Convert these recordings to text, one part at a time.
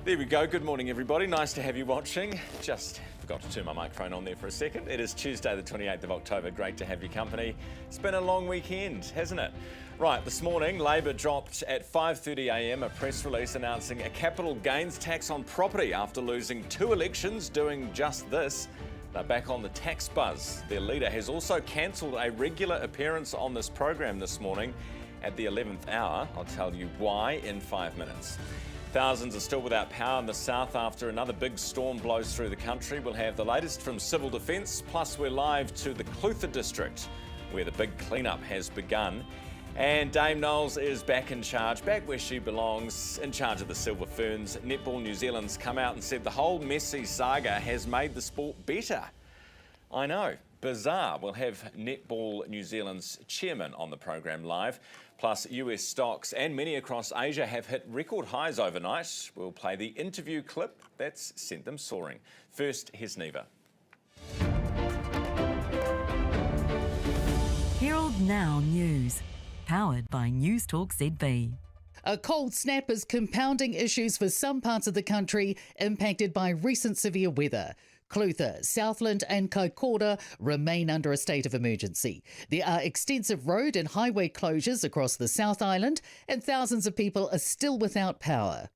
There we go. Good morning, everybody. Nice to have you watching. Just forgot to turn my microphone on there for a second. It is Tuesday, the 28th of October. Great to have your company. It's been a long weekend, hasn't it? Right, this morning, Labor dropped at 5:30 a.m. a press release announcing a capital gains tax on property after losing 2 elections doing just this. They're back on the tax buzz. Their leader has also cancelled a regular appearance on this program this morning at the 11th hour. I'll tell you why in 5 minutes. Thousands are still without power in the south after another big storm blows through the country. We'll have the latest from Civil Defence, plus we're live to the Clutha district, where the big clean-up has begun. And Dame Knowles is back in charge, back where she belongs, in charge of the Silver Ferns. Netball New Zealand's come out and said the whole messy saga has made the sport better. I know, bizarre. We'll have Netball New Zealand's chairman on the program live. Plus, US stocks and many across Asia have hit record highs overnight. We'll play the interview clip that's sent them soaring. First, here's Neva. Herald NOW News, powered by Newstalk ZB. A cold snap is compounding issues for some parts of the country impacted by recent severe weather. Clutha, Southland and Kaikoura remain under a state of emergency. There are extensive road and highway closures across the South Island and thousands of people are still without power.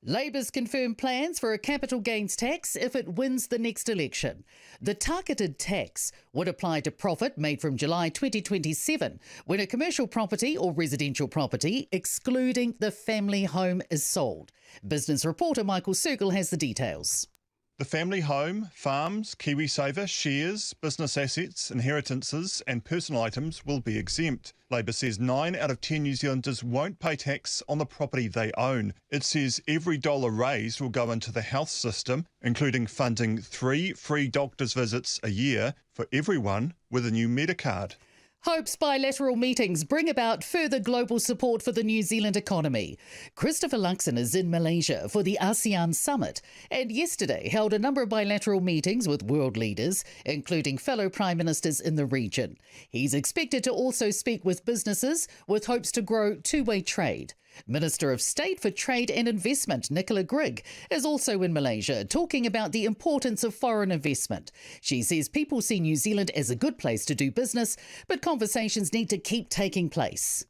Labor's confirmed plans for a capital gains tax if it wins the next election. The targeted tax would apply to profit made from July 2027 when a commercial property or residential property, excluding the family home, is sold. Business reporter Michael Circle has the details. The family home, farms, KiwiSaver, shares, business assets, inheritances and personal items will be exempt. Labor says 9 out of 10 New Zealanders won't pay tax on the property they own. It says every dollar raised will go into the health system, including funding 3 free doctor's visits a year for everyone with a new Medicard. Hopes bilateral meetings bring about further global support for the New Zealand economy. Christopher Luxon is in Malaysia for the ASEAN summit and yesterday held a number of bilateral meetings with world leaders, including fellow prime ministers in the region. He's expected to also speak with businesses with hopes to grow two-way trade. Minister of State for Trade and Investment, Nicola Grigg, is also in Malaysia talking about the importance of foreign investment. She says people see New Zealand as a good place to do business, but conversations need to keep taking place.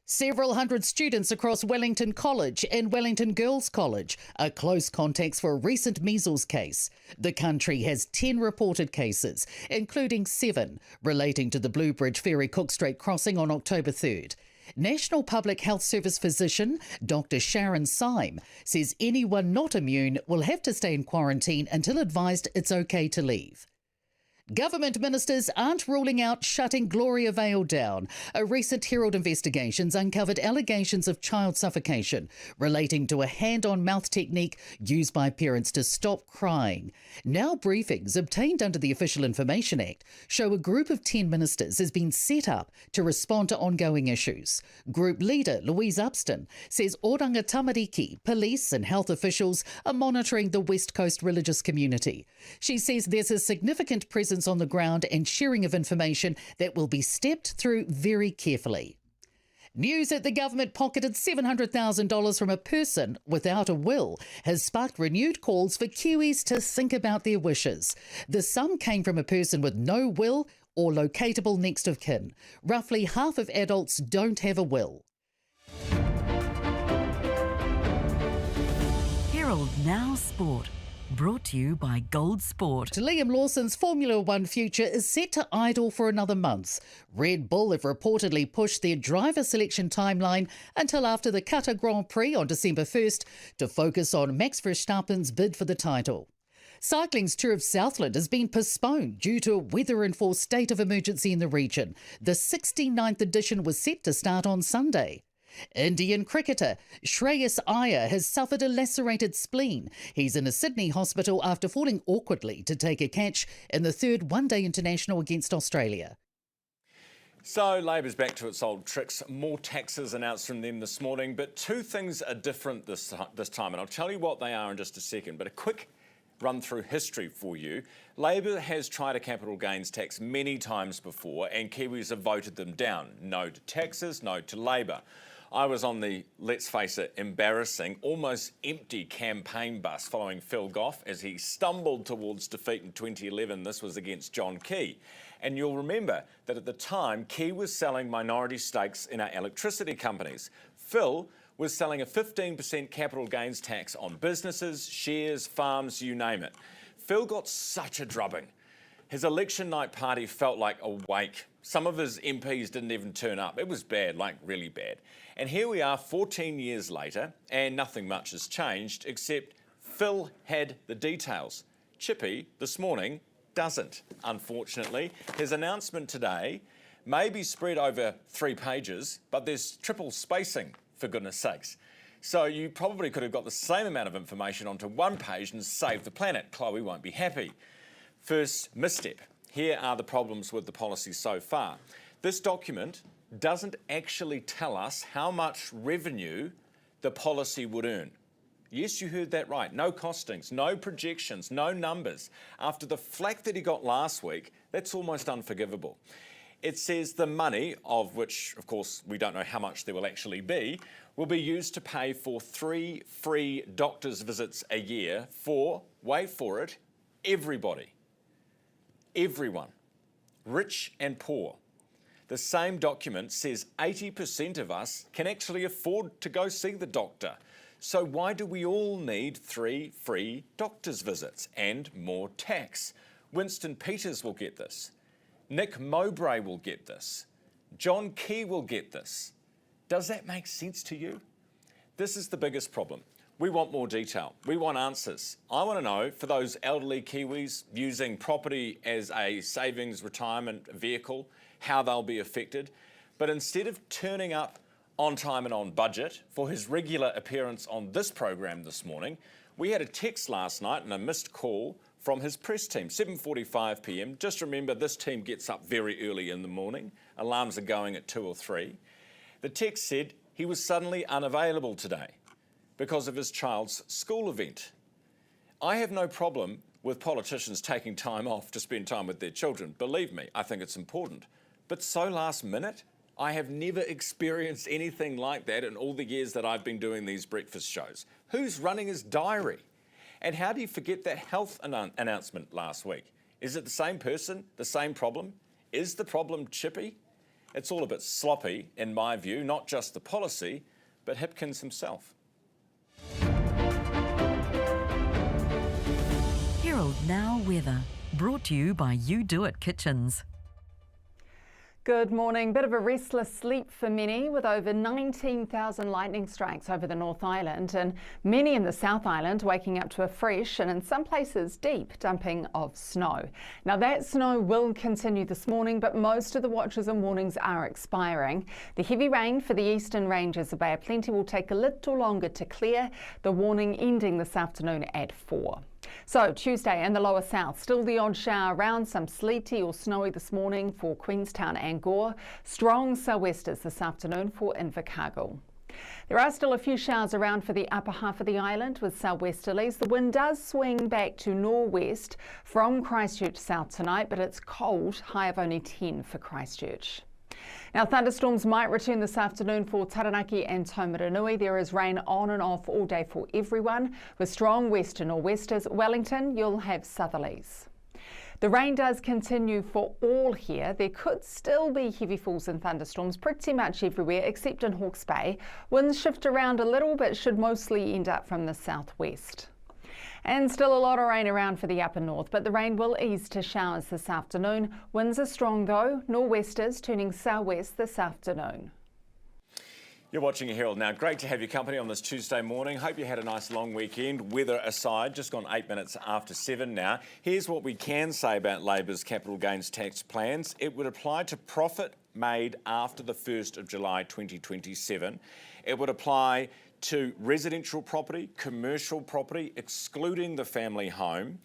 Several hundred students across Wellington College and Wellington Girls College are close contacts for a recent measles case. The country has 10 reported cases, including 7 relating to the Blue Bridge Ferry Cook Strait crossing on October 3rd. National Public Health Service physician Dr. Sharon Syme says anyone not immune will have to stay in quarantine until advised it's okay to leave. Government ministers aren't ruling out shutting Gloria Vale down. A recent Herald investigations uncovered allegations of child suffocation relating to a hand-on-mouth technique used by parents to stop crying. Now briefings obtained under the Official Information Act show a group of 10 ministers has been set up to respond to ongoing issues. Group leader Louise Upston says Oranga Tamariki, police and health officials are monitoring the West Coast religious community. She says there's a significant presence on the ground and sharing of information that will be stepped through very carefully. News that the government pocketed $700,000 from a person without a will has sparked renewed calls for Kiwis to think about their wishes. The sum came from a person with no will or locatable next of kin. Roughly half of adults don't have a will. Herald NOW Sport, brought to you by Gold Sport. Liam Lawson's Formula One future is set to idle for another month. Red Bull have reportedly pushed their driver selection timeline until after the Qatar Grand Prix on December 1st to focus on Max Verstappen's bid for the title. Cycling's Tour of Southland has been postponed due to a weather-enforced state of emergency in the region. The 69th edition was set to start on Sunday. Indian cricketer Shreyas Iyer has suffered a lacerated spleen. He's in a Sydney hospital after falling awkwardly to take a catch in the 3rd one-day international against Australia. So Labor's back to its old tricks. More taxes announced from them this morning, but 2 things are different this time, and I'll tell you what they are in just a second. But a quick run through history for you. Labor has tried a capital gains tax many times before, and Kiwis have voted them down. No to taxes, no to Labor. I was on the, let's face it, embarrassing, almost empty campaign bus following Phil Goff as he stumbled towards defeat in 2011. This was against John Key. And you'll remember that at the time, Key was selling minority stakes in our electricity companies. Phil was selling a 15% capital gains tax on businesses, shares, farms, you name it. Phil got such a drubbing. His election night party felt like a wake. Some of his MPs didn't even turn up. It was bad, like really bad. And here we are 14 years later, and nothing much has changed, except Phil had the details. Chippy, this morning, doesn't, unfortunately. His announcement today may be spread over 3 pages, but there's triple spacing, for goodness sakes. So you probably could have got the same amount of information onto 1 page and saved the planet. Chloe won't be happy. First misstep. Here are the problems with the policy so far. This document doesn't actually tell us how much revenue the policy would earn. Yes, you heard that right. No costings, no projections, no numbers. After the flack that he got last week, that's almost unforgivable. It says the money, of which, of course, we don't know how much there will actually be, will be used to pay for 3 free doctor's visits a year for, wait for it, everybody. Everyone, rich and poor. The same document says 80% of us can actually afford to go see the doctor. So why do we all need 3 free doctor's visits and more tax? Winston Peters will get this. Nick Mowbray will get this. John Key will get this. Does that make sense to you? This is the biggest problem. We want more detail. We want answers. I want to know, for those elderly Kiwis using property as a savings retirement vehicle, how they'll be affected. But instead of turning up on time and on budget for his regular appearance on this program this morning, we had a text last night and a missed call from his press team, 7:45 p.m. Just remember, this team gets up very early in the morning. Alarms are going at 2 or 3. The text said he was suddenly unavailable today because of his child's school event. I have no problem with politicians taking time off to spend time with their children. Believe me, I think it's important. But so last minute? I have never experienced anything like that in all the years that I've been doing these breakfast shows. Who's running his diary? And how do you forget that health announcement last week? Is it the same person, the same problem? Is the problem Chippy? It's all a bit sloppy, in my view, not just the policy, but Hipkins himself. Herald Now weather, brought to you by You Do It Kitchens. Good morning. Bit of a restless sleep for many, with over 19,000 lightning strikes over the North Island and many in the South Island waking up to a fresh and in some places deep dumping of snow. Now that snow will continue this morning, but most of the watches and warnings are expiring. The heavy rain for the eastern ranges of Bay of Plenty will take a little longer to clear, the warning ending this afternoon at 4. So Tuesday in the lower south, still the odd shower around, some sleety or snowy this morning for Queenstown and Gore. Strong sou'westers this afternoon for Invercargill. There are still a few showers around for the upper half of the island with sou'westerlies. The wind does swing back to nor'west from Christchurch south tonight, but it's cold, high of only 10 for Christchurch. Now, thunderstorms might return this afternoon for Taranaki and Taumaranui. There is rain on and off all day for everyone, with strong west and nor'westers. Wellington, you'll have southerlies. The rain does continue for all here. There could still be heavy falls and thunderstorms pretty much everywhere except in Hawke's Bay. Winds shift around a little but should mostly end up from the southwest. And still a lot of rain around for the upper north, but the rain will ease to showers this afternoon. Winds are strong though, nor'westers turning sou'west this afternoon. You're watching Herald Now. Great to have your company on this Tuesday morning. Hope you had a nice long weekend, weather aside. Just gone 8 minutes after 7 now. Here's what we can say about Labor's capital gains tax plans. It would apply to profit made after the 1st of July 2027. It would apply to residential property, commercial property, excluding the family home.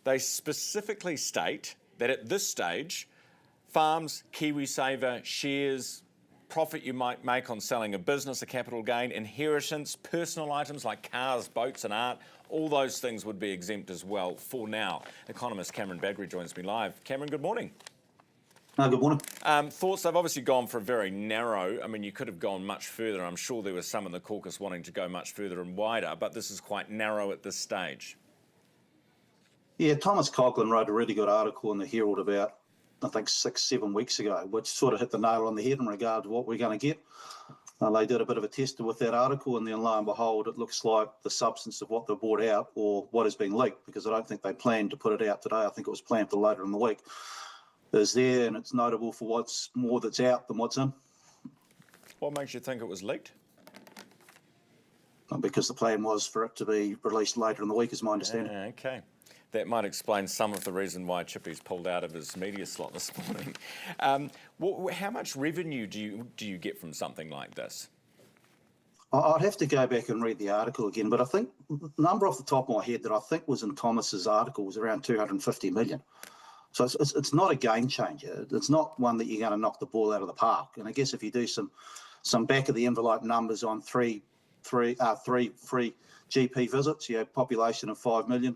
They specifically state that at this stage, farms, KiwiSaver, shares, profit you might make on selling a business, a capital gain, inheritance, personal items like cars, boats and art, all those things would be exempt as well for now. Economist Cameron Baggery joins me live. Cameron, good morning. Good morning. Thoughts, they've obviously gone for a very narrow, I mean, you could have gone much further. I'm sure there was some in the caucus wanting to go much further and wider, but this is quite narrow at this stage. Yeah, Thomas Coughlin wrote a really good article in the Herald about, I think, 6-7 weeks ago, which sort of hit the nail on the head in regard to what we're going to get. They did a bit of a tester with that article, and then lo and behold, it looks like the substance of what they brought out or what has been leaked, because I don't think they planned to put it out today. I think it was planned for later in the week, is there, and it's notable for what's more that's out than what's in. What makes you think it was leaked? Because the plan was for it to be released later in the week, is my understanding. Okay. That might explain some of the reason why Chippy's pulled out of his media slot this morning. How much revenue do you get from something like this? I'd have to go back and read the article again, but I think the number off the top of my head that I think was in Thomas's article was around 250 million. So it's not a game changer. It's not one that you're going to knock the ball out of the park. And I guess if you do some back of the envelope numbers on three free GP visits, population of 5 million,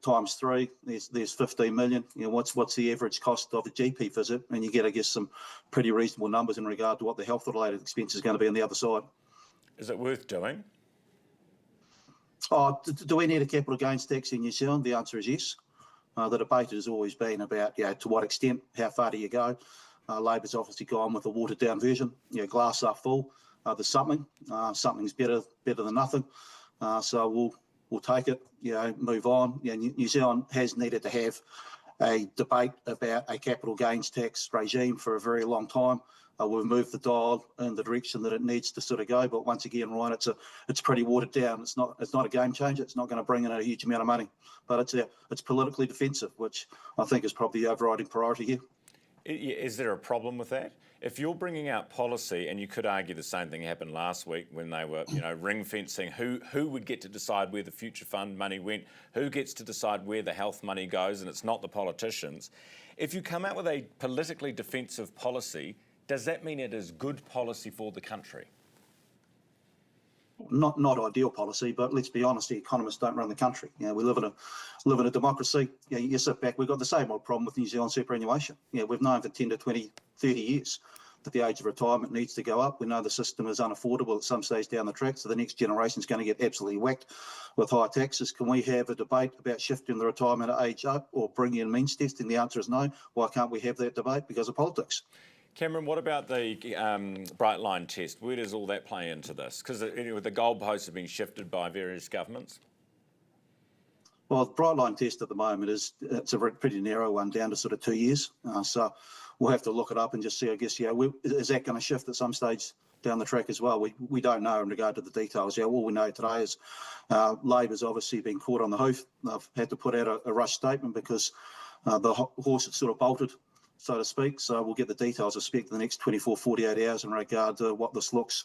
times 3, there's 15 million. What's the average cost of a GP visit? And you get, I guess, some pretty reasonable numbers in regard to what the health-related expense is going to be on the other side. Is it worth doing? Do we need a capital gains tax in New Zealand? The answer is yes. The debate has always been about, to what extent, how far do you go? Labor's obviously gone with a watered-down version. Glass half full. There's something. Something's better than nothing. So we'll take it. Move on. New Zealand has needed to have a debate about a capital gains tax regime for a very long time. We've moved the dial in the direction that it needs to sort of go. But once again, Ryan, it's pretty watered down. It's not a game changer. It's not going to bring in a huge amount of money. But it's politically defensive, which I think is probably the overriding priority here. Is there a problem with that? If you're bringing out policy, and you could argue the same thing happened last week when they were, ring fencing, who would get to decide where the future fund money went, who gets to decide where the health money goes, and it's not the politicians. If you come out with a politically defensive policy, does that mean it is good policy for the country? Not ideal policy, but let's be honest, the economists don't run the country. We live in a democracy. You sit back, we've got the same old problem with New Zealand superannuation. We've known for 10 to 20, 30 years that the age of retirement needs to go up. We know the system is unaffordable at some stage down the track, so the next generation is going to get absolutely whacked with high taxes. Can we have a debate about shifting the retirement age up or bringing in means testing? The answer is no. Why can't we have that debate? Because of politics. Cameron, what about the bright line test? Where does all that play into this? Because the goalposts have been shifted by various governments. Well, the bright line test at the moment it's a pretty narrow one, down to sort of 2 years. So we'll have to look it up and just see, I guess, is that going to shift at some stage down the track as well? We don't know in regard to the details. All we know today is Labor's obviously been caught on the hoof. They've had to put out a rush statement because the horse had sort of bolted, so to speak. So we'll get the details, I expect, in the next 24, 48 hours in regard to what this looks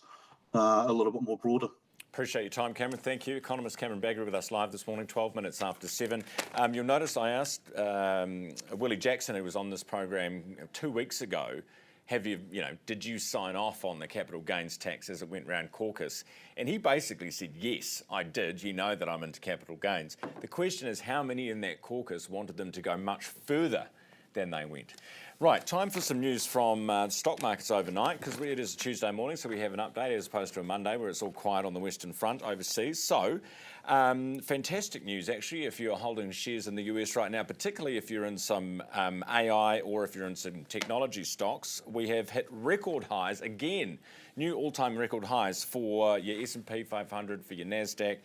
a little bit more broader. Appreciate your time, Cameron. Thank you. Economist Cameron Baggery with us live this morning, 12 minutes after 7. You'll notice I asked Willie Jackson, who was on this program 2 weeks ago, did you sign off on the capital gains tax as it went round caucus? And he basically said, yes, I did. You know that I'm into capital gains. The question is, how many in that caucus wanted them to go much further than they went? Right, time for some news from stock markets overnight, because it is a Tuesday morning, so we have an update as opposed to a Monday where it's all quiet on the Western Front overseas. So, fantastic news actually if you're holding shares in the US right now, particularly if you're in some AI or if you're in some technology stocks. We have hit record highs again, new all-time record highs for your S&P 500, for your NASDAQ,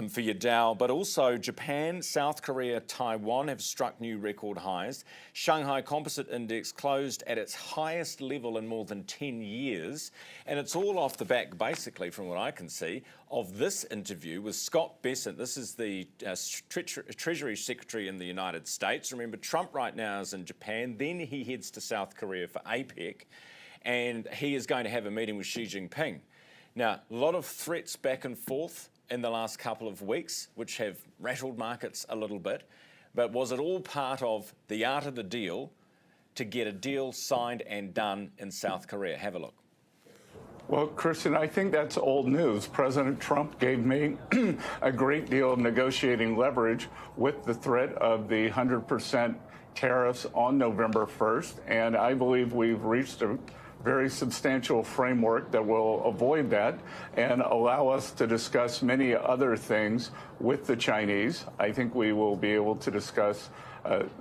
for your Dow, but also Japan, South Korea, Taiwan have struck new record highs. Shanghai Composite Index closed at its highest level in more than 10 years, and it's all off the back, basically, from what I can see, of this interview with Scott Bessent. This is the Treasury Secretary in the United States. Remember, Trump right now is in Japan, then he heads to South Korea for APEC, and he is going to have a meeting with Xi Jinping. Now, a lot of threats back and forth in the last couple of weeks, which have rattled markets a little bit, but was it all part of the art of the deal to get a deal signed and done in South Korea? Have a look. Well, Christian, I think that's old news. President Trump gave me a great deal of negotiating leverage with the threat of the 100% tariffs on November 1st, and I believe we've reached a very substantial framework that will avoid that and allow us to discuss many other things with the Chinese. I think we will be able to discuss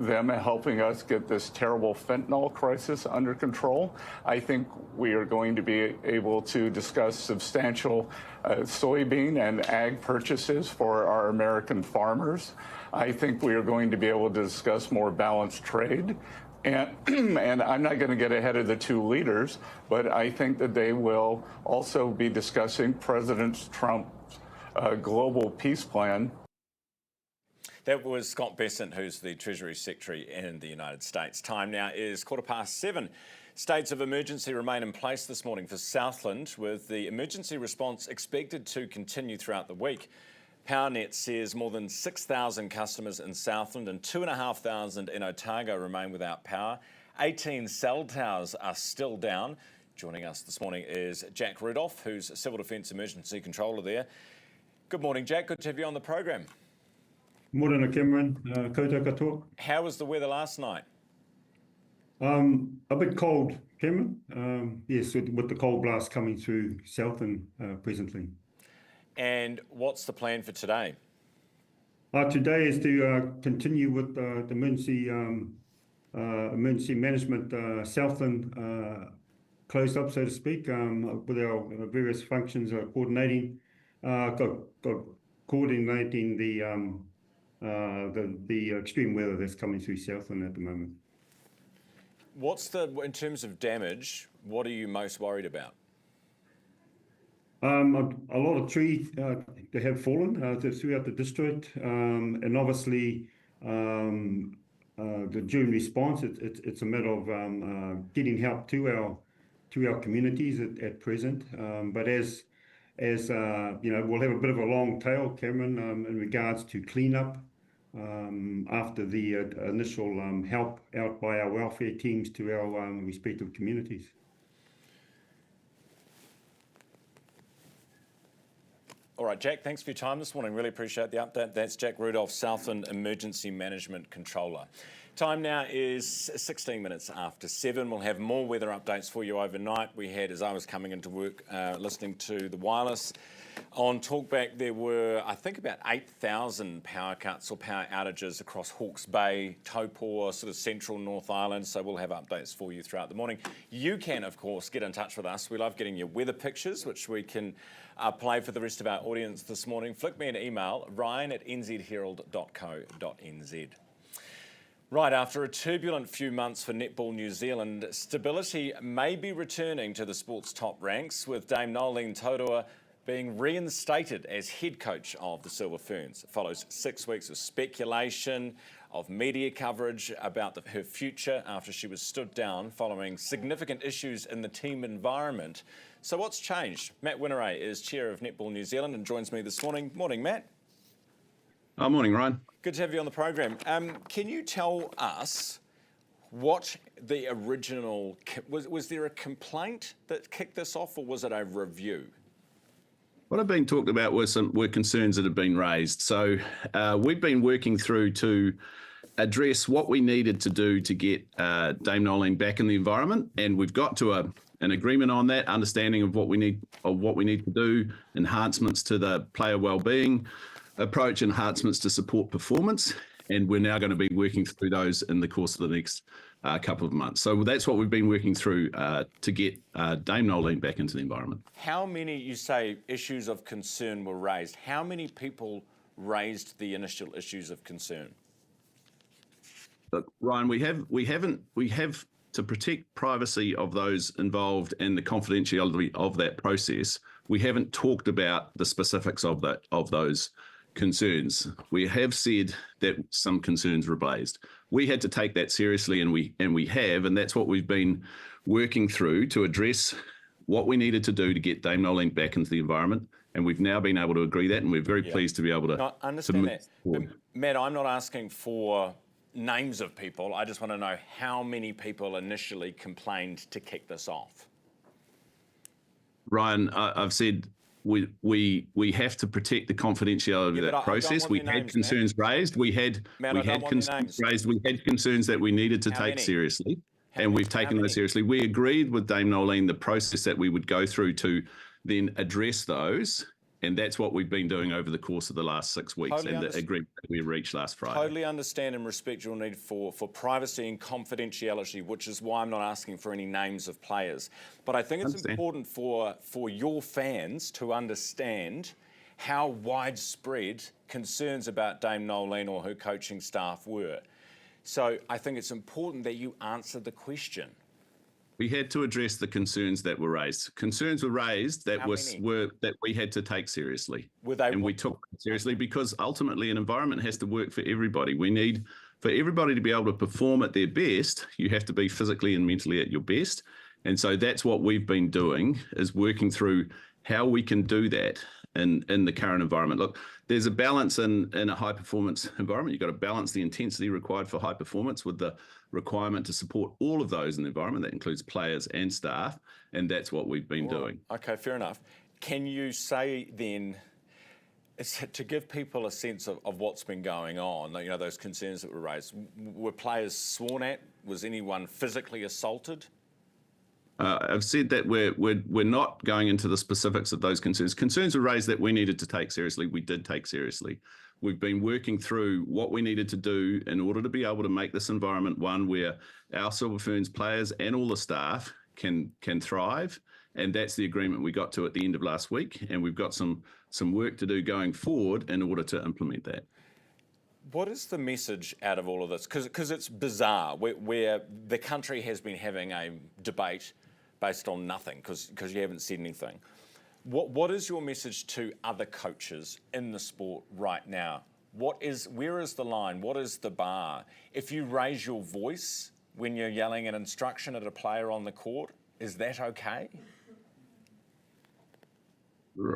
them helping us get this terrible fentanyl crisis under control. I think we are going to be able to discuss substantial soybean and ag purchases for our American farmers. I think we are going to be able to discuss more balanced trade. And I'm not going to get ahead of the two leaders, but I think that they will also be discussing President Trump's global peace plan. That was Scott Bessent, who's the Treasury Secretary in the United States. Time now is 7:15. States of emergency remain in place this morning for Southland, with the emergency response expected to continue throughout the week. PowerNet says more than 6,000 customers in Southland and 2,500 in Otago remain without power. 18 cell towers are still down. Joining us this morning is Jack Rudolph, who's Civil Defence Emergency Controller there. Good morning, Jack. Good to have you on the program. Morena, Cameron. Koutou katoa. How was the weather last night? A bit cold, Cameron. Yes, with the cold blast coming through Southland presently. And what's the plan for today? Today is to continue with the emergency management Southland closed up, so to speak, with our various functions coordinating the extreme weather that's coming through Southland at the moment. In terms of damage, what are you most worried about? A lot of trees they have fallen throughout the district, and obviously during response, it's a matter of getting help to our communities at present. But as you know, we'll have a bit of a long tail, Cameron, in regards to cleanup after the initial help out by our welfare teams to our respective communities. All right, Jack, thanks for your time this morning. Really appreciate the update. That's Jack Rudolph, Southland Emergency Management Controller. Time now is 16 minutes after 7. We'll have more weather updates for you overnight. We had, as I was coming into work, listening to the wireless on Talkback, there were, I think, about 8,000 power cuts or power outages across Hawke's Bay, Taupo, sort of central North Island. So we'll have updates for you throughout the morning. You can, of course, get in touch with us. We love getting your weather pictures, which we can play for the rest of our audience this morning. Flick me an email, ryan@nzherald.co.nz. Right, after a turbulent few months for Netball New Zealand, stability may be returning to the sport's top ranks, with Dame Nolene Taurua being reinstated as head coach of the Silver Ferns. It follows 6 weeks of speculation, of media coverage about her future after she was stood down following significant issues in the team environment. So what's changed? Matt Winneray is chair of Netball New Zealand and joins me this morning. Morning, Matt. Morning, Ryan. Good to have you on the program. Can you tell us what the original... Was there a complaint that kicked this off, or was it a review? What I've been talked about were concerns that have been raised. So we've been working through to address what we needed to do to get Dame Nolene back in the environment, and we've got to an agreement on that, understanding of what we need to do, enhancements to the player wellbeing approach, enhancements to support performance, and we're now going to be working through those in the course of the next couple of months. So that's what we've been working through to get Dame Nolene back into the environment. How many, you say, issues of concern were raised? How many people raised the initial issues of concern? Look, Ryan, we have to protect privacy of those involved and the confidentiality of that process. We haven't talked about the specifics of those concerns. We have said that some concerns were raised. We had to take that seriously, and we have, and that's what we've been working through to address what we needed to do to get Dame Nolene back into the environment, and we've now been able to agree that, and we're very pleased to be able to. No, I understand that. Matt, I'm not asking for names of people. I just want to know how many people initially complained to kick this off. Ryan, I've said we have to protect the confidentiality of that process. We had concerns raised. We had concerns raised. We had concerns that we needed to take seriously, and we've taken those seriously. We agreed with Dame Nolene the process that we would go through to then address those. And that's what we've been doing over the course of the last 6 weeks, and the agreement that we reached last Friday. Totally understand and respect your need for privacy and confidentiality, which is why I'm not asking for any names of players. But I think it's important for your fans to understand how widespread concerns about Dame Nolene or her coaching staff were. So I think it's important that you answer the question. We had to address the concerns that were raised. Concerns were raised that that we had to take seriously. And we took them seriously because ultimately an environment has to work for everybody. We need for everybody to be able to perform at their best. You have to be physically and mentally at your best. And so that's what we've been doing, is working through how we can do that in the current environment. Look, there's a balance in a high performance environment. You've got to balance the intensity required for high performance with the requirement to support all of those in the environment. That includes players and staff, and that's what we've been doing. Okay, fair enough. Can you say then, to give people a sense of what's been going on, you know, those concerns that were raised, were players sworn at? Was anyone physically assaulted? I've said that we're not going into the specifics of those concerns. Concerns were raised that we needed to take seriously. We did take seriously. We've been working through what we needed to do in order to be able to make this environment one where our Silver Ferns players and all the staff can thrive. And that's the agreement we got to at the end of last week. And we've got some work to do going forward in order to implement that. What is the message out of all of this? Because it's bizarre, where the country has been having a debate based on nothing, because you haven't said anything. What is your message to other coaches in the sport right now? Where is the line? What is the bar? If you raise your voice when you're yelling an instruction at a player on the court, is that okay?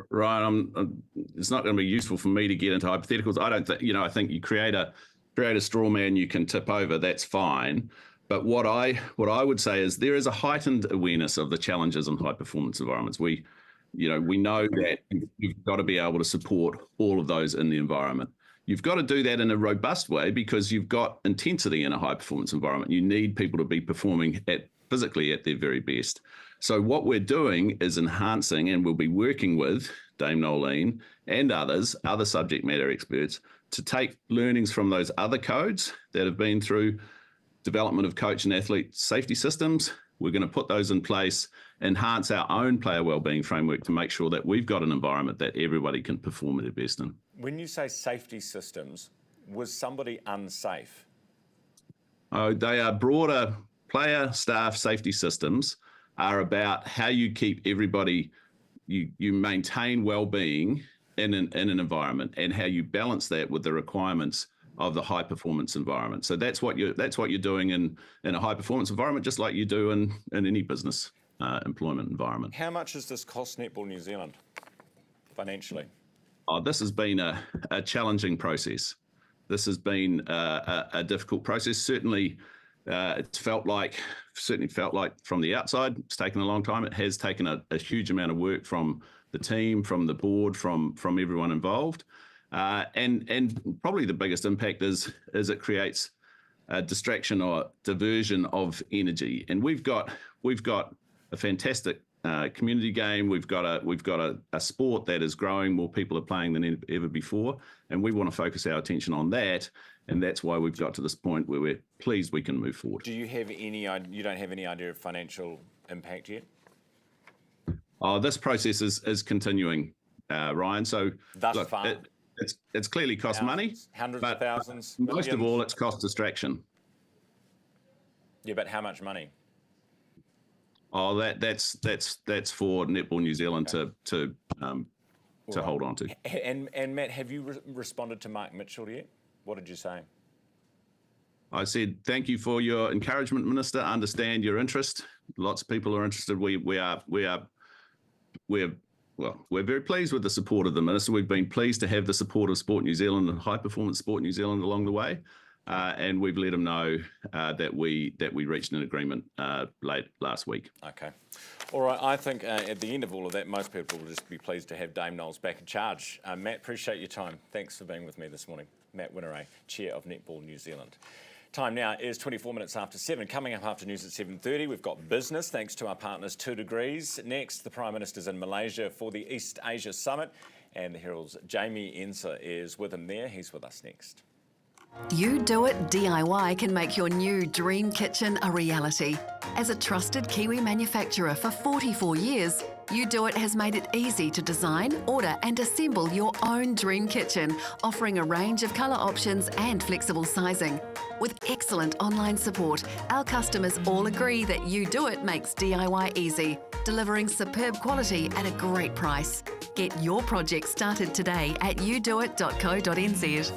Ryan, it's not going to be useful for me to get into hypotheticals. I don't think, I think you create a straw man you can tip over, that's fine. But what I would say is there is a heightened awareness of the challenges in high performance environments. We know that you've got to be able to support all of those in the environment. You've got to do that in a robust way because you've got intensity in a high performance environment. You need people to be performing physically at their very best. So what we're doing is enhancing, and we'll be working with Dame Nolene and other subject matter experts to take learnings from those other codes that have been through development of coach and athlete safety systems. We're going to put those in place, enhance our own player wellbeing framework to make sure that we've got an environment that everybody can perform at their best in. When you say safety systems, was somebody unsafe? Oh, they are broader. Player staff safety systems are about how you keep everybody, you maintain well-being in an environment, and how you balance that with the requirements of the high performance environment. So that's what you're doing in a high performance environment, just like you do in any business employment environment. How much has this cost Netball New Zealand financially? Oh, this has been a challenging process. This has been a difficult process. Certainly, it's certainly felt like from the outside, it's taken a long time. It has taken a huge amount of work from the team, from the board, from everyone involved. And probably the biggest impact is it creates a distraction or diversion of energy. And we've got a fantastic community game. We've got a sport that is growing. More people are playing than ever before, and we want to focus our attention on that. And that's why we've got to this point where we're pleased we can move forward. Do you have you don't have any idea of financial impact yet? This process is continuing, Ryan. So thus far, it's clearly cost money, hundreds of thousands. Most of all, it's cost distraction. Yeah, but how much money? Oh, that's for Netball New Zealand to hold on to. And Matt, have you responded to Mark Mitchell yet? What did you say? I said, thank you for your encouragement, Minister. I understand your interest. Lots of people are interested. We're very pleased with the support of the Minister. We've been pleased to have the support of Sport New Zealand and High Performance Sport New Zealand along the way. and we've let them know that we reached an agreement late last week. Okay. All right, I think at the end of all of that, most people will just be pleased to have Dame Knowles back in charge. Matt, appreciate your time. Thanks for being with me this morning. Matt Winneray, Chair of Netball New Zealand. Time now is 24 minutes after 7. Coming up after news at 7:30, we've got business, thanks to our partners 2 Degrees. Next, the Prime Minister's in Malaysia for the East Asia Summit, and the Herald's Jamie Enser is with him there. He's with us next. You Do It DIY can make your new dream kitchen a reality. As a trusted Kiwi manufacturer for 44 years, You Do It has made it easy to design, order and assemble your own dream kitchen, offering a range of colour options and flexible sizing. With excellent online support, our customers all agree that You Do It makes DIY easy, delivering superb quality at a great price. Get your project started today at nzherald.co.nz.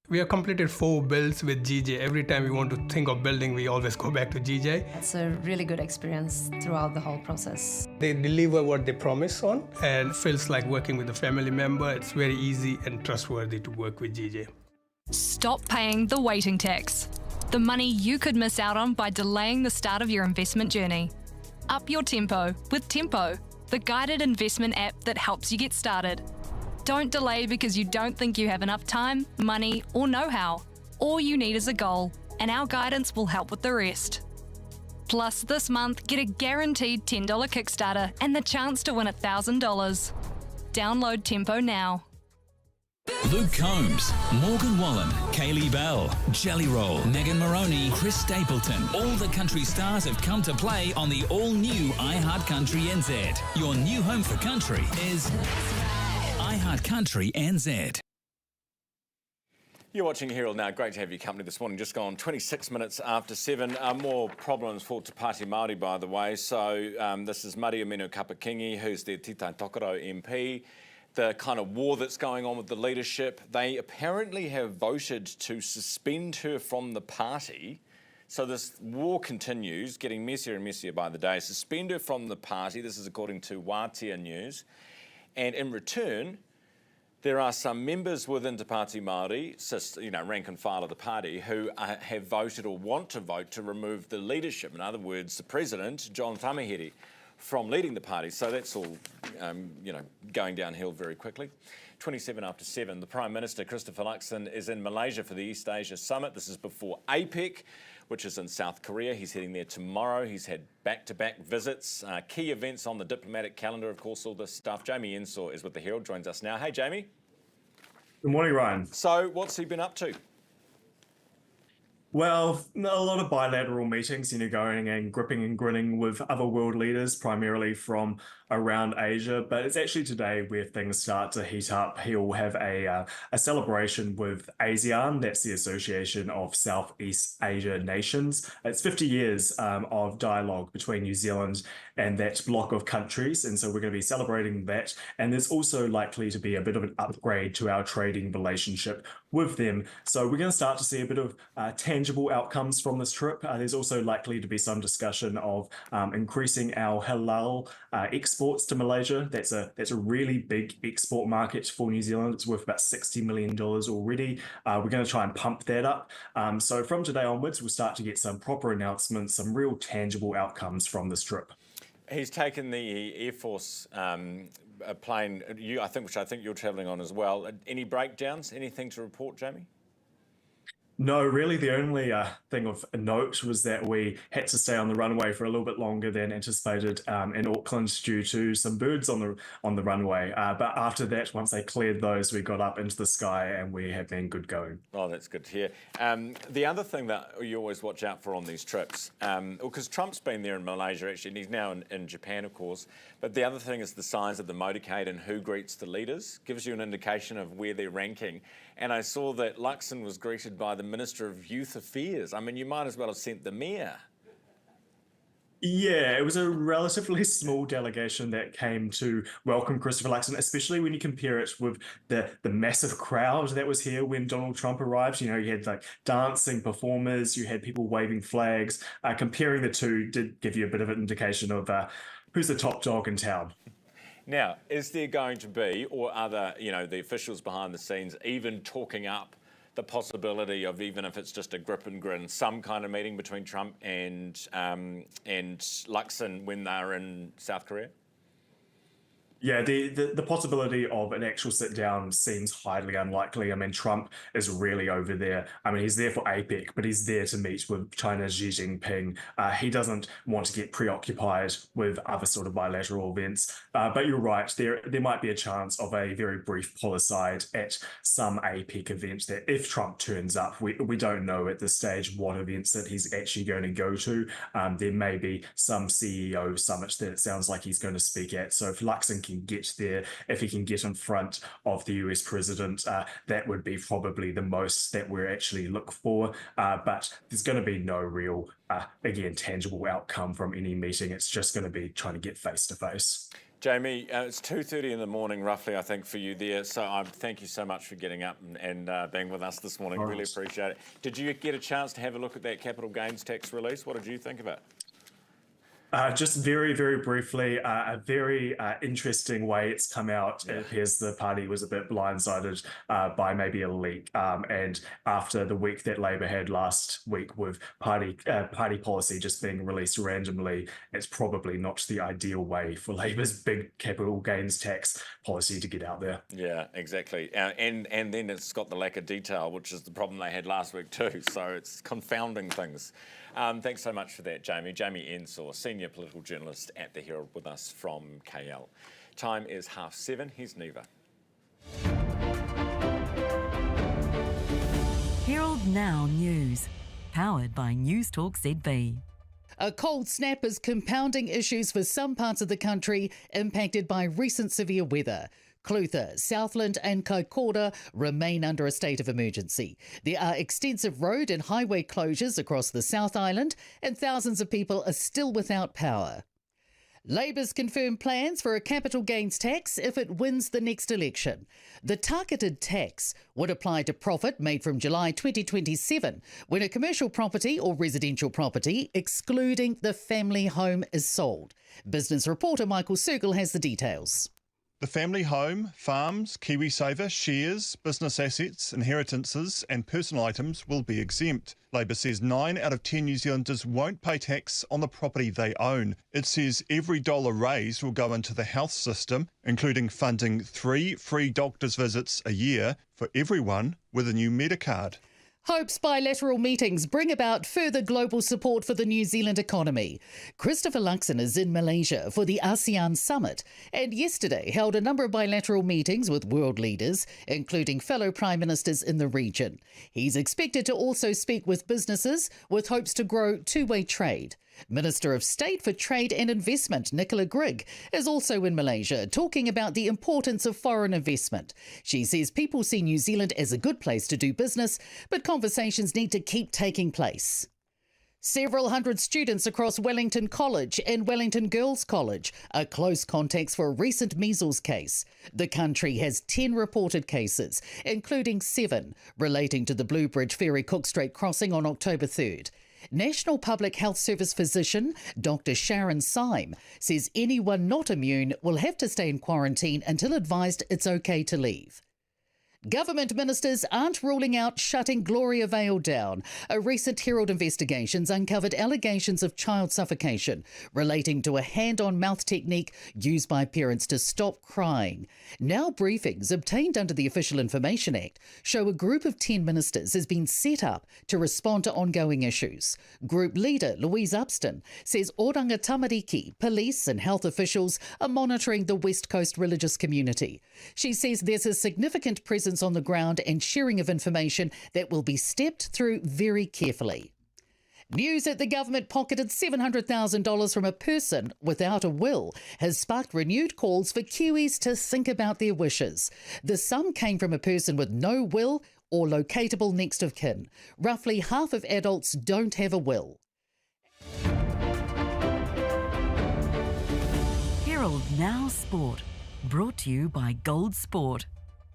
We have completed 4 builds with GJ. Every time we want to think of building, we always go back to GJ. It's a really good experience throughout the whole process. They deliver what they promise on, and it feels like working with a family member. It's very easy and trustworthy to work with GJ. Stop paying the waiting tax. The money you could miss out on by delaying the start of your investment journey. Up your tempo with Tempo, the guided investment app that helps you get started. Don't delay because you don't think you have enough time, money, or know-how. All you need is a goal, and our guidance will help with the rest. Plus, this month, get a guaranteed $10 Kickstarter and the chance to win $1,000. Download Tempo now. Luke Combs, Morgan Wallen, Kaylee Bell, Jelly Roll, Megan Moroney, Chris Stapleton. All the country stars have come to play on the all-new iHeart Country NZ. Your new home for country is iHeart Country NZ. You're watching Herald Now. Great to have your company this morning. Just gone 26 minutes after 7. More problems for Te Pāti Māori, by the way. So this is Maria Menu Kapakingi, who's the Titai Tokoro MP. The kind of war that's going on with the leadership. They apparently have voted to suspend her from the party. So this war continues, getting messier and messier by the day. Suspend her from the party. This is according to Wātea News. And in return, there are some members within Te Pāti Māori, rank and file of the party, who have voted or want to vote to remove the leadership. In other words, the president, John Tamihere, from leading the party. So that's all, going downhill very quickly. 27 after 7. The Prime Minister, Christopher Luxon, is in Malaysia for the East Asia Summit. This is before APEC, which is in South Korea. He's heading there tomorrow. He's had back-to-back visits, key events on the diplomatic calendar, of course, all this stuff. Jamie Enser is with the Herald, joins us now. Hey, Jamie. Good morning, Ryan. So what's he been up to? Well, a lot of bilateral meetings, going and gripping and grinning with other world leaders, primarily from around Asia. But it's actually today where things start to heat up. He'll have a celebration with ASEAN, that's the Association of Southeast Asia Nations. It's 50 years of dialogue between New Zealand and that block of countries. And so we're going to be celebrating that. And there's also likely to be a bit of an upgrade to our trading relationship with them. So we're going to start to see a bit of tangible outcomes from this trip. There's also likely to be some discussion of increasing our halal exports to Malaysia. That's a really big export market for New Zealand. It's worth about $60 million already. We're going to try and pump that up. So from today onwards, we'll start to get some proper announcements, some real tangible outcomes from this trip. He's taken the Air Force a plane, which I think you're travelling on as well. Any breakdowns? Anything to report, Jamie? No, really, the only thing of note was that we had to stay on the runway for a little bit longer than anticipated in Auckland due to some birds on the runway. But after that, once they cleared those, we got up into the sky and we have been good going. Oh, that's good to hear. The other thing that you always watch out for on these trips, because Trump's been there in Malaysia actually, and he's now in Japan, of course. But the other thing is the size of the motorcade and who greets the leaders. Gives you an indication of where they're ranking. And I saw that Luxon was greeted by the Minister of Youth Affairs. I mean, you might as well have sent the mayor. Yeah, it was a relatively small delegation that came to welcome Christopher Luxon, especially when you compare it with the massive crowd that was here when Donald Trump arrived. You know, you had like dancing performers, you had people waving flags. Comparing the two did give you a bit of an indication of who's the top dog in town. Now, is there going to be, or are the officials behind the scenes even talking up the possibility of, even if it's just a grip and grin, some kind of meeting between Trump and Luxon when they're in South Korea? Yeah, the possibility of an actual sit down seems highly unlikely. I mean, Trump is really over there. I mean, he's there for APEC, but he's there to meet with China's Xi Jinping. He doesn't want to get preoccupied with other sort of bilateral events. But you're right, there might be a chance of a very brief pull aside at some APEC event that if Trump turns up, we don't know at this stage what events that he's actually going to go to. There may be some CEO summit that it sounds like he's going to speak at. So if Luxon can get there, if he can get in front of the US president, that would be probably the most that we're actually look for. But there's going to be no real, again, tangible outcome from any meeting. It's just going to be trying to get face to face. Jamie, it's 2:30 in the morning, roughly, I think, for you there. So thank you so much for getting up and being with us this morning. Really appreciate it. Did you get a chance to have a look at that capital gains tax release? What did you think of it? Just very, very briefly, a very interesting way it's come out. It appears the party was a bit blindsided by maybe a leak. And after the week that Labor had last week with party policy just being released randomly, it's probably not the ideal way for Labor's big capital gains tax policy to get out there. Yeah, exactly. And then it's got the lack of detail, which is the problem they had last week too. So it's confounding things. Thanks so much for that, Jamie. Jamie Ensor, senior political journalist at the Herald, with us from KL. Time is 7:30. Here's Neva. Herald Now News, powered by Newstalk ZB. A cold snap is compounding issues for some parts of the country impacted by recent severe weather. Clutha, Southland and Kaikoura remain under a state of emergency. There are extensive road and highway closures across the South Island and thousands of people are still without power. Labor's confirmed plans for a capital gains tax if it wins the next election. The targeted tax would apply to profit made from July 2027 when a commercial property or residential property, excluding the family home, is sold. Business reporter Michael Sergel has the details. The family home, farms, KiwiSaver, shares, business assets, inheritances and personal items will be exempt. Labor says 9 out of 10 New Zealanders won't pay tax on the property they own. It says every dollar raised will go into the health system, including funding 3 free doctor's visits a year for everyone with a new Medicard. Hope's bilateral meetings bring about further global support for the New Zealand economy. Christopher Luxon is in Malaysia for the ASEAN summit and yesterday held a number of bilateral meetings with world leaders, including fellow prime ministers in the region. He's expected to also speak with businesses with hopes to grow two-way trade. Minister of State for Trade and Investment, Nicola Grigg, is also in Malaysia talking about the importance of foreign investment. She says people see New Zealand as a good place to do business, but conversations need to keep taking place. Several hundred students across Wellington College and Wellington Girls College are close contacts for a recent measles case. The country has 10 reported cases, including 7 relating to the Blue Bridge Ferry Cook Strait crossing on October 3rd. National Public Health Service physician Dr. Sharon Syme says anyone not immune will have to stay in quarantine until advised it's okay to leave. Government ministers aren't ruling out shutting Gloria Vale down. A recent Herald investigations uncovered allegations of child suffocation relating to a hand-on-mouth technique used by parents to stop crying. Now briefings obtained under the Official Information Act show a group of 10 ministers has been set up to respond to ongoing issues. Group leader Louise Upston says Oranga Tamariki, police and health officials are monitoring the West Coast religious community. She says there's a significant presence on the ground and sharing of information that will be stepped through very carefully. News that the government pocketed $700,000 from a person without a will has sparked renewed calls for Kiwis to think about their wishes. The sum came from a person with no will or locatable next of kin. Roughly half of adults don't have a will. Herald Now Sport, brought to you by Gold Sport.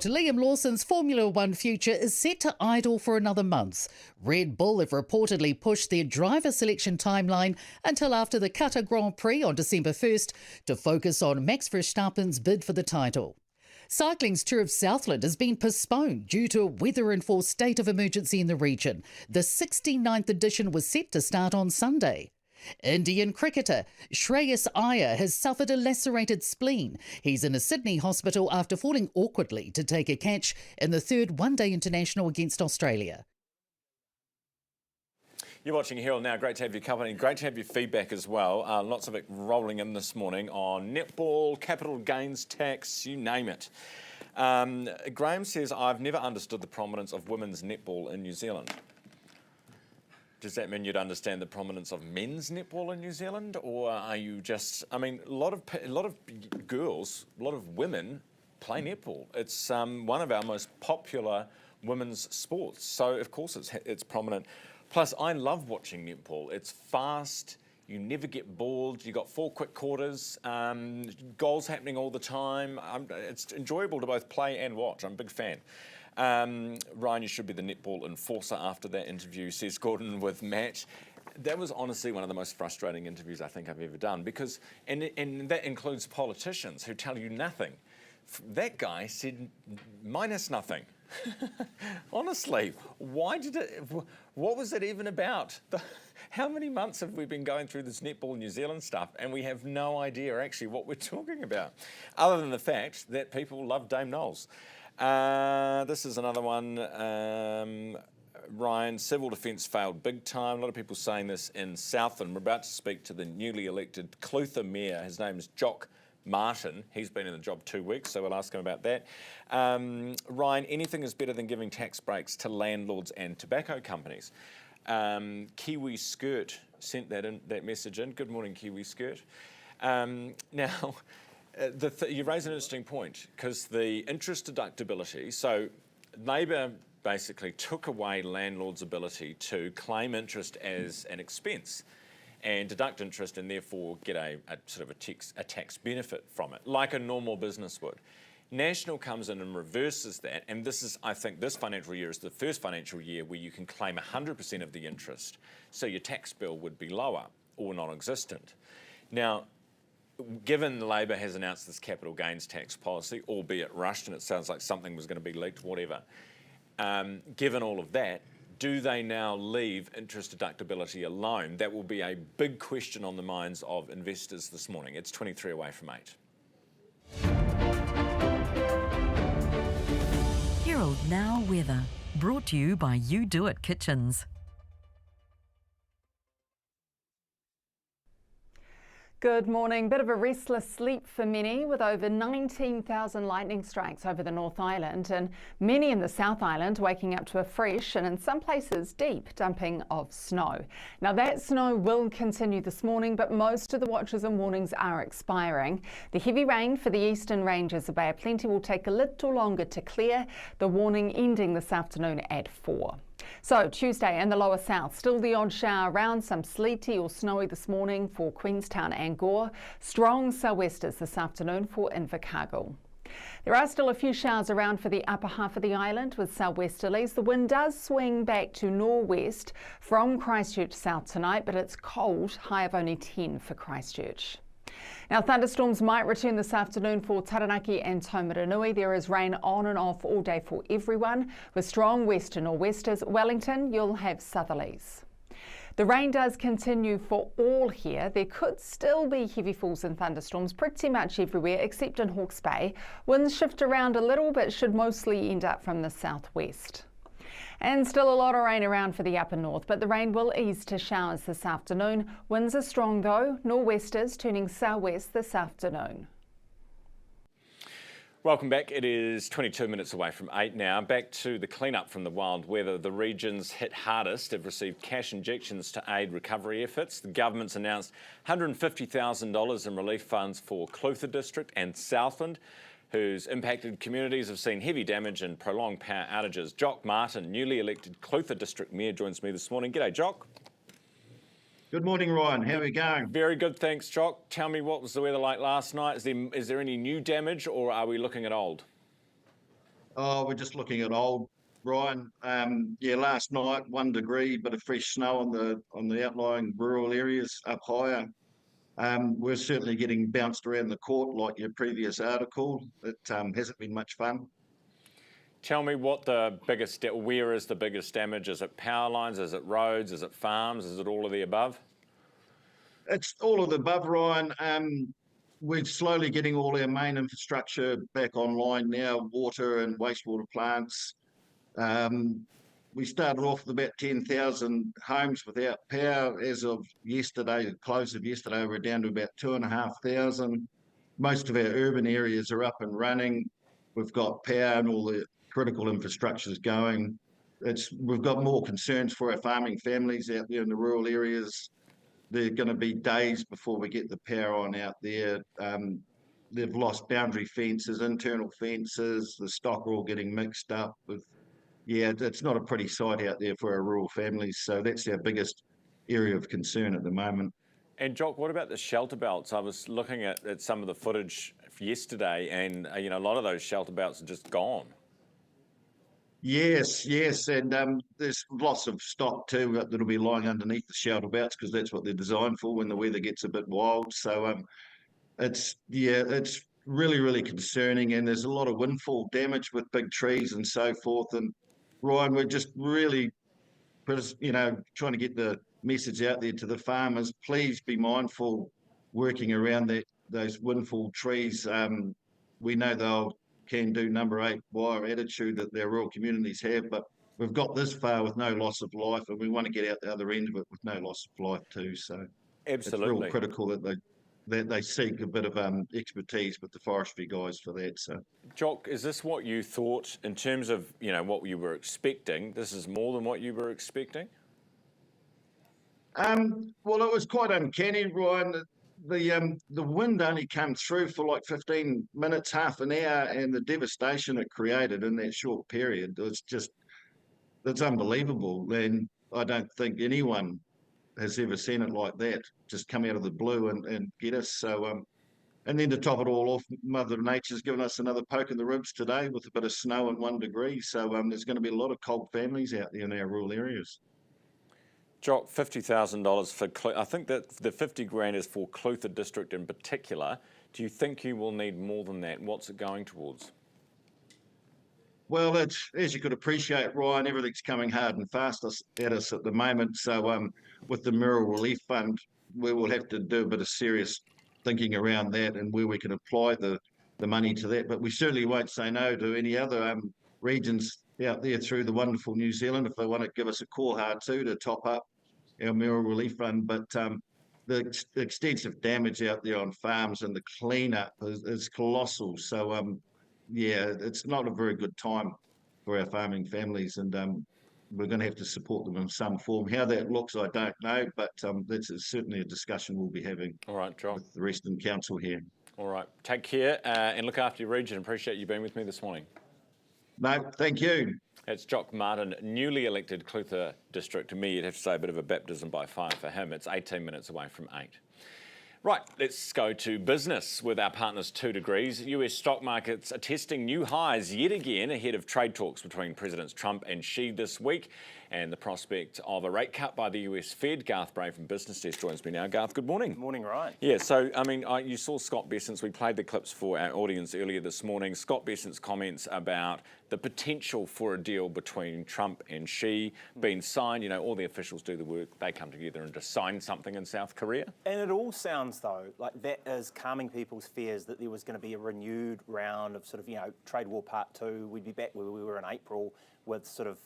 Liam Lawson's Formula One future is set to idle for another month. Red Bull have reportedly pushed their driver selection timeline until after the Qatar Grand Prix on December 1st to focus on Max Verstappen's bid for the title. Cycling's Tour of Southland has been postponed due to a weather-enforced state of emergency in the region. The 69th edition was set to start on Sunday. Indian cricketer Shreyas Iyer has suffered a lacerated spleen. He's in a Sydney hospital after falling awkwardly to take a catch in the third one-day international against Australia. You're watching Herald Now. Great to have your company. Great to have your feedback as well. Lots of it rolling in this morning on netball, capital gains tax, you name it. Graham says, I've never understood the prominence of women's netball in New Zealand. Does that mean you'd understand the prominence of men's netball in New Zealand? Or are you just, I mean, a lot of girls, a lot of women play netball. It's one of our most popular women's sports. So, of course, it's prominent. Plus, I love watching netball. It's fast. You never get bored. You got 4 quick quarters. Goals happening all the time. It's enjoyable to both play and watch. I'm a big fan. Ryan, you should be the netball enforcer after that interview, says Gordon with Matt. That was honestly one of the most frustrating interviews I think I've ever done because, and that includes politicians who tell you nothing. That guy said minus nothing. Honestly, what was it even about? How many months have we been going through this netball New Zealand stuff and we have no idea actually what we're talking about, other than the fact that people love Dame Knowles. This is another one. Ryan, civil defence failed big time. A lot of people saying this in Southland. We're about to speak to the newly elected Clutha Mayor. His name is Jock Martin. He's been in the job 2 weeks, so we'll ask him about that. Ryan, anything is better than giving tax breaks to landlords and tobacco companies. Kiwi Skirt sent that message in. Good morning, Kiwi Skirt. Now, you raise an interesting point because the interest deductibility, so Labor basically took away landlords' ability to claim interest as an expense and deduct interest and therefore get a sort of a tax benefit from it, like a normal business would. National comes in and reverses that, and this is, I think, this financial year is the first financial year where you can claim 100% of the interest, so your tax bill would be lower or non-existent. Now, given Labor has announced this capital gains tax policy, albeit rushed, and it sounds like something was going to be leaked, whatever, given all of that, do they now leave interest deductibility alone? That will be a big question on the minds of investors this morning. It's 23 away from 8. Herald Now Weather, brought to you by You Do It Kitchens. Good morning. Bit of a restless sleep for many, with over 19,000 lightning strikes over the North Island and many in the South Island waking up to a fresh and in some places deep dumping of snow. Now that snow will continue this morning, but most of the watches and warnings are expiring. The heavy rain for the eastern ranges of Bay of Plenty will take a little longer to clear, the warning ending this afternoon at 4. So Tuesday in the lower south, still the odd shower around, some sleety or snowy this morning for Queenstown and Gore. Strong sou'westers this afternoon for Invercargill. There are still a few showers around for the upper half of the island with sou'westerlies. The wind does swing back to nor'west from Christchurch south tonight, but it's cold, high of only 10 for Christchurch. Now, thunderstorms might return this afternoon for Taranaki and Taumarunui. There is rain on and off all day for everyone. With strong west and nor'westers, Wellington, you'll have southerlies. The rain does continue for all here. There could still be heavy falls and thunderstorms pretty much everywhere except in Hawke's Bay. Winds shift around a little but should mostly end up from the southwest. And still a lot of rain around for the upper north, but the rain will ease to showers this afternoon. Winds are strong though, nor'westers turning southwest this afternoon. Welcome back. It is 22 minutes away from 8 now. Back to the clean-up from the wild weather. The regions hit hardest have received cash injections to aid recovery efforts. The government's announced $150,000 in relief funds for Clutha district and Southland, whose impacted communities have seen heavy damage and prolonged power outages. Jock Martin, newly elected Clutha District Mayor, joins me this morning. G'day, Jock. Good morning, Ryan. How are we going? Very good, thanks, Jock. Tell me, what was the weather like last night? Is there any new damage, or are we looking at old? Oh, we're just looking at old, Ryan. Yeah, last night, 1 degree, bit of fresh snow on the outlying rural areas up higher. We're certainly getting bounced around the court like your previous article. It hasn't been much fun. Tell me where is the biggest damage? Is it power lines? Is it roads? Is it farms? Is it all of the above? It's all of the above, Ryan. We're slowly getting all our main infrastructure back online now, water and wastewater plants. We started off with about 10,000 homes without power. As of yesterday, the close of yesterday, we're down to about 2,500. Most of our urban areas are up and running. We've got power and all the critical infrastructure is going. We've got more concerns for our farming families out there in the rural areas. They're going to be days before we get the power on out there. They've lost boundary fences, internal fences. The stock are all getting mixed up with. Yeah, it's not a pretty sight out there for our rural families. So that's our biggest area of concern at the moment. And Jock, what about the shelter belts? I was looking at some of the footage yesterday, and a lot of those shelter belts are just gone. Yes, and there's lots of stock too that'll be lying underneath the shelter belts because that's what they're designed for when the weather gets a bit wild. So it's really, really concerning, and there's a lot of windfall damage with big trees and so forth. And Ryan, we're just really, trying to get the message out there to the farmers. Please be mindful working around those windfall trees. We know they'll can do number 8 wire attitude that their rural communities have, but we've got this far with no loss of life, and we want to get out the other end of it with no loss of life too. So absolutely, it's real critical that they seek a bit of expertise with the forestry guys for that. So, Jock, is this what you thought in terms of what you were expecting? This is more than what you were expecting. Well, it was quite uncanny, Ryan. The wind only came through for like 15 minutes, half an hour, and the devastation it created in that short period, it's unbelievable. And I don't think anyone has ever seen it like that, just come out of the blue and get us. So, and then to top it all off, Mother Nature's given us another poke in the ribs today with a bit of snow and 1 degree. So there's going to be a lot of cold families out there in our rural areas. Jock, $50,000 for, I think that the 50 grand is for Clutha district in particular. Do you think you will need more than that? What's it going towards? Well, as you could appreciate, Ryan, everything's coming hard and fast at us at the moment. So with the Rural Relief Fund, we will have to do a bit of serious thinking around that and where we can apply the money to that. But we certainly won't say no to any other regions out there through the wonderful New Zealand if they want to give us a call hard too to top up our Rural Relief Fund. But the extensive damage out there on farms and the cleanup is colossal. So yeah, it's not a very good time for our farming families, and we're going to have to support them in some form. How that looks, I don't know, but that's certainly a discussion we'll be having. All right, Jock. With the Western Council here. All right, take care and look after your region. Appreciate you being with me this morning. No, thank you. It's Jock Martin, newly elected Clutha District. To me, you'd have to say a bit of a baptism by fire for him. It's 18 minutes away from 8. Right, let's go to business with our partners 2 Degrees. US stock markets are testing new highs yet again ahead of trade talks between Presidents Trump and Xi this week and the prospect of a rate cut by the US Fed. Garth Bray from Business Desk joins me now. Garth, good morning. Good morning, Ryan. Yeah, so, I mean, you saw Scott Bessent's, we played the clips for our audience earlier this morning. Scott Bessent's comments about the potential for a deal between Trump and Xi being signed. You know, all the officials do the work, they come together and just sign something in South Korea. And it all sounds, though, like that is calming people's fears that there was going to be a renewed round of sort of, trade war part 2. We'd be back where we were in April with sort of,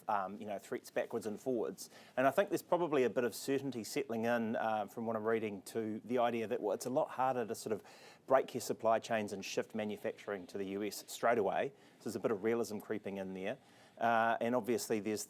threats backwards and forwards. And I think there's probably a bit of certainty settling in from what I'm reading to the idea that, well, it's a lot harder to sort of break your supply chains and shift manufacturing to the US straight away. So there's a bit of realism creeping in there. And obviously there's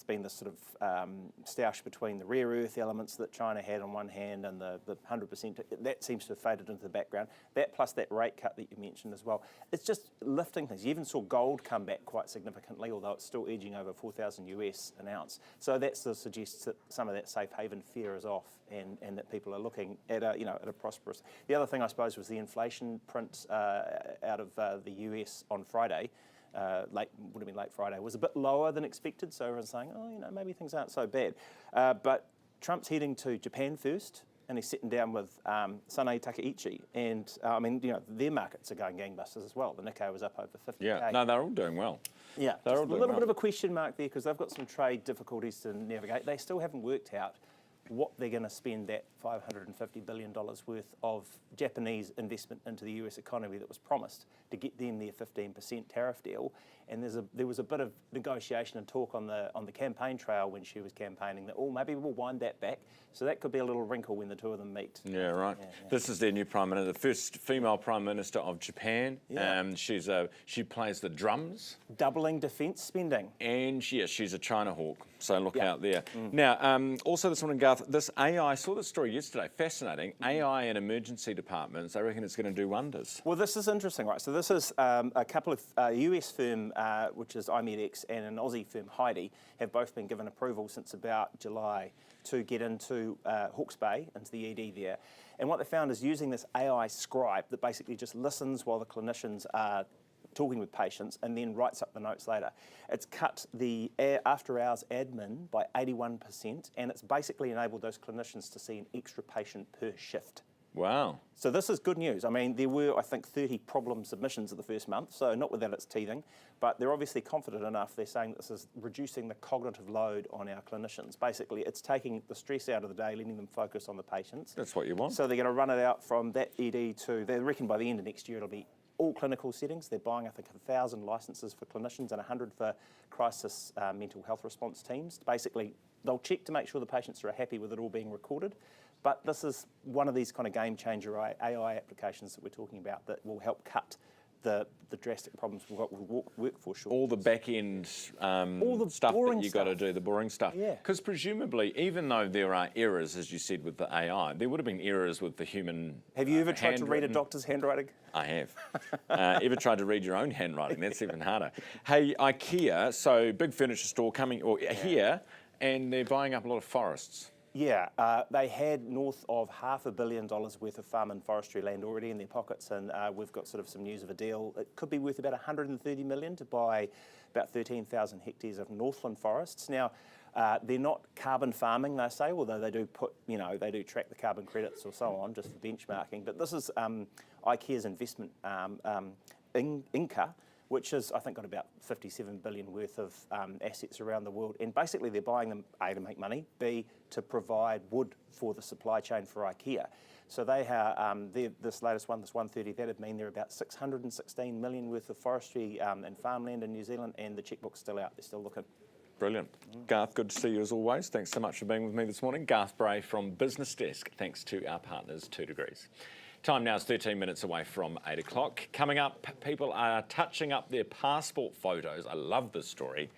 been this sort of stoush between the rare earth elements that China had on one hand and the 100%, that seems to have faded into the background. That plus that rate cut that you mentioned as well. It's just lifting things. You even saw gold come back quite significantly, although it's still edging over 4,000 US an ounce. So that sort of suggests that some of that safe haven fear is off and that people are looking at a prosperous. The other thing I suppose was the inflation print out of the US on Friday. Would have been late Friday, was a bit lower than expected. So everyone's saying, maybe things aren't so bad. But Trump's heading to Japan first, and he's sitting down with Sanae Takaichi. And their markets are going gangbusters as well. The Nikkei was up over 50K. Yeah, no, they're all doing well. Yeah, they're all a doing little well. bit of a question mark there because they've got some trade difficulties to navigate. They still haven't worked out what they're going to spend that $550 billion worth of Japanese investment into the US economy that was promised to get them their 15% tariff deal. And there was a bit of negotiation and talk on the campaign trail when she was campaigning that, maybe we'll wind that back. So that could be a little wrinkle when the two of them meet. Yeah, right. Yeah. This is their new Prime Minister, the first female Prime Minister of Japan. Yeah. She plays the drums. Doubling defence spending. And she's a China hawk, so look out there. Now, also this morning, Garth, this AI, I saw this story yesterday, fascinating. AI in emergency departments, I reckon it's going to do wonders. Well, this is interesting, right? So this is a couple of US firm, which is IMEDX, and an Aussie firm, Heidi, have both been given approval since about July to get into Hawke's Bay, into the ED there. And what they found is using this AI scribe that basically just listens while the clinicians are talking with patients and then writes up the notes later. It's cut the after-hours admin by 81%, and it's basically enabled those clinicians to see an extra patient per shift. Wow. So this is good news. I mean, there were, I think, 30 problem submissions in the first month, so not without its teething, but they're obviously confident enough. They're saying this is reducing the cognitive load on our clinicians. Basically, it's taking the stress out of the day, letting them focus on the patients. That's what you want. So they're going to run it out from that ED to, they reckon by the end of next year it'll be all clinical settings. They're buying, I think, 1,000 licences for clinicians and 100 for crisis mental health response teams. Basically, they'll check to make sure the patients are happy with it all being recorded. But this is one of these kind of game changer AI applications that we're talking about that will help cut the drastic problems we've got with workforce shortages. All the back end stuff that you got to do, the boring stuff. Yeah. Because presumably, even though there are errors, as you said, with the AI, there would have been errors with the human. Have you ever tried to read a doctor's handwriting? I have. Ever tried to read your own handwriting? That's even harder. Hey, IKEA, so big furniture store here, and they're buying up a lot of forests. Yeah, they had north of $500 million worth of farm and forestry land already in their pockets, and we've got sort of some news of a deal. It could be worth about $130 million to buy about 13,000 hectares of Northland forests. Now, they're not carbon farming, they say, although they do put, they do track the carbon credits or so on, just for benchmarking. But this is IKEA's investment, Inca, which has, I think, got about 57 billion worth of assets around the world. And basically they're buying them, A, to make money, B, to provide wood for the supply chain for IKEA. So they have, this latest one, this 130, that'd mean they're about 616 million worth of forestry and farmland in New Zealand, and the checkbook's still out, they're still looking. Brilliant. Garth, good to see you as always. Thanks so much for being with me this morning. Garth Bray from Business Desk, thanks to our partners 2 Degrees. Time now is 13 minutes away from 8 o'clock. Coming up, people are touching up their passport photos. I love this story.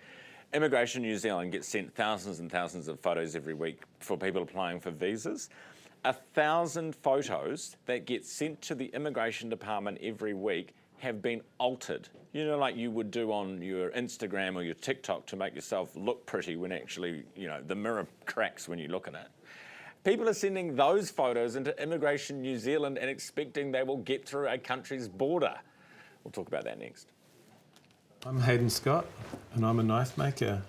Immigration New Zealand gets sent thousands and thousands of photos every week for people applying for visas. 1,000 photos that get sent to the Immigration Department every week have been altered. You know, like you would do on your Instagram or your TikTok to make yourself look pretty when actually, the mirror cracks when you look at it. People are sending those photos into Immigration New Zealand and expecting they will get through a country's border. We'll talk about that next. I'm Hayden Scott and I'm a knife maker.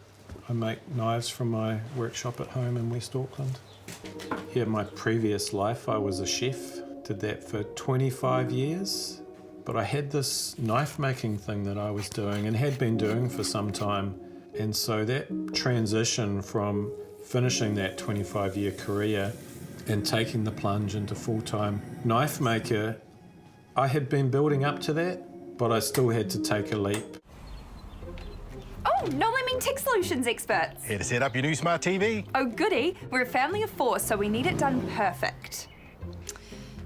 I make knives from my workshop at home in West Auckland. Yeah, my previous life I was a chef, did that for 25 years. But I had this knife making thing that I was doing and had been doing for some time. And so that transition from finishing that 25-year career and taking the plunge into full-time knife maker, I had been building up to that, but I still had to take a leap. Oh, No Lemming Tech Solutions experts. Here to set up your new smart TV. Oh, goody. We're a family of 4, so we need it done perfect.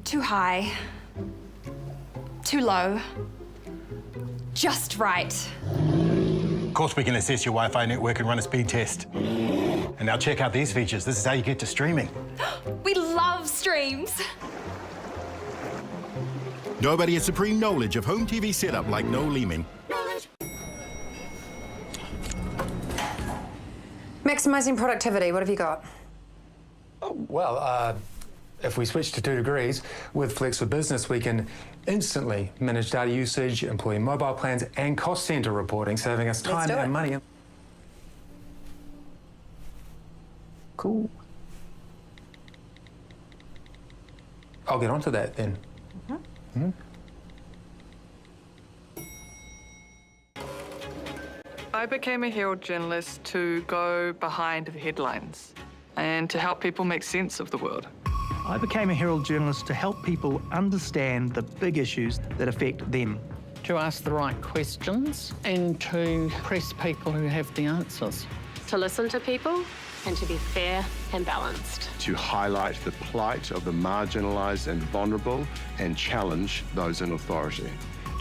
Too high. Too low. Just right. Of course, we can assess your Wi-Fi network and run a speed test. And now check out these features. This is how you get to streaming. We love streams. Nobody has supreme knowledge of home TV setup like No Lemming. Maximising productivity, what have you got? Well, if we switch to 2 degrees, with Flex for Business, we can instantly manage data usage, employee mobile plans, and cost centre reporting, saving us time and money. Cool. I'll get onto that then. I became a Herald journalist to go behind the headlines and to help people make sense of the world. I became a Herald journalist to help people understand the big issues that affect them. To ask the right questions and to press people who have the answers. To listen to people and to be fair and balanced. To highlight the plight of the marginalised and vulnerable and challenge those in authority.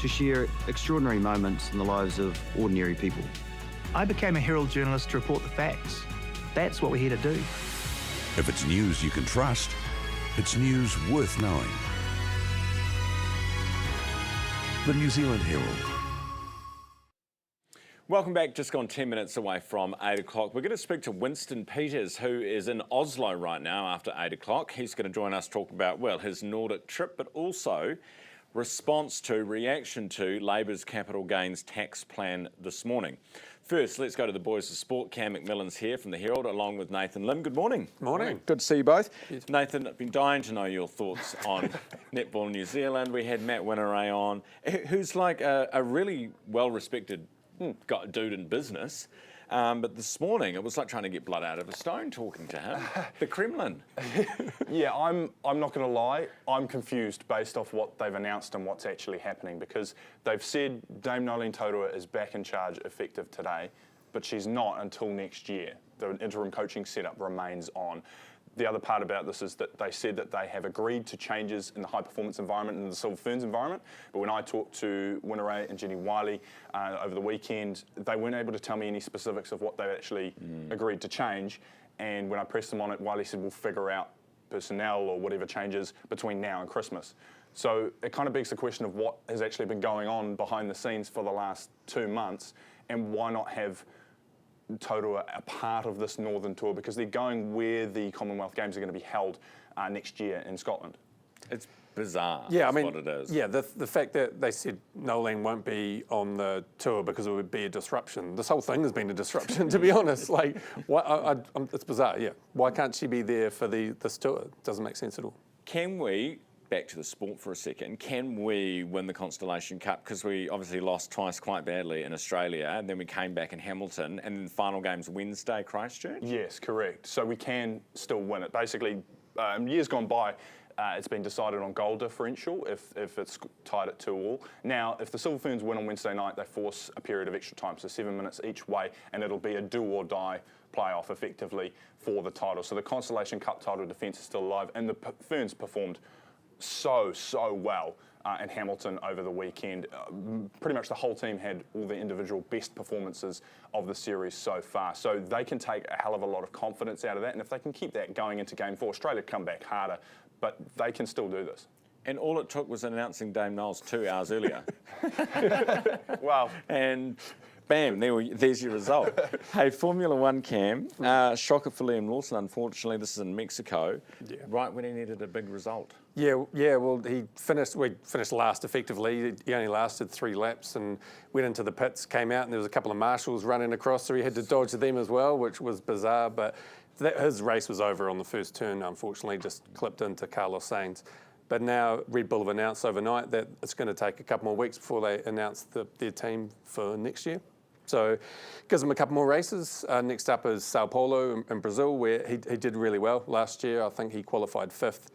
To share extraordinary moments in the lives of ordinary people. I became a Herald journalist to report the facts. That's what we're here to do. If it's news you can trust, it's news worth knowing. The New Zealand Herald. Welcome back, just gone 10 minutes away from 8 o'clock. We're going to speak to Winston Peters, who is in Oslo right now after 8 o'clock. He's going to join us talk about, well, his Nordic trip, but also reaction to Labor's capital gains tax plan this morning. First, let's go to the boys of sport. Cam McMillan's here from the Herald, along with Nathan Lim. Good morning. Morning. Good to see you both. Nathan, I've been dying to know your thoughts on Netball New Zealand. We had Matt Winneray on, who's like a really well-respected dude in business. But this morning, it was like trying to get blood out of a stone talking to him. The Kremlin. Yeah, I'm not going to lie. I'm confused based off what they've announced and what's actually happening, because they've said Dame Nolene Taurua is back in charge effective today, but she's not until next year. The interim coaching setup remains on. The other part about this is that they said that they have agreed to changes in the high-performance environment and the Silver Ferns environment. But when I talked to Winneray and Jenny Wiley over the weekend, they weren't able to tell me any specifics of what they actually agreed to change. And when I pressed them on it, Wiley said, we'll figure out personnel or whatever changes between now and Christmas. So it kind of begs the question of what has actually been going on behind the scenes for the last 2 months, and why not have Taurua a part of this Northern Tour, because they're going where the Commonwealth Games are going to be held next year in Scotland. It's bizarre. Yeah, I mean, what it is. Yeah, the fact that they said Nolene won't be on the tour because it would be a disruption. This whole thing has been a disruption, to be honest. Like, it's bizarre. Yeah, why can't she be there for this tour? It doesn't make sense at all. Can we? Back to the sport for a second. Can we win the Constellation Cup? Because we obviously lost twice quite badly in Australia, and then we came back in Hamilton, and then the final game's Wednesday, Christchurch? Yes, correct. So we can still win it. Basically, years gone by, it's been decided on goal differential if it's tied at 2-2. Now, if the Silver Ferns win on Wednesday night, they force a period of extra time, so 7 minutes each way, and it'll be a do-or-die playoff effectively for the title. So the Constellation Cup title defence is still alive, and the Ferns performed so well in Hamilton over the weekend. Pretty much the whole team had all the individual best performances of the series so far. So they can take a hell of a lot of confidence out of that. And if they can keep that going into Game 4, Australia come back harder, but they can still do this. And all it took was announcing Dame Knowles 2 hours earlier. Well, and Bam, there's your result. Hey, Formula One, Cam, shocker for Liam Lawson, unfortunately. This is in Mexico, right when he needed a big result. Yeah. Well, we finished last effectively. He only lasted 3 laps and went into the pits, came out, and there was a couple of marshals running across, so he had to dodge them as well, which was bizarre. But his race was over on the first turn, unfortunately, just clipped into Carlos Sainz. But now Red Bull have announced overnight that it's going to take a couple more weeks before they announce their team for next year. So gives them a couple more races. Next up is Sao Paulo in Brazil, where he did really well last year. I think he qualified 5th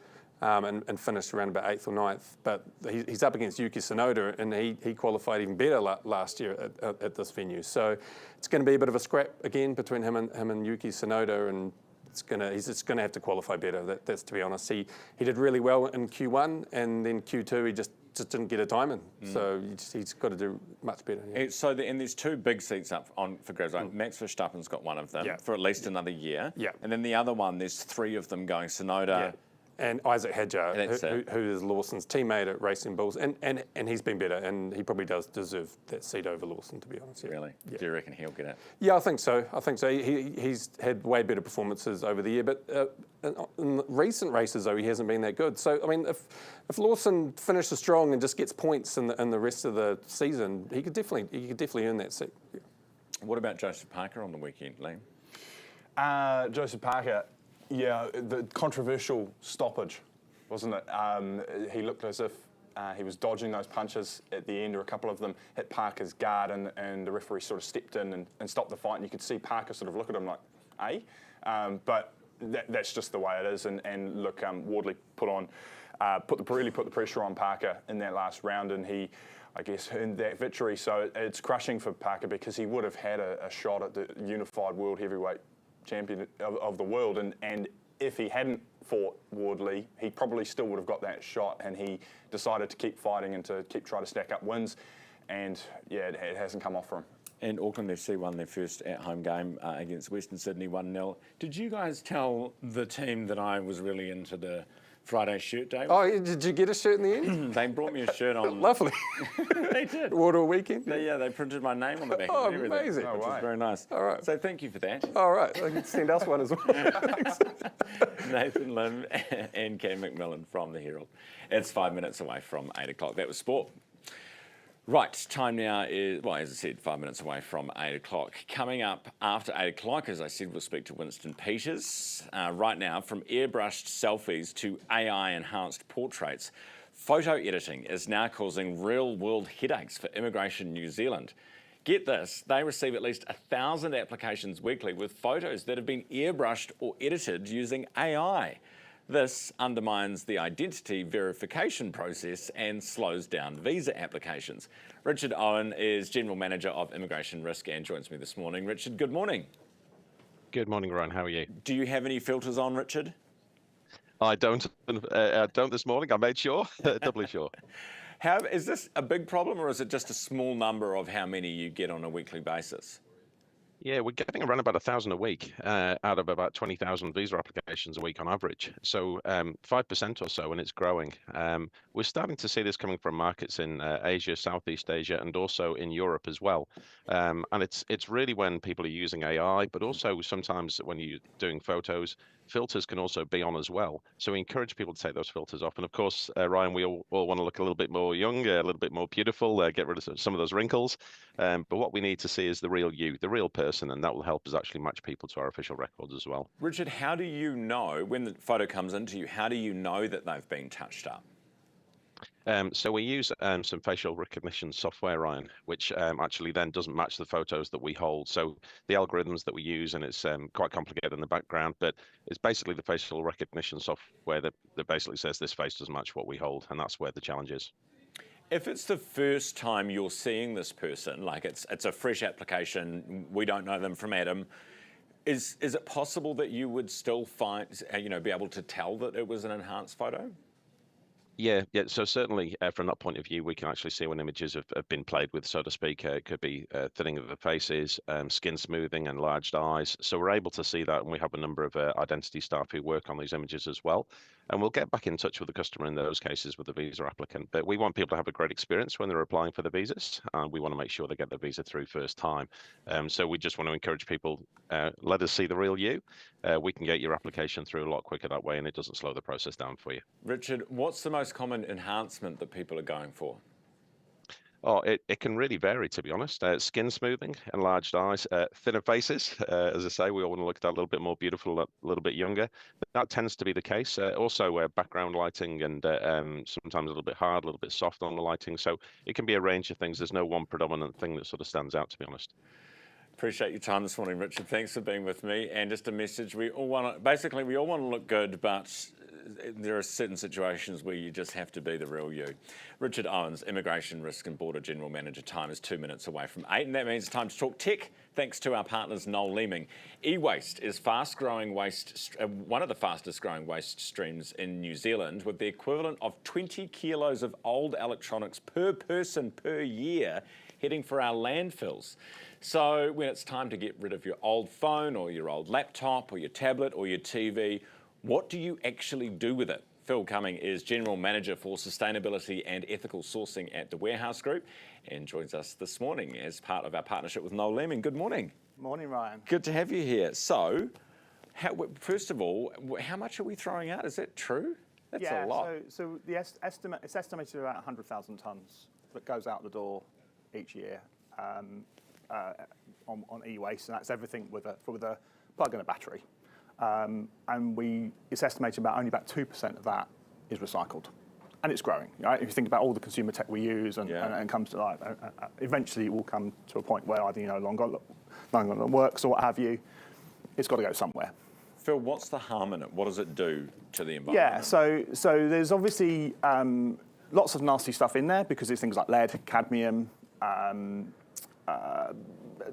and finished around about 8th or 9th. But he's up against Yuki Tsunoda, and he qualified even better last year at this venue. So it's going to be a bit of a scrap again between him and Yuki Tsunoda, and he's just going to have to qualify better. That's to be honest. He did really well in Q1, and then Q2 he just didn't get a time in. So he's got to do much better. Yeah. So and there's 2 big seats up for grabs. Right? Max Verstappen's got one of them for at least another year. Yeah. And then the other one, there's 3 of them going. Tsunoda. And Isaac Hadjar, who is Lawson's teammate at Racing Bulls, and he's been better, and he probably does deserve that seat over Lawson, to be honest. Yeah. Really? Yeah. Do you reckon he'll get it? Yeah, I think so. He's had way better performances over the year, but in recent races, though, he hasn't been that good. So, I mean, if Lawson finishes strong and just gets points in the rest of the season, he could definitely earn that seat. Yeah. What about Joseph Parker on the weekend, Liam? Joseph Parker. Yeah, the controversial stoppage, wasn't it? He looked as if he was dodging those punches at the end, or a couple of them hit Parker's guard, and the referee sort of stepped in and stopped the fight, and you could see Parker sort of look at him like, but that's just the way it is. And look, Wardley put the pressure on Parker in that last round, and he, I guess, earned that victory. So it's crushing for Parker, because he would have had a shot at the unified world heavyweight champion of the world, and if he hadn't fought Wardley, he probably still would have got that shot, and he decided to keep fighting and to try to stack up wins, and yeah, it hasn't come off for him. And Auckland FC won their first at-home game against Western Sydney 1-0. Did you guys tell the team that I was really into the Friday shirt day? Oh, did you get a shirt in the end? They brought me a shirt on. Lovely. They did. Water weekend? They printed my name on the back of it and everything. Amazing. Which was very nice. All right. So thank you for that. All right. They can send us one as well. Nathan Lim and Cam McMillan from the Herald. It's 5 minutes away from 8 o'clock. That was sport. Right, time now is, well, as I said, 5 minutes away from 8 o'clock. Coming up after 8 o'clock, as I said, we'll speak to Winston Peters. Right now, from airbrushed selfies to AI-enhanced portraits, photo editing is now causing real-world headaches for Immigration New Zealand. Get this, they receive at least 1,000 applications weekly with photos that have been airbrushed or edited using AI. This undermines the identity verification process and slows down visa applications. Richard Owen is General Manager of Immigration Risk and joins me this morning. Richard, good morning. Good morning, Ryan. How are you? Do you have any filters on, Richard? I don't this morning. I made sure, doubly sure. Is this a big problem, or is it just a small number of how many you get on a weekly basis? Yeah, we're getting around about 1,000 a week out of about 20,000 visa applications a week on average. So 5% or so, and it's growing. We're starting to see this coming from markets in Asia, Southeast Asia, and also in Europe as well. And it's really when people are using AI, but also sometimes when you're doing photos, filters can also be on as well. So we encourage people to take those filters off. And of course, Ryan, we all want to look a little bit more young, a little bit more beautiful, get rid of some of those wrinkles. But what we need to see is the real you, the real person, and that will help us actually match people to our official records as well. Richard, how do you know, when the photo comes into you, how do you know that they've been touched up? So we use some facial recognition software, Ryan, which actually then doesn't match the photos that we hold. So the algorithms that we use, and it's quite complicated in the background, but it's basically the facial recognition software that basically says this face doesn't match what we hold, and that's where the challenge is. If it's the first time you're seeing this person, like it's a fresh application, we don't know them from Adam, is it possible that you would still be able to tell that it was an enhanced photo? Yeah. So certainly from that point of view, we can actually see when images have been played with, so to speak. It could be thinning of the faces, skin smoothing, enlarged eyes. So we're able to see that, and we have a number of identity staff who work on these images as well. And we'll get back in touch with the customer in those cases with the visa applicant. But we want people to have a great experience when they're applying for the visas. We want to make sure they get the visa through first time. So we just want to encourage people, let us see the real you. We can get your application through a lot quicker that way, and it doesn't slow the process down for you. Richard, what's the most common enhancement that people are going for? Oh, it can really vary, to be honest. Skin smoothing, enlarged eyes, thinner faces. As I say, we all want to look that a little bit more beautiful, a little bit younger. That tends to be the case. Also, background lighting and sometimes a little bit hard, a little bit soft on the lighting. So it can be a range of things. There's no one predominant thing that sort of stands out, to be honest. Appreciate your time this morning, Richard. Thanks for being with me. And just a message: we all want to look good, but there are certain situations where you just have to be the real you. Richard Owens, Immigration Risk and Border General Manager. Time is 2 minutes away from 8, and that means it's time to talk tech. Thanks to our partners, Noel Leeming. E-waste is one of the fastest growing waste streams in New Zealand, with the equivalent of 20 kilos of old electronics per person per year heading for our landfills. So when it's time to get rid of your old phone or your old laptop or your tablet or your TV, what do you actually do with it? Phil Cumming is General Manager for Sustainability and Ethical Sourcing at the Warehouse Group and joins us this morning as part of our partnership with Noel Leeming. Good morning. Morning, Ryan. Good to have you here. So, first of all, how much are we throwing out? Is that true? That's a lot. So the it's estimated about 100,000 tonnes that goes out the door each year on e-waste, and that's everything with a plug and a battery. And it's estimated only about 2% of that is recycled, and it's growing. Right? If you think about all the consumer tech we use, and comes to life, eventually it will come to a point where either no longer works or what have you. It's got to go somewhere. Phil, what's the harm in it? What does it do to the environment? Yeah, so there's obviously lots of nasty stuff in there because there's things like lead, cadmium,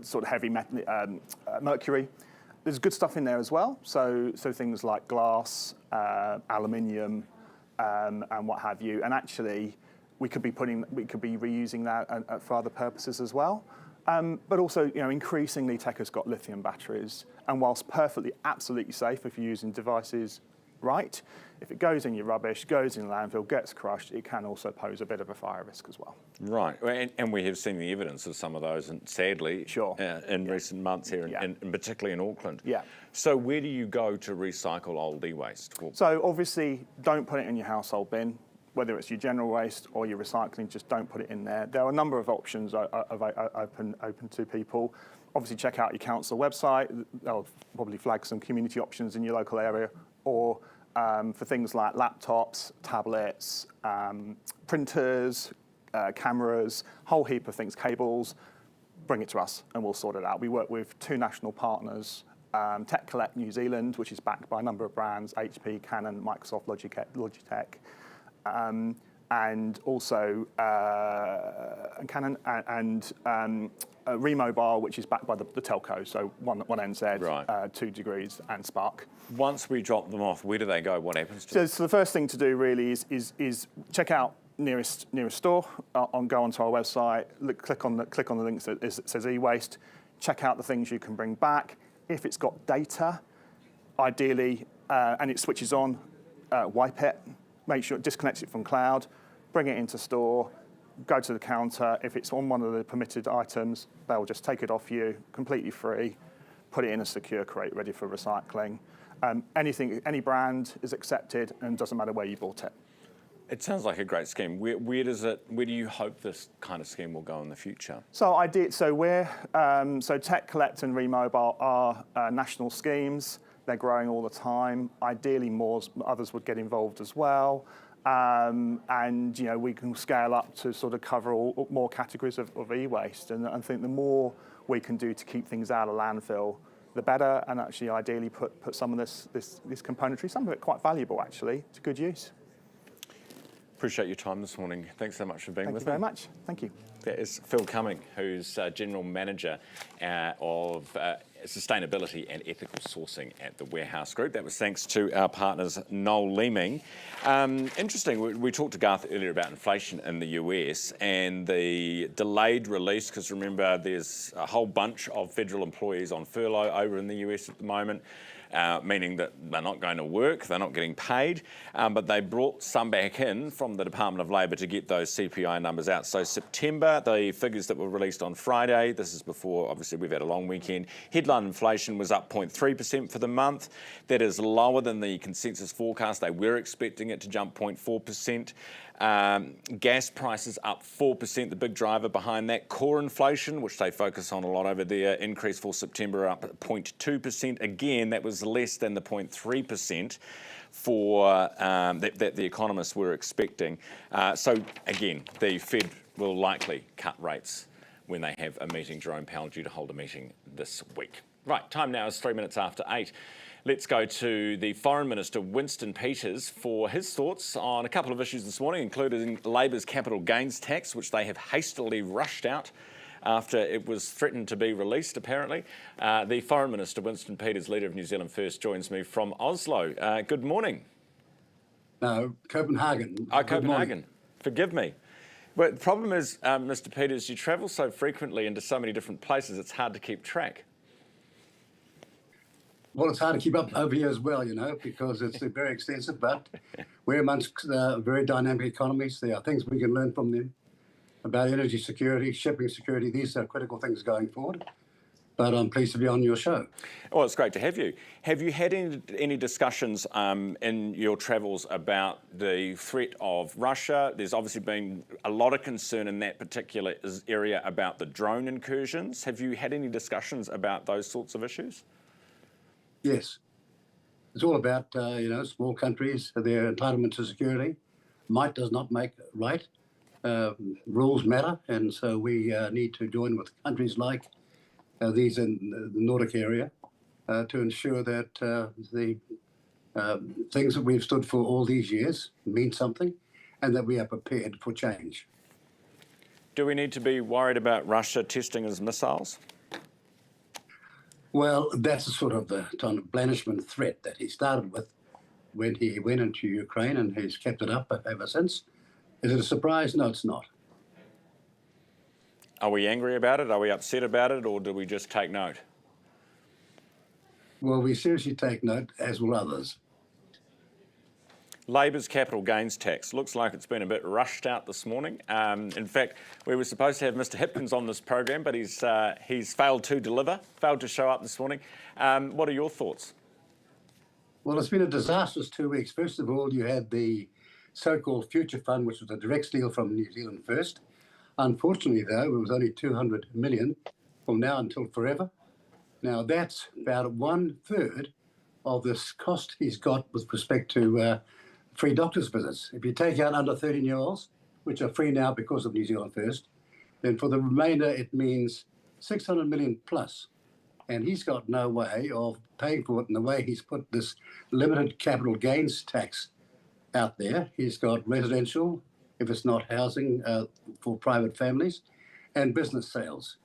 sort of heavy mercury. There's good stuff in there as well. So things like glass, aluminium, and what have you. And actually, we could be reusing that for other purposes as well. But also, increasingly tech has got lithium batteries, and whilst absolutely safe if you're using devices right, if it goes in your rubbish, goes in landfill, gets crushed, it can also pose a bit of a fire risk as well. Right, and we have seen the evidence of some of those, and sadly, in recent months here, and particularly in Auckland. Yeah. So where do you go to recycle old e-waste? So obviously, don't put it in your household bin. Whether it's your general waste or your recycling, just don't put it in there. There are a number of options open to people. Obviously, check out your council website. They'll probably flag some community options in your local area, or for things like laptops, tablets, printers, cameras, whole heap of things, cables, bring it to us and we'll sort it out. We work with 2 national partners, Tech Collect New Zealand, which is backed by a number of brands, HP, Canon, Microsoft, Logitech, and also Canon and Remobile, which is backed by the telco, so one NZ, right. 2 Degrees and Spark. Once we drop them off, where do they go? What happens to them? So the first thing to do really is check out nearest store, go onto our website, click on the link that says e-waste, check out the things you can bring back. If it's got data, ideally, and it switches on, wipe it. Make sure it disconnects it from cloud, bring it into store, go to the counter. If it's on one of the permitted items, they'll just take it off you, completely free, put it in a secure crate ready for recycling. Any brand is accepted, and doesn't matter where you bought it. It sounds like a great scheme. Where do you hope this kind of scheme will go in the future? So Tech Collect and Remobile are national schemes. They're growing all the time. Ideally, others would get involved as well. And we can scale up to sort of cover more categories of e-waste. And I think the more we can do to keep things out of landfill, the better. And actually, ideally, put some of this componentry, some of it quite valuable actually, to good use. Appreciate your time this morning. Thanks so much for being with me. Thank you very much. Thank you. That is Phil Cumming, who's General Manager of Sustainability and Ethical Sourcing at the Warehouse Group. That was thanks to our partners Noel Leeming. Interesting, we talked to Garth earlier about inflation in the US and the delayed release, because remember there's a whole bunch of federal employees on furlough over in the US at the moment. Meaning that they're not going to work, they're not getting paid, but they brought some back in from the Department of Labour to get those CPI numbers out. So September, the figures that were released on Friday, this is before, obviously, we've had a long weekend, headline inflation was up 0.3% for the month. That is lower than the consensus forecast. They were expecting it to jump 0.4%. Gas prices up 4%, the big driver behind that. Core inflation, which they focus on a lot over there, increased for September up 0.2%. Again, that was less than the 0.3% for that the economists were expecting. So again, the Fed will likely cut rates when they have a meeting. Jerome Powell due to hold a meeting this week. Right, time now is 3 minutes after 8. Let's go to the Foreign Minister, Winston Peters, for his thoughts on a couple of issues this morning, including Labour's capital gains tax, which they have hastily rushed out after it was threatened to be released, apparently. The Foreign Minister, Winston Peters, leader of New Zealand First, joins me from Oslo. Good morning. No, Copenhagen. Oh, Copenhagen. Forgive me. But the problem is, Mr. Peters, you travel so frequently into so many different places, it's hard to keep track. Well, it's hard to keep up over here as well, you know, because it's very extensive, but we're amongst very dynamic economies. There are things we can learn from them about energy security, shipping security. These are critical things going forward. But I'm pleased to be on your show. Well, it's great to have you. Have you had any discussions in your travels about the threat of Russia? There's obviously been a lot of concern in that particular area about the drone incursions. Have you had any discussions about those sorts of issues? Yes. It's all about, you know, small countries, their entitlement to security. Might does not make right. Rules matter, and so we need to join with countries like these in the Nordic area to ensure that the things that we've stood for all these years mean something and that we are prepared for change. Do we need to be worried about Russia testing his missiles? Well, that's a sort of the kind of blandishment threat that he started with when he went into Ukraine, and he's kept it up ever since. Is it a surprise? No, it's not. Are we angry about it? Are we upset about it? Or do we just take note? Well, we seriously take note, as will others. Labor's capital gains tax looks like it's been a bit rushed out this morning. In fact, we were supposed to have Mr. Hipkins on this program, but he's failed to deliver, failed to show up this morning. What are your thoughts? Well, it's been a disastrous 2 weeks. First of all, you had the so-called Future Fund, which was a direct steal from New Zealand First. Unfortunately, though, it was only 200 million from now until forever. Now, that's about 1/3 of this cost he's got with respect to free doctor's visits. If you take out under 13-year-olds, which are free now because of New Zealand First, then for the remainder it means 600 million plus. And he's got no way of paying for it in the way he's put this limited capital gains tax out there. He's got residential, if it's not housing, for private families, and business sales.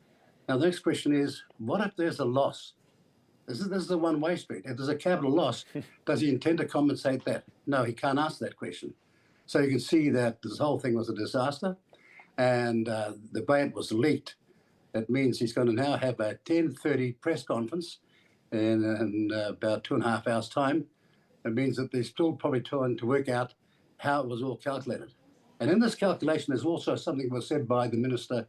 Now the next question is, what if there's a loss? This is the one-way street. If there's a capital loss, does he intend to compensate that? No, he can't answer that question. So you can see that this whole thing was a disaster, and the way it was leaked, that means he's going to now have a 10:30 press conference in about 2.5 hours' time. It means that they're still probably trying to work out how it was all calculated. And in this calculation, there's also something that was said by the Minister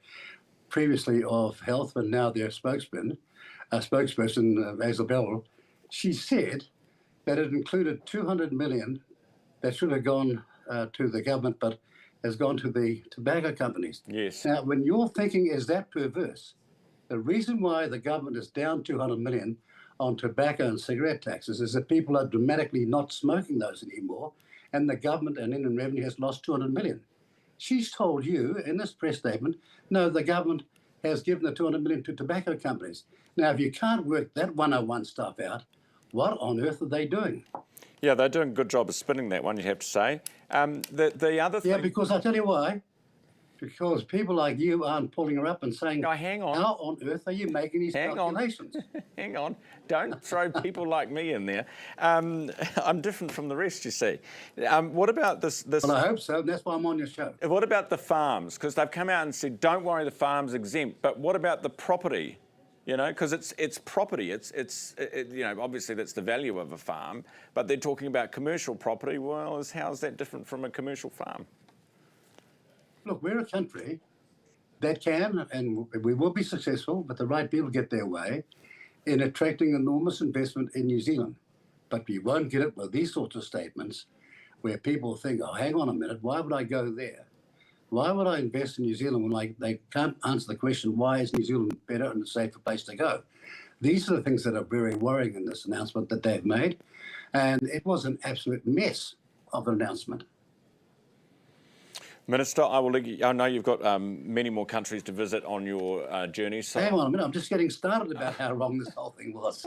previously of Health, and now their spokesperson, Hazel Bell. She said that it included 200 million that should have gone to the government, but has gone to the tobacco companies. Yes. Now, when your thinking is that perverse, the reason why the government is down 200 million on tobacco and cigarette taxes is that people are dramatically not smoking those anymore, and the government and Inland Revenue has lost 200 million. She's told you in this press statement, no, the government has given the 200 million to tobacco companies. Now, if you can't work that 101 stuff out, what on earth are they doing? Yeah, they're doing a good job of spinning that one, you'd have to say. The other thing... Yeah, because I'll tell you why. Because people like you aren't pulling her up and saying, No, hang on. how on earth are you making these calculations? Hang on. Don't throw people like me in there. I'm different from the rest, you see. What about this? Well, I hope so. And that's why I'm on your show. What about the farms? Because they've come out and said, don't worry, the farm's exempt. But what about the property? You know, because it's property. You know, obviously that's the value of a farm. But they're talking about commercial property. Well, how's that different from a commercial farm? Look, we're a country that can, and we will be successful, but the right people get their way in attracting enormous investment in New Zealand. But we won't get it with these sorts of statements where people think, oh, hang on a minute, why would I go there? Why would I invest in New Zealand when they can't answer the question, why is New Zealand better and a safer place to go? These are the things that are very worrying in this announcement that they've made. And it was an absolute mess of an announcement. Minister, I know you've got many more countries to visit on your journey. So hang on a minute, I'm just getting started about how wrong this whole thing was.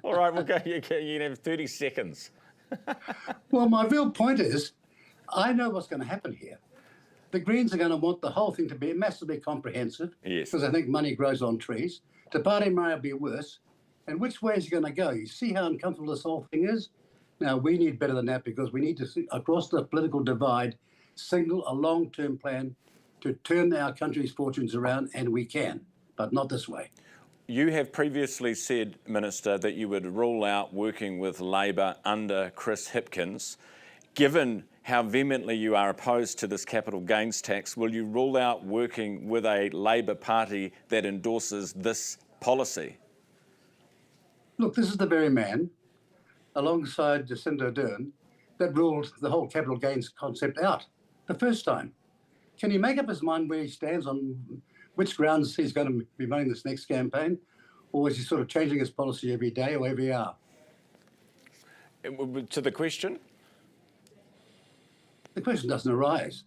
All right, we'll go. You can have 30 seconds. Well, my real point is, I know what's going to happen here. The Greens are going to want the whole thing to be massively comprehensive, yes, because I think money grows on trees. Te Pāti Māori will be worse. And which way is it going to go? You see how uncomfortable this whole thing is? Now, we need better than that, because we need to see, across the political divide, signal a long-term plan to turn our country's fortunes around, and we can, but not this way. You have previously said, Minister, that you would rule out working with Labor under Chris Hipkins. Given how vehemently you are opposed to this capital gains tax, will you rule out working with a Labor Party that endorses this policy? Look, this is the very man, alongside Jacinda Ardern, that ruled the whole capital gains concept out the first time. Can he make up his mind where he stands on which grounds he's going to be running this next campaign? Or is he sort of changing his policy every day or every hour? To the question? The question doesn't arise.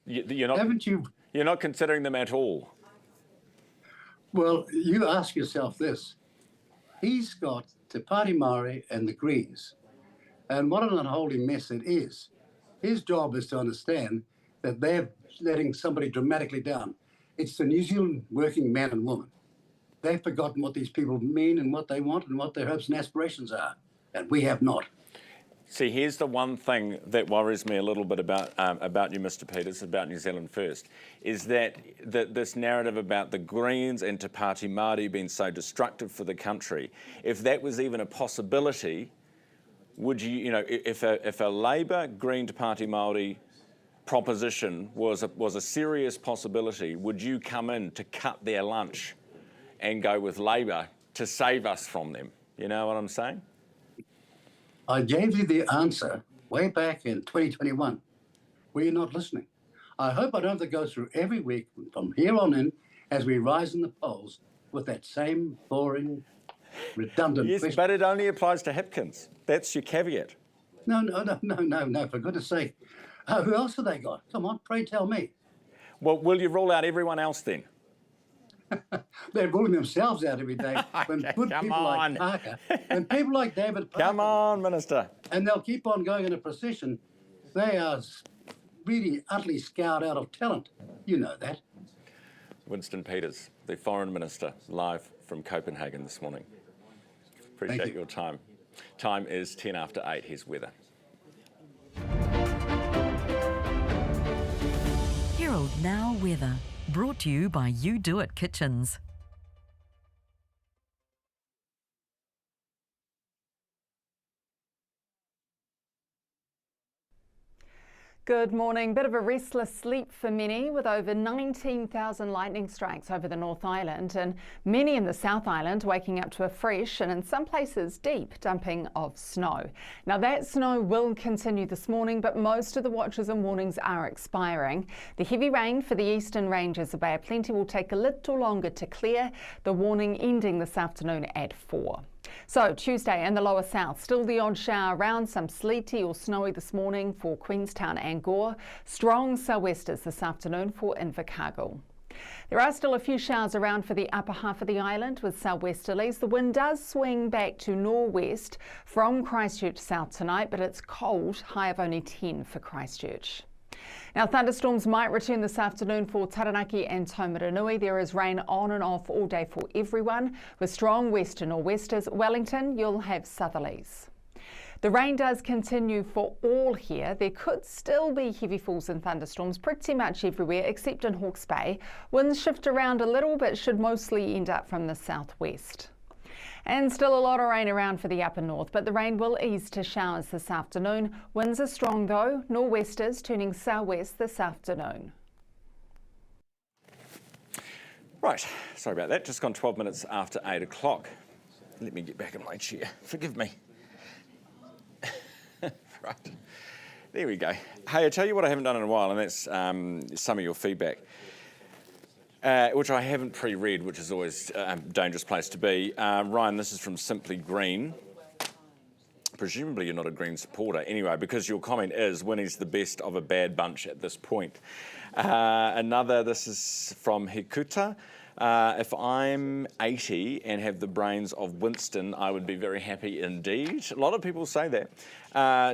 You're not, haven't you? You're not considering them at all. Well, you ask yourself this. He's got Te Pāti Māori and the Greens. And what an unholy mess it is. His job is to understand that they're letting somebody dramatically down. It's the New Zealand working man and woman. They've forgotten what these people mean and what they want and what their hopes and aspirations are. And we have not. See, here's the one thing that worries me a little bit about you, Mr. Peters, about New Zealand First, is that this narrative about the Greens and Te Pāti Māori being so destructive for the country, if that was even a possibility, would you know, if a Labor Green Te Pāti Māori proposition was a serious possibility, would you come in to cut their lunch and go with Labor to save us from them? You know what I'm saying? I gave you the answer way back in 2021. Were you not listening? I hope I don't have to go through every week from here on in as we rise in the polls with that same boring, redundant yes, question. But it only applies to Hipkins. That's your caveat. No, for goodness sake. Who else have they got? Come on, pray tell me. Well, will you rule out everyone else then? They're ruling themselves out every day. When good people like Parker, when people like David Parker... Come on, Minister. And they'll keep on going in a procession. They are really utterly scoured out of talent. You know that. Winston Peters, the Foreign Minister, live from Copenhagen this morning. Appreciate your time. Time is 10 after 8. Here's weather. Herald Now weather. Brought to you by You Do It Kitchens. Good morning. Bit of a restless sleep for many, with over 19,000 lightning strikes over the North Island and many in the South Island waking up to a fresh and in some places deep dumping of snow. Now that snow will continue this morning, but most of the watches and warnings are expiring. The heavy rain for the eastern ranges of Bay of Plenty will take a little longer to clear, the warning ending this afternoon at 4. So Tuesday in the lower south, still the odd shower around, some sleety or snowy this morning for Queenstown and Gore. Strong sou'westers this afternoon for Invercargill. There are still a few showers around for the upper half of the island with sou'westerlies. The wind does swing back to nor'west from Christchurch south tonight, but it's cold, high of only 10 for Christchurch. Now, thunderstorms might return this afternoon for Taranaki and Taumarunui. There is rain on and off all day for everyone. With strong west and nor'westers, Wellington, you'll have southerlies. The rain does continue for all here. There could still be heavy falls and thunderstorms pretty much everywhere except in Hawke's Bay. Winds shift around a little but should mostly end up from the southwest. And still a lot of rain around for the upper north, but the rain will ease to showers this afternoon. Winds are strong though, nor'westers turning southwest this afternoon. Right, sorry about that, just gone 12 minutes after 8 o'clock. Let me get back in my chair, forgive me. Right, there we go. Hey, I tell you what I haven't done in a while, and that's some of your feedback. Which I haven't pre-read, which is always a dangerous place to be. Ryan, this is from Simply Green. Presumably you're not a Green supporter. Anyway, because your comment is Winnie's the best of a bad bunch at this point. This is from Hekuta. If I'm 80 and have the brains of Winston, I would be very happy indeed. A lot of people say that.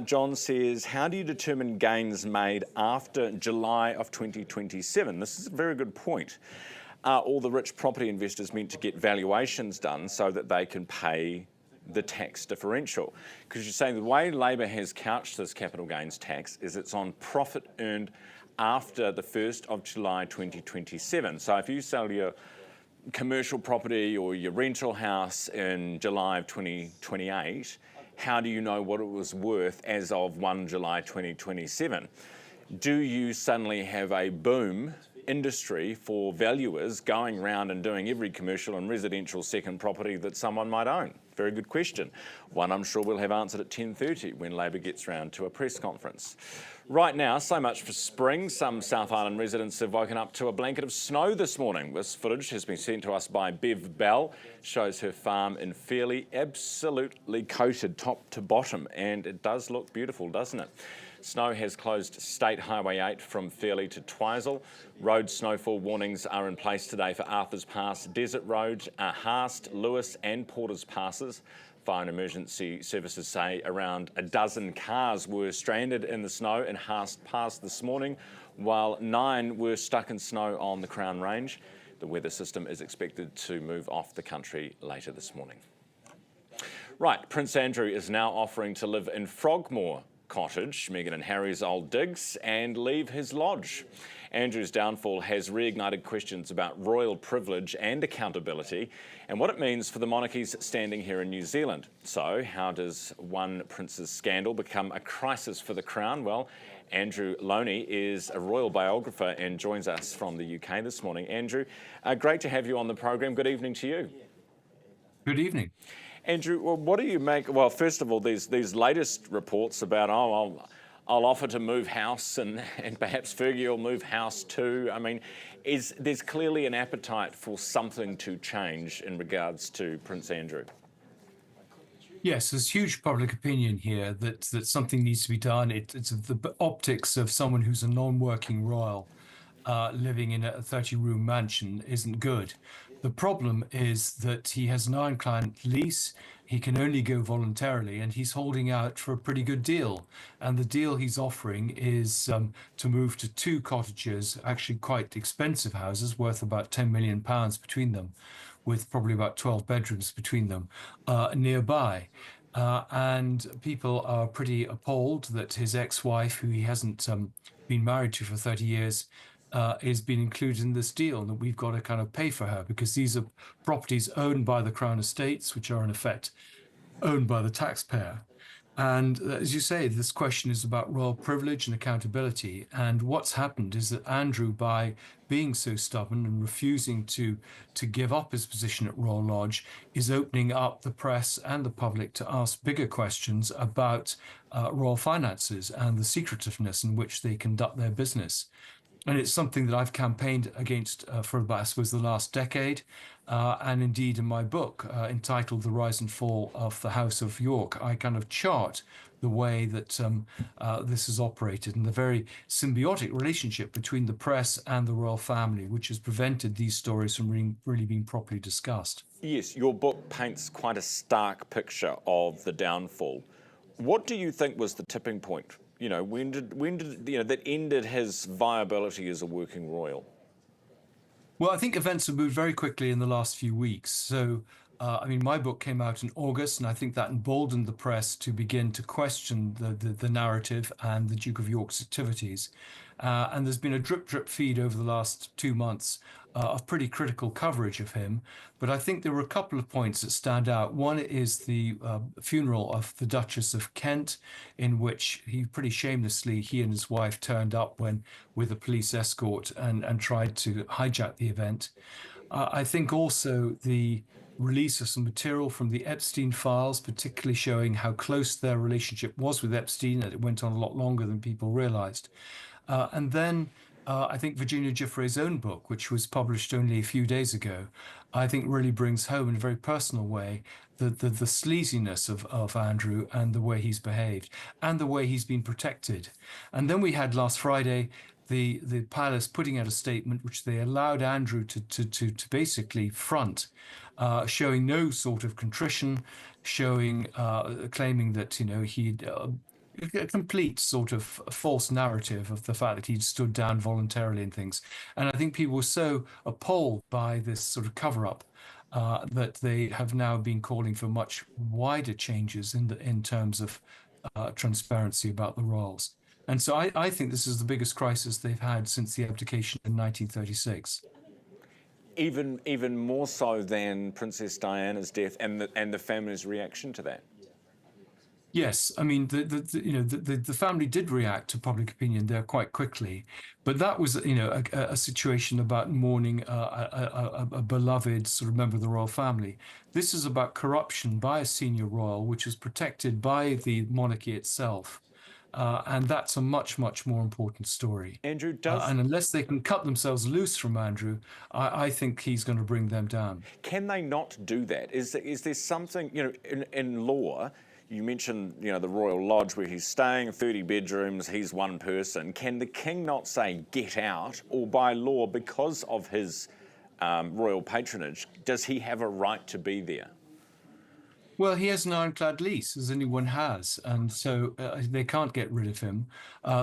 John says, how do you determine gains made after July of 2027? This is a very good point. Are all the rich property investors meant to get valuations done so that they can pay the tax differential? Because you're saying the way Labor has couched this capital gains tax is it's on profit earned after the 1st of July 2027. So if you sell your commercial property or your rental house in July of 2028, how do you know what it was worth as of 1 July 2027? Do you suddenly have a boom industry for valuers going around and doing every commercial and residential second property that someone might own? Very good question. One I'm sure we'll have answered at 10:30 when Labor gets round to a press conference. Right now, so much for spring. Some South Island residents have woken up to a blanket of snow this morning. This footage has been sent to us by Bev Bell. Shows her farm in Fairlie absolutely coated top to bottom, and it does look beautiful, doesn't it? Snow has closed State Highway 8 from Fairlie to Twizel. Road snowfall warnings are in place today for Arthur's Pass, Desert Road, Haast, Lewis and Porter's Passes. Fire and emergency services say around a dozen cars were stranded in the snow in Haast Pass this morning, while 9 were stuck in snow on the Crown Range. The weather system is expected to move off the country later this morning. Right, Prince Andrew is now offering to live in Frogmore Cottage, Meghan and Harry's old digs, and leave his lodge. Andrew's downfall has reignited questions about royal privilege and accountability and what it means for the monarchy's standing here in New Zealand. So, how does one prince's scandal become a crisis for the Crown? Well, Andrew Loney is a royal biographer and joins us from the UK this morning. Andrew, great to have you on the program. Good evening to you. Good evening. Andrew, well, what do you make? Well, first of all, these latest reports about, I'll offer to move house and perhaps Fergie will move house too. I mean, there's clearly an appetite for something to change in regards to Prince Andrew. Yes, there's huge public opinion here that something needs to be done. It's the optics of someone who's a non-working royal living in a 30-room mansion isn't good. The problem is that he has an ironclad lease, he can only go voluntarily, and he's holding out for a pretty good deal. And the deal he's offering is to move to 2 cottages, actually quite expensive houses, worth about £10 million between them, with probably about 12 bedrooms between them, nearby. And people are pretty appalled that his ex-wife, who he hasn't been married to for 30 years, is being included in this deal, and that we've got to kind of pay for her, because these are properties owned by the Crown Estates, which are in effect owned by the taxpayer. And as you say, this question is about royal privilege and accountability. And what's happened is that Andrew, by being so stubborn and refusing to give up his position at Royal Lodge, is opening up the press and the public to ask bigger questions about royal finances and the secretiveness in which they conduct their business. And it's something that I've campaigned against for about, I suppose, the last decade. And indeed, in my book entitled The Rise and Fall of the House of York, I kind of chart the way that this is operated and the very symbiotic relationship between the press and the royal family, which has prevented these stories from really being properly discussed. Yes, your book paints quite a stark picture of the downfall. What do you think was the tipping point when did that ended his viability as a working royal? Well, I think events have moved very quickly in the last few weeks. So, my book came out in August, and I think that emboldened the press to begin to question the narrative and the Duke of York's activities. And there's been a drip feed over the last 2 months of pretty critical coverage of him. But I think there were a couple of points that stand out. One is the funeral of the Duchess of Kent, in which he and his wife turned up with a police escort and tried to hijack the event. I think also the release of some material from the Epstein files, particularly showing how close their relationship was with Epstein, that it went on a lot longer than people realized. And then I think Virginia Giuffre's own book, which was published only a few days ago, I think really brings home in a very personal way the sleaziness of Andrew and the way he's behaved and the way he's been protected. And then we had last Friday the palace putting out a statement which they allowed Andrew to basically front, showing no sort of contrition, claiming that he'd a complete sort of false narrative of the fact that he'd stood down voluntarily and things. And I think people were so appalled by this sort of cover-up that they have now been calling for much wider changes in terms of transparency about the royals. And so I think this is the biggest crisis they've had since the abdication in 1936. Even more so than Princess Diana's death and the family's reaction to that. Yes, I mean the family did react to public opinion there quite quickly, but that was a situation about mourning a beloved sort of member of the royal family. This is about corruption by a senior royal, which is protected by the monarchy itself. And that's a much more important story. Andrew, and unless they can cut themselves loose from Andrew, I think he's going to bring them down. Can they not do that? Is there something in law? You mentioned the Royal Lodge where he's staying, 30 bedrooms, he's one person. Can the king not say get out, or by law, because of his royal patronage, does he have a right to be there? Well, he has an ironclad lease, as anyone has, and so they can't get rid of him.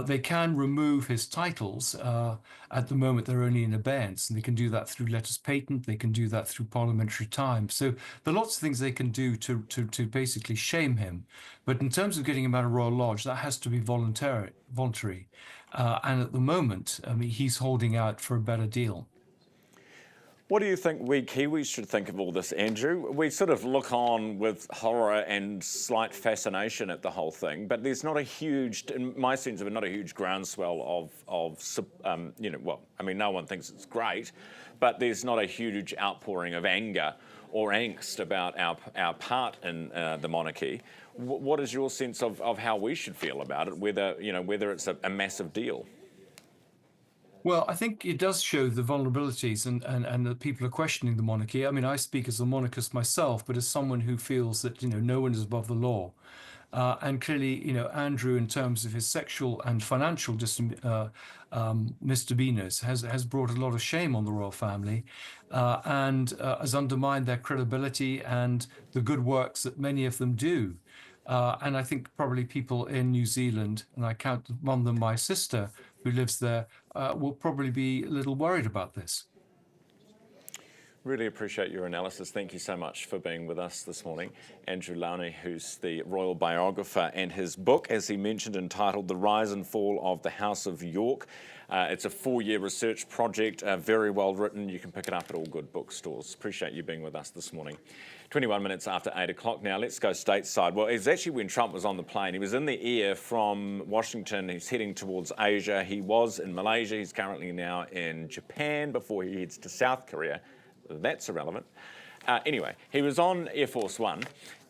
They can remove his titles. At the moment, they're only in abeyance, and they can do that through letters patent. They can do that through parliamentary time. So there are lots of things they can do to basically shame him. But in terms of getting him out of Royal Lodge, that has to be voluntary. And at the moment, he's holding out for a better deal. What do you think we Kiwis should think of all this, Andrew? We sort of look on with horror and slight fascination at the whole thing, but there's not a huge, in my sense of it, not a huge groundswell no one thinks it's great, but there's not a huge outpouring of anger or angst about our part in the monarchy. What is your sense of how we should feel about it, whether it's a massive deal? Well, I think it does show the vulnerabilities and that people are questioning the monarchy. I mean, I speak as a monarchist myself, but as someone who feels that, no one is above the law. And clearly, Andrew, in terms of his sexual and financial misdemeanors, has brought a lot of shame on the royal family and has undermined their credibility and the good works that many of them do. And I think probably people in New Zealand, and I count among them my sister, who lives there, will probably be a little worried about this. Really appreciate your analysis. Thank you so much for being with us this morning. Andrew Lowney, who's the royal biographer, and his book, as he mentioned, entitled The Rise and Fall of the House of York. It's a 4-year research project, very well written. You can pick it up at all good bookstores. Appreciate you being with us this morning. 21 minutes after 8 o'clock now. Let's go stateside. Well, it's actually when Trump was on the plane. He was in the air from Washington. He's heading towards Asia. He was in Malaysia. He's currently now in Japan before he heads to South Korea. That's irrelevant. Anyway, he was on Air Force One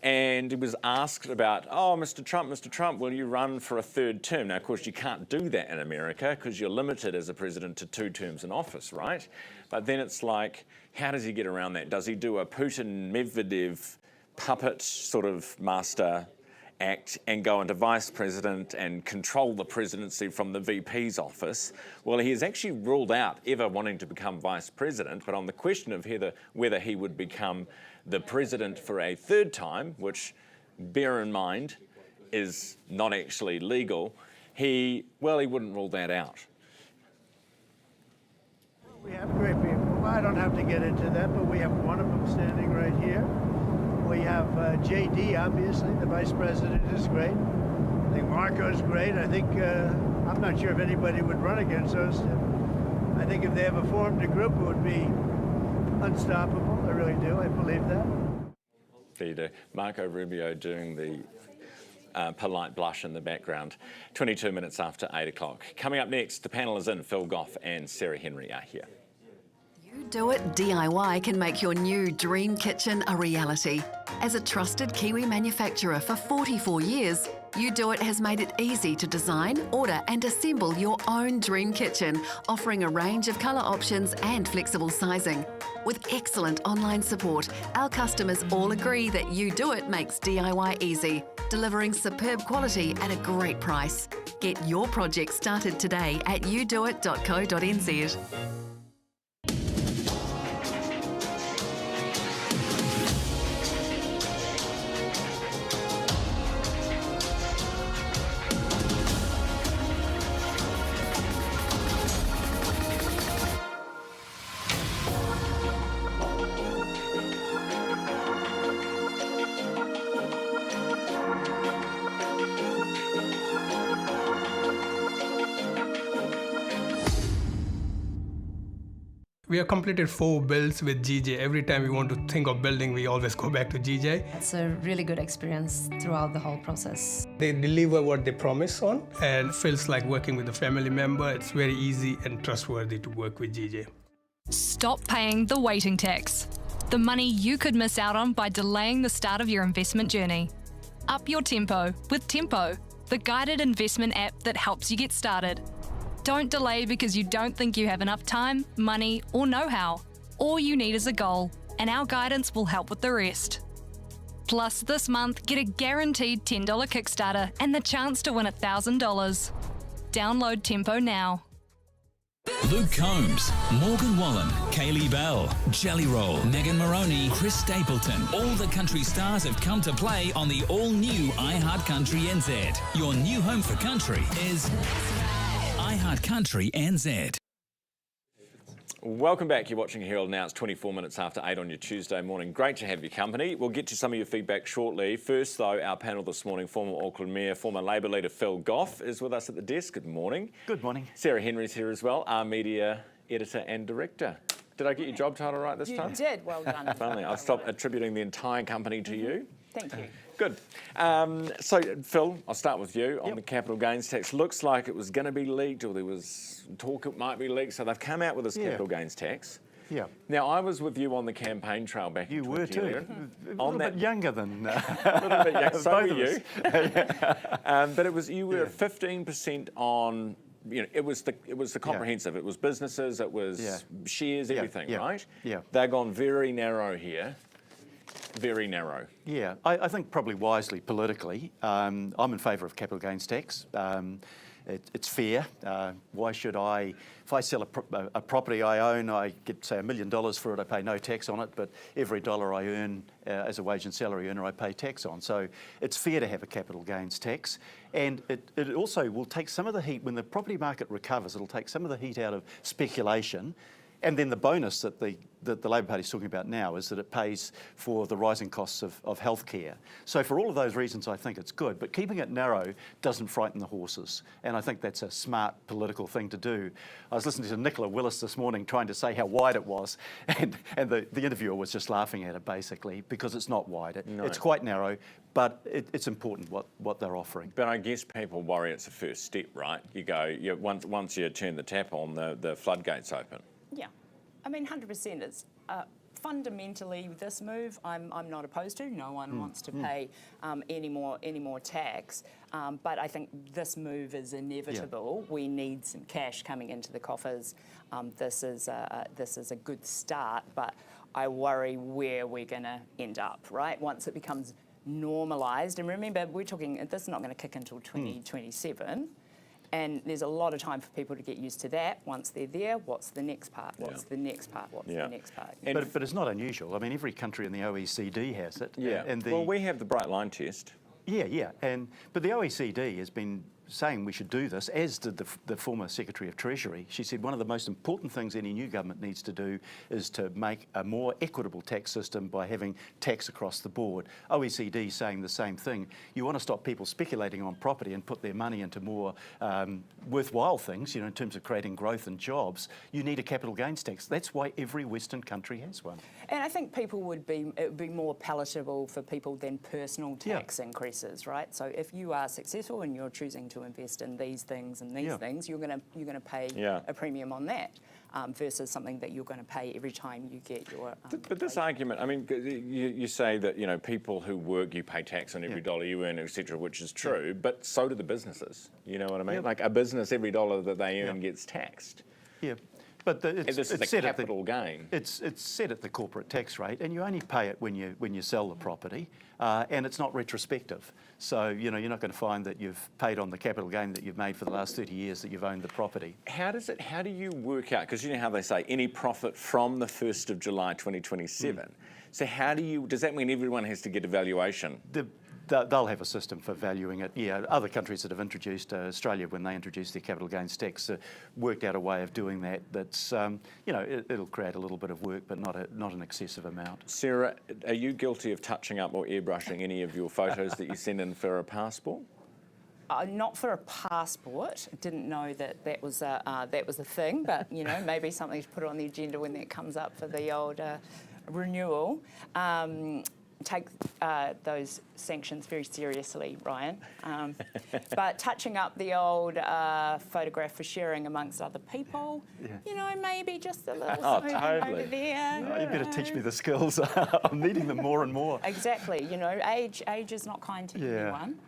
and he was asked about, Mr. Trump, will you run for a third term? Now, of course, you can't do that in America because you're limited as a president to 2 terms in office, right? But then it's like, how does he get around that? Does he do a Putin-Medvedev puppet sort of master act and go into vice president and control the presidency from the VP's office? Well, he has actually ruled out ever wanting to become vice president, but on the question of whether he would become the president for a third time, which, bear in mind, is not actually legal, he wouldn't rule that out. We have great people. I don't have to get into that, but we have one of them standing right here. We have JD, obviously, the vice president is great. I think Marco's great. I think, I'm not sure if anybody would run against us. I think if they ever formed a group, it would be unstoppable. I really do. I believe that. There you do. Marco Rubio doing the polite blush in the background. 22 minutes after 8 o'clock. Coming up next, the panel is in. Phil Goff and Sarah Henry are here. You Do It DIY can make your new dream kitchen a reality. As a trusted Kiwi manufacturer for 44 years, You Do It has made it easy to design, order and assemble your own dream kitchen, offering a range of colour options and flexible sizing. With excellent online support, our customers all agree that You Do It makes DIY easy, delivering superb quality at a great price. Get your project started today at newsroom.co.nz. We have completed 4 builds with GJ. Every time we want to think of building, we always go back to GJ. It's a really good experience throughout the whole process. They deliver what they promise on, and it feels like working with a family member. It's very easy and trustworthy to work with GJ. Stop paying the waiting tax. The money you could miss out on by delaying the start of your investment journey. Up your tempo with Tempo, the guided investment app that helps you get started. Don't delay because you don't think you have enough time, money, or know-how. All you need is a goal, and our guidance will help with the rest. Plus, this month, get a guaranteed $10 Kickstarter and the chance to win $1,000. Download Tempo now. Luke Combs, Morgan Wallen, Kaylee Bell, Jelly Roll, Megan Moroney, Chris Stapleton. All the country stars have come to play on the all-new iHeart Country NZ. Your new home for country is iHeart Country NZ. Welcome back. You're watching Herald Now. It's 24 minutes after 8 on your Tuesday morning. Great to have your company. We'll get to some of your feedback shortly. First, though, our panel this morning, former Auckland Mayor, former Labour leader Phil Goff is with us at the desk. Good morning. Good morning. Sarah Henry's here as well, our media editor and director. Did I get your job title right this time? You did. Well done. Finally, I'll stop attributing the entire company to you. Thank you. Good. So, Phil, I'll start with you on the capital gains tax. Looks like it was going to be leaked, or there was talk it might be leaked. So they've come out with this capital gains tax. Yeah. Now, I was with you on the campaign trail back in 2011. You were too. A little bit younger than a little bit younger. So were you. But it was you were 15% on. You know, it was the comprehensive. It was businesses. It was shares. Everything. Right. Yeah. They've gone very narrow here. Very narrow. Yeah, I think probably wisely politically. I'm in favour of capital gains tax. It's fair. Why should I, if I sell a property I own, I get, say, $1 million for it, I pay no tax on it, but every dollar I earn as a wage and salary earner, I pay tax on. So it's fair to have a capital gains tax. And it also will take some of the heat, when the property market recovers, it'll take some of the heat out of speculation. And then the bonus that the Labor Party is talking about now is that it pays for the rising costs of healthcare. So for all of those reasons, I think it's good. But keeping it narrow doesn't frighten the horses. And I think that's a smart political thing to do. I was listening to Nicola Willis this morning trying to say how wide it was. And the interviewer was just laughing at it, basically, because it's not wide. It's quite narrow, but it's important what they're offering. But I guess people worry it's a first step, right? You go, once you turn the tap on, the floodgates open. Yeah, I mean, 100% is fundamentally this move. I'm not opposed to. No one wants to pay any more tax, but I think this move is inevitable. Yeah. We need some cash coming into the coffers. This is a good start, but I worry where we're going to end up. Right, once it becomes normalised, and remember, we're talking. This is not going to kick until 2027. And there's a lot of time for people to get used to that. Once they're there, what's the next part? What's the next part? What's the next part? But it's not unusual. I mean, every country in the OECD has it. Yeah. Well, we have the bright line test. Yeah. But the OECD has been saying we should do this, as did the former Secretary of Treasury. She said one of the most important things any new government needs to do is to make a more equitable tax system by having tax across the board. OECD saying the same thing. You want to stop people speculating on property and put their money into more worthwhile things, you know, in terms of creating growth and jobs. You need a capital gains tax. That's why every Western country has one. And I think it would be more palatable for people than personal tax increases, right? So if you are successful and you're choosing to invest in these things and these things, you're going to pay a premium on that. Versus something that you're going to pay every time you get your... But this argument, I mean, you say that, you know, people who work, you pay tax on every dollar you earn, etc., which is true, but so do the businesses. You know what I mean? Like a business, every dollar that they earn gets taxed. Yeah. But it's set capital gain. It's set at the corporate tax rate, and you only pay it when you sell the property, and it's not retrospective. So you know you're not going to find that you've paid on the capital gain that you've made for the last 30 years that you've owned the property. How do you work out? Because you know how they say any profit from the 1st of July 2027. So does that mean everyone has to get a valuation? They'll have a system for valuing it. Yeah, other countries that have introduced, Australia, when they introduced their capital gains tax, worked out a way of doing that. That's, you know, it'll create a little bit of work, but not an excessive amount. Sarah, are you guilty of touching up or airbrushing any of your photos that you send in for a passport? Not for a passport. Didn't know that was a thing, but you know, maybe something to put on the agenda when that comes up for the old renewal. Take those sanctions very seriously, Ryan. But touching up the old photograph for sharing amongst other people, you know, maybe just a little smoothing over there. Oh, you better teach me the skills. I'm needing them more and more. Exactly. You know, age is not kind to anyone.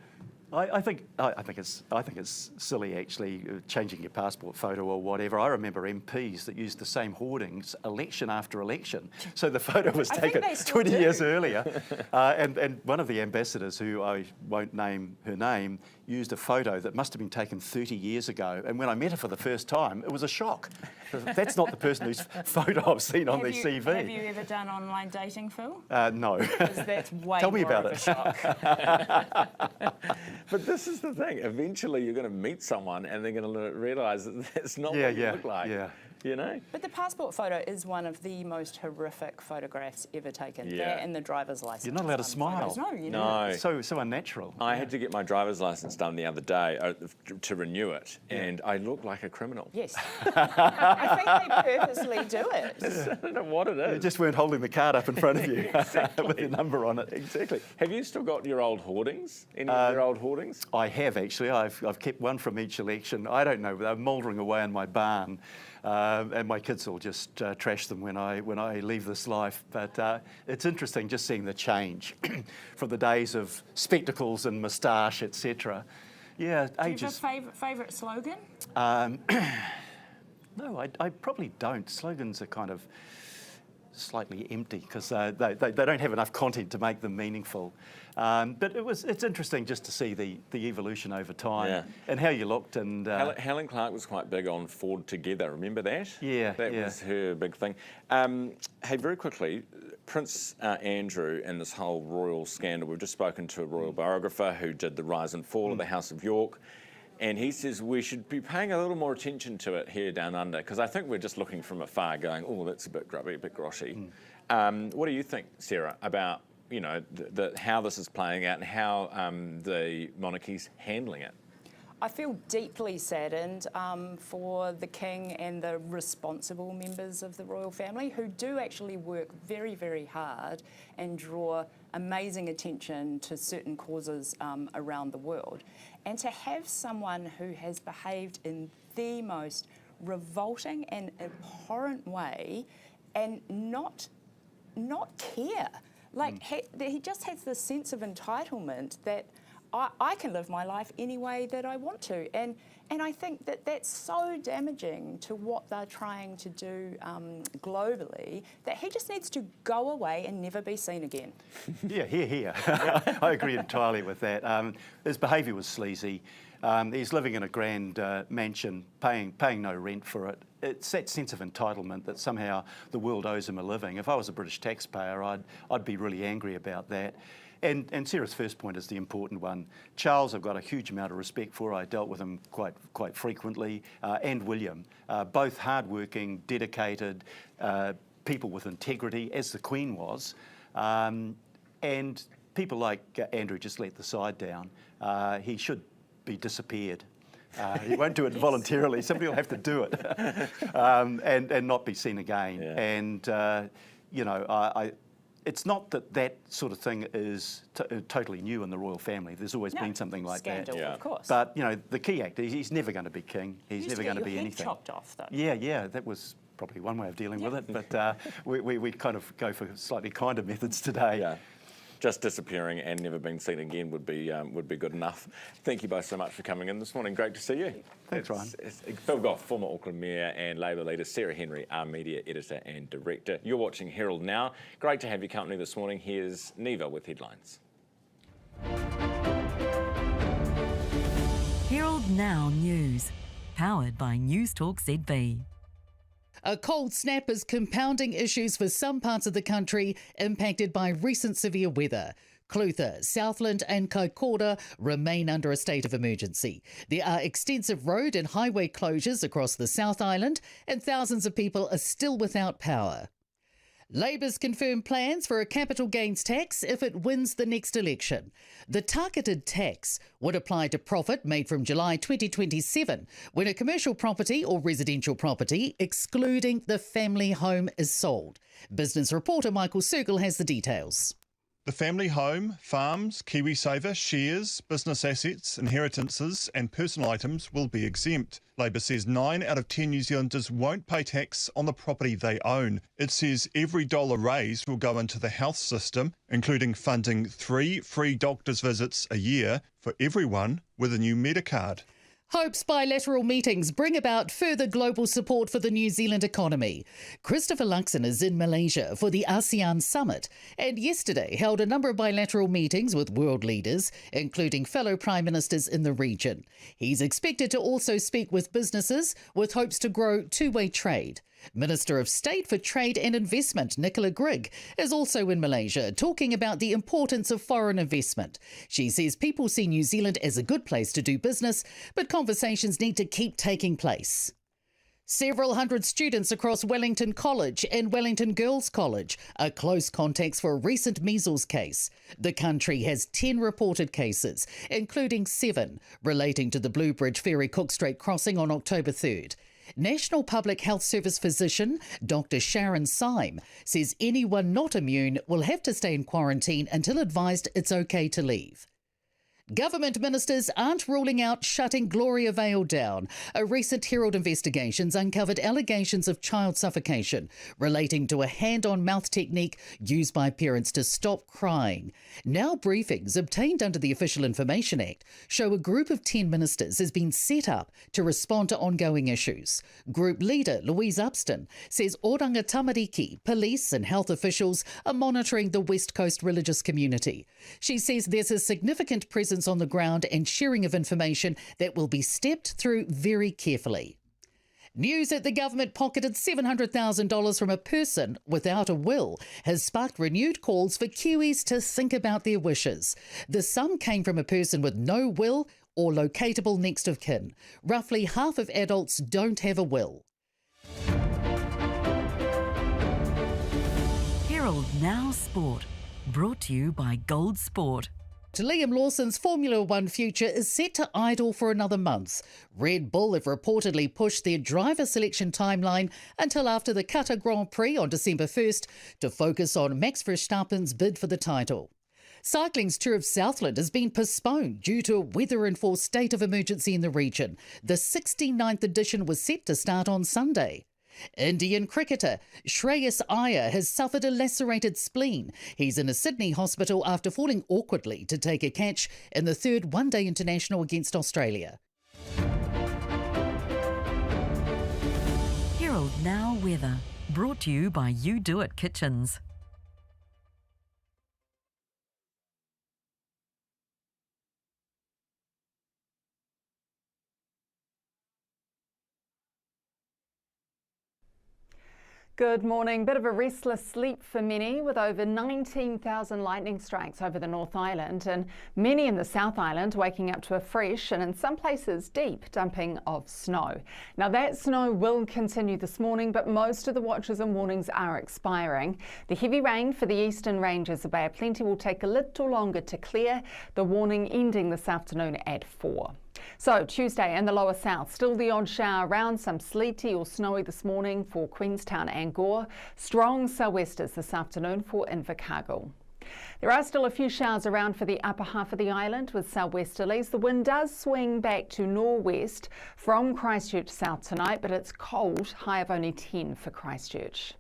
I think it's silly actually changing your passport photo or whatever. I remember MPs that used the same hoardings election after election. So the photo was taken 20 years earlier, and one of the ambassadors, who I won't name her name, used a photo that must have been taken 30 years ago. And when I met her for the first time, it was a shock. That's not the person whose photo I've seen on their CV. Have you ever done online dating, Phil? No. Because that's way Tell me more about of it. a shock. But this is the thing. Eventually, you're going to meet someone, and they're going to realise that that's not what you look like. You know? But the passport photo is one of the most horrific photographs ever taken. That and the driver's license. You're not allowed to smile. Photos. No, you're not. So unnatural. I had to get my driver's license done the other day to renew it, and I look like a criminal. Yes. I think they purposely do it. I don't know what it is. You just weren't holding the card up in front of you with your number on it. Exactly. Have you still got your old hoardings? Any of your old hoardings? I have, actually. I've kept one from each election. I don't know, they're mouldering away in my barn. And my kids will just trash them when I leave this life. But it's interesting just seeing the change from the days of spectacles and moustache, etc. Yeah, ages. Do you have a favourite slogan? No, I probably don't. Slogans are kind of slightly empty because they don't have enough content to make them meaningful. But it's interesting just to see the evolution over time and how you looked. And Helen Clark was quite big on Ford Together. Remember that? Yeah, that was her big thing. Hey, very quickly, Prince Andrew and this whole royal scandal. We've just spoken to a royal biographer who did the rise and fall of the House of York. And he says we should be paying a little more attention to it here down under, because I think we're just looking from afar going, oh, that's a bit grubby, a bit groshy. What do you think, Sarah, about how this is playing out and how the monarchy's handling it? I feel deeply saddened for the King and the responsible members of the royal family who do actually work very, very hard and draw amazing attention to certain causes around the world. And to have someone who has behaved in the most revolting and abhorrent way and not care. Like, he just has this sense of entitlement that I can live my life any way that I want to. And I think that that's so damaging to what they're trying to do globally, that he just needs to go away and never be seen again. Yeah, here. I agree entirely with that. His behaviour was sleazy. He's living in a grand mansion, paying no rent for it. It's that sense of entitlement that somehow the world owes him a living. If I was a British taxpayer, I'd be really angry about that. And Sarah's first point is the important one. Charles, I've got a huge amount of respect for. I dealt with him quite frequently, and William, both hardworking, dedicated people with integrity, as the Queen was, and people like Andrew just let the side down. He should be disappeared. He won't do it voluntarily. Somebody will have to do it, and not be seen again. Yeah. And you know, it's not that sort of thing is totally new in the royal family. There's always been something like scandal, that. Yeah. Of course. But you know, the key actor, he's never going to be king. He's never going to be anything. Chopped off, though. Yeah, that was probably one way of dealing with it. But we kind of go for slightly kinder methods today. Yeah. Just disappearing and never being seen again would be good enough. Thank you both so much for coming in this morning. Great to see you. Thanks, Ryan. Phil Goff, former Auckland Mayor, and Labour leader Sarah Henry, our media editor and director. You're watching Herald Now. Great to have your company this morning. Here's Neva with headlines. Herald Now News, powered by Newstalk ZB. A cold snap is compounding issues for some parts of the country impacted by recent severe weather. Clutha, Southland and Kaikoura remain under a state of emergency. There are extensive road and highway closures across the South Island and thousands of people are still without power. Labour's confirmed plans for a capital gains tax if it wins the next election. The targeted tax would apply to profit made from July 2027 when a commercial property or residential property, excluding the family home, is sold. Business reporter Michael Sergel has the details. The family home, farms, KiwiSaver, shares, business assets, inheritances and personal items will be exempt. Labour says 9 out of 10 New Zealanders won't pay tax on the property they own. It says every dollar raised will go into the health system, including funding 3 free doctor's visits a year for everyone with a new Medicard. Hope's bilateral meetings bring about further global support for the New Zealand economy. Christopher Luxon is in Malaysia for the ASEAN summit and yesterday held a number of bilateral meetings with world leaders, including fellow prime ministers in the region. He's expected to also speak with businesses with hopes to grow two-way trade. Minister of State for Trade and Investment, Nicola Grigg, is also in Malaysia talking about the importance of foreign investment. She says people see New Zealand as a good place to do business, but conversations need to keep taking place. Several hundred students across Wellington College and Wellington Girls College are close contacts for a recent measles case. The country has 10 reported cases, including 7 relating to the Blue Bridge Ferry Cook Strait crossing on October 3rd. National Public Health Service physician Dr. Sharon Syme says anyone not immune will have to stay in quarantine until advised it's okay to leave. Government ministers aren't ruling out shutting Gloria Vale down. A recent Herald investigations uncovered allegations of child suffocation relating to a hand-on-mouth technique used by parents to stop crying. Now briefings obtained under the Official Information Act show a group of 10 ministers has been set up to respond to ongoing issues. Group leader Louise Upston says Oranga Tamariki, police and health officials are monitoring the West Coast religious community. She says there's a significant presence on the ground and sharing of information that will be stepped through very carefully. News that the government pocketed $700,000 from a person without a will has sparked renewed calls for Kiwis to think about their wishes. The sum came from a person with no will or locatable next of kin. Roughly half of adults don't have a will. Herald Now Sport, brought to you by Gold Sport. Liam Lawson's Formula One future is set to idle for another month. Red Bull have reportedly pushed their driver selection timeline until after the Qatar Grand Prix on December 1st to focus on Max Verstappen's bid for the title. Cycling's Tour of Southland has been postponed due to a weather-enforced state of emergency in the region. The 69th edition was set to start on Sunday. Indian cricketer Shreyas Iyer has suffered a lacerated spleen. He's in a Sydney hospital after falling awkwardly to take a catch in the third one-day international against Australia. Herald Now Weather, brought to you by You Do It Kitchens. Good morning. Bit of a restless sleep for many, with over 19,000 lightning strikes over the North Island and many in the South Island waking up to a fresh and in some places deep dumping of snow. Now that snow will continue this morning, but most of the watches and warnings are expiring. The heavy rain for the eastern ranges of Bay of Plenty will take a little longer to clear, the warning ending this afternoon at 4. So Tuesday in the lower south, still the odd shower around, some sleety or snowy this morning for Queenstown and Gore. Strong sou'westers this afternoon for Invercargill. There are still a few showers around for the upper half of the island with sou'westerlies. The wind does swing back to nor'west from Christchurch south tonight, but it's cold, high of only 10 for Christchurch.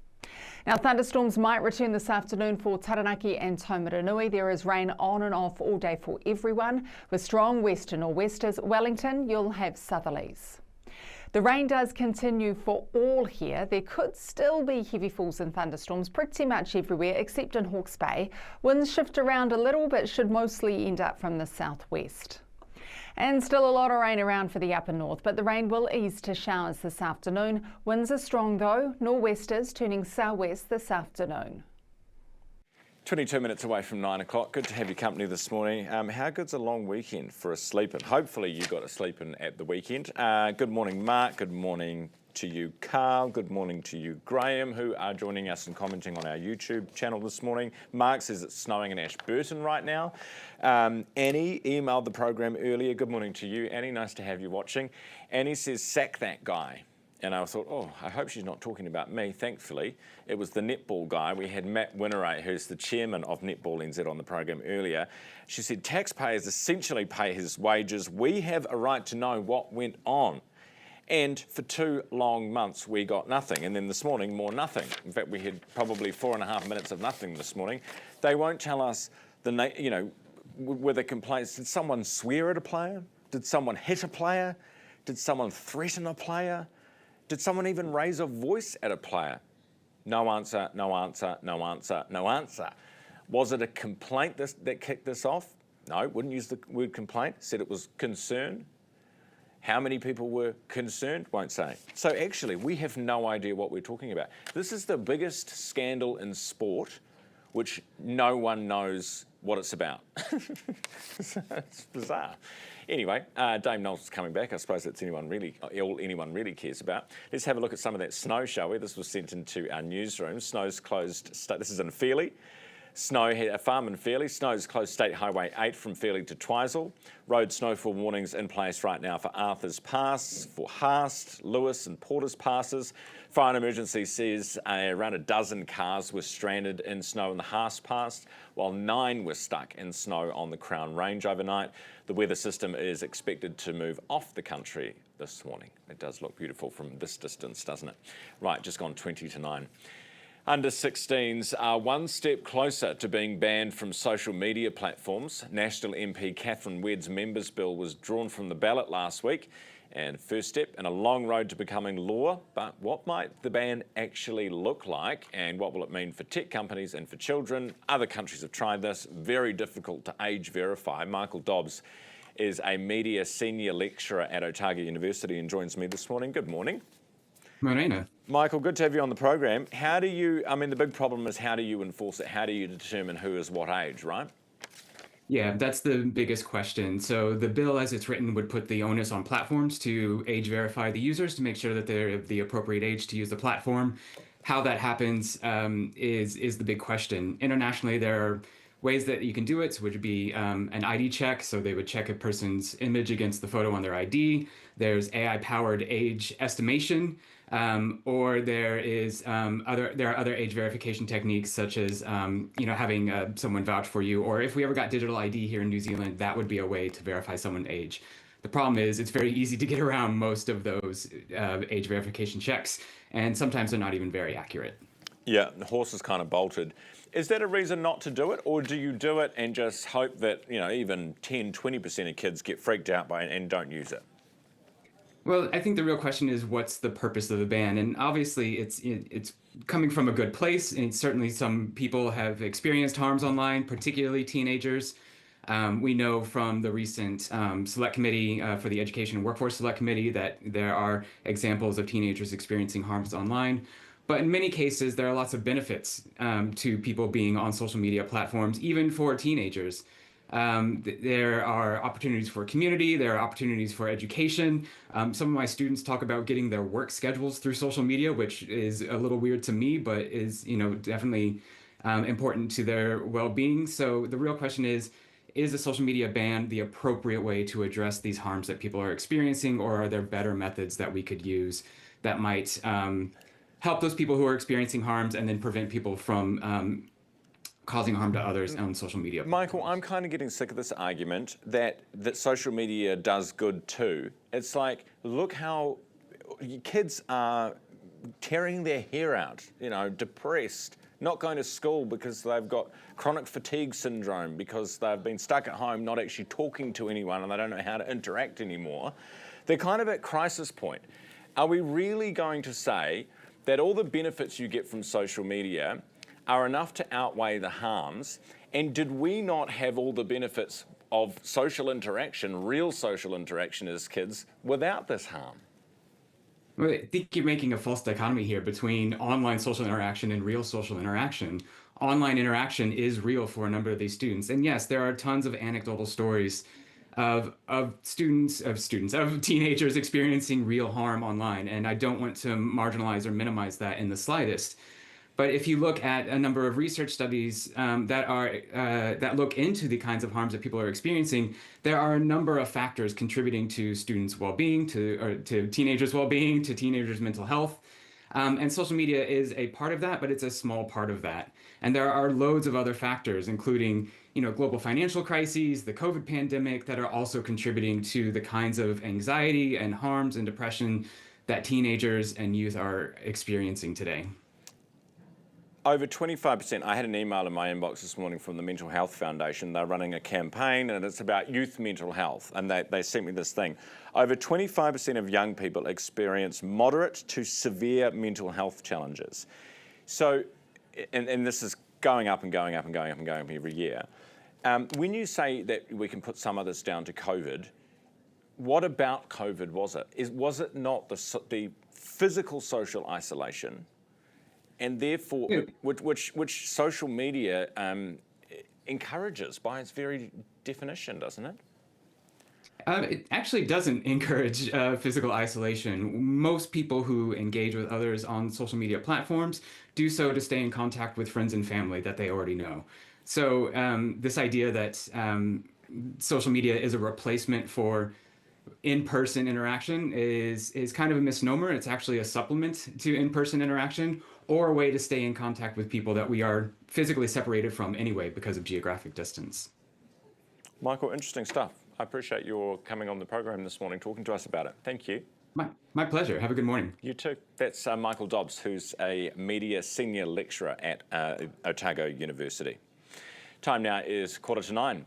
Now, thunderstorms might return this afternoon for Taranaki and Taumaranui. There is rain on and off all day for everyone, with strong west and nor'westers. Wellington, you'll have southerlies. The rain does continue for all here. There could still be heavy falls and thunderstorms pretty much everywhere except in Hawke's Bay. Winds shift around a little but should mostly end up from the southwest. And still a lot of rain around for the upper north, but the rain will ease to showers this afternoon. Winds are strong though, nor'westers turning sou'west this afternoon. 22 minutes away from 9 o'clock. Good to have your company this morning. How good's a long weekend for a sleep-in? Hopefully you got a sleep-in at the weekend. Good morning, Mark. Good morning to you, Carl. Good morning to you, Graham, who are joining us and commenting on our YouTube channel this morning. Mark says it's snowing in Ashburton right now. Annie emailed the program earlier. Good morning to you, Annie. Nice to have you watching. Annie says, sack that guy. And I thought, oh, I hope she's not talking about me. Thankfully, it was the netball guy. We had Matt Winneray, who's the chairman of Netball NZ on the program earlier. She said, taxpayers essentially pay his wages. We have a right to know what went on. And for 2 long months, we got nothing. And then this morning, more nothing. In fact, we had probably 4.5 minutes of nothing this morning. They won't tell us, were the complaints, did someone swear at a player? Did someone hit a player? Did someone threaten a player? Did someone even raise a voice at a player? No answer, no answer, no answer, no answer. Was it a complaint that kicked this off? No, wouldn't use the word complaint. Said it was concern. How many people were concerned? Won't say. So actually, we have no idea what we're talking about. This is the biggest scandal in sport, which no one knows what it's about. It's bizarre. Anyway, Dame Knowles is coming back. I suppose that's all anyone really cares about. Let's have a look at some of that snow, shall we? This was sent into our newsroom. Snow's closed. This is in Fairlie. A farm in Fairlie. Snow's closed State Highway 8 from Fairlie to Twizel. Road snowfall warnings in place right now for Arthur's Pass, for Haast, Lewis and Porter's Passes. Fire and Emergency says around a dozen cars were stranded in snow in the Haast Pass, while 9 were stuck in snow on the Crown Range overnight. The weather system is expected to move off the country this morning. It does look beautiful from this distance, doesn't it? Right, just gone 20 to 9. Under 16s are one step closer to being banned from social media platforms. National MP Catherine Wedd's members' bill was drawn from the ballot last week, and first step in a long road to becoming law. But what might the ban actually look like, and what will it mean for tech companies and for children? Other countries have tried this. Very difficult to age verify. Michael Dobbs is a media senior lecturer at Otago University and joins me this morning. Good morning. Morena. Michael, good to have you on the program. The big problem is how do you enforce it? How do you determine who is what age, right? Yeah, that's the biggest question. So the bill as it's written would put the onus on platforms to age verify the users to make sure that they're of the appropriate age to use the platform. How that happens is the big question. Internationally, there are ways that you can do it, so would be an ID check, so they would check a person's image against the photo on their ID. There's AI-powered age estimation, or there are other age verification techniques, such as having someone vouch for you, or if we ever got digital ID here in New Zealand, that would be a way to verify someone's age. The problem is it's very easy to get around most of those age verification checks, and sometimes they're not even very accurate. Yeah, the horse is kind of bolted. Is that a reason not to do it, or do you do it and just hope that even 10, 20% of kids get freaked out by it and don't use it? Well, I think the real question is what's the purpose of the ban? And obviously it's coming from a good place, and certainly some people have experienced harms online, particularly teenagers. We know from the recent Select Committee for the Education and Workforce Select Committee that there are examples of teenagers experiencing harms online. But in many cases, there are lots of benefits to people being on social media platforms, even for teenagers. There are opportunities for community, there are opportunities for education. Some of my students talk about getting their work schedules through social media, which is a little weird to me, but is, definitely important to their well-being. So the real question is a social media ban the appropriate way to address these harms that people are experiencing, or are there better methods that we could use that might help those people who are experiencing harms and then prevent people from causing harm to others on social media? Michael, I'm kind of getting sick of this argument that social media does good too. It's like, look how kids are tearing their hair out, depressed, not going to school because they've got chronic fatigue syndrome, because they've been stuck at home, not actually talking to anyone, and they don't know how to interact anymore. They're kind of at crisis point. Are we really going to say that all the benefits you get from social media are enough to outweigh the harms? And did we not have all the benefits of social interaction, real social interaction as kids, without this harm? Well, I think you're making a false dichotomy here between online social interaction and real social interaction. Online interaction is real for a number of these students. And yes, there are tons of anecdotal stories of teenagers experiencing real harm online. And I don't want to marginalize or minimize that in the slightest. But if you look at a number of research studies that look into the kinds of harms that people are experiencing, there are a number of factors contributing to students' well-being, to teenagers' well-being, to teenagers' mental health. And social media is a part of that, but it's a small part of that. And there are loads of other factors, including global financial crises, the COVID pandemic, that are also contributing to the kinds of anxiety and harms and depression that teenagers and youth are experiencing today. Over 25%, I had an email in my inbox this morning from the Mental Health Foundation. They're running a campaign and it's about youth mental health. And they sent me this thing. Over 25% of young people experience moderate to severe mental health challenges. So, and this is going up and going up and going up and going up every year. When you say that we can put some of this down to COVID, what about COVID was it? Was it not the physical social isolation, and therefore, which social media encourages by its very definition, doesn't it? It actually doesn't encourage physical isolation. Most people who engage with others on social media platforms do so to stay in contact with friends and family that they already know. So this idea that social media is a replacement for in-person interaction is kind of a misnomer. It's actually a supplement to in-person interaction, or a way to stay in contact with people that we are physically separated from anyway because of geographic distance. Michael, interesting stuff. I appreciate your coming on the program this morning, talking to us about it. Thank you. My pleasure. Have a good morning. You too. That's Michael Dobbs, who's a media senior lecturer at Otago University. Time now is 8:45.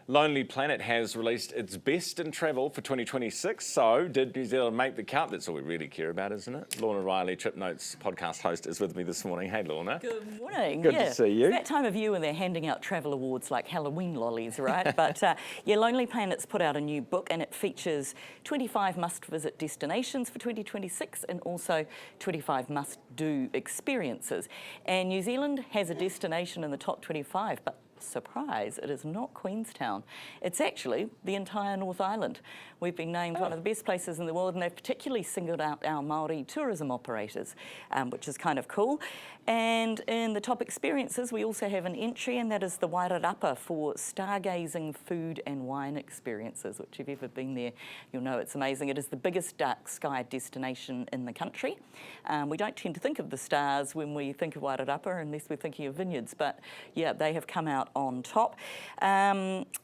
Lonely Planet has released its best in travel for 2026. So did New Zealand make the cut? That's all we really care about, isn't it? Lorna Riley, Trip Notes podcast host, is with me this morning. Hey, Lorna. Good morning. Good to see you. It's that time of year when they're handing out travel awards like Halloween lollies, right? But Lonely Planet's put out a new book and it features 25 must-visit destinations for 2026 and also 25 must-do experiences. And New Zealand has a destination in the top 25, but surprise, it is not Queenstown. It's actually the entire North Island. We've been named one of the best places in the world, and they've particularly singled out our Māori tourism operators, which is kind of cool. And in the top experiences, we also have an entry, and that is the Wairarapa for stargazing, food and wine experiences, which if you've ever been there, you'll know it's amazing. It is the biggest dark sky destination in the country. We don't tend to think of the stars when we think of Wairarapa, unless we're thinking of vineyards, but yeah, they have come out on top.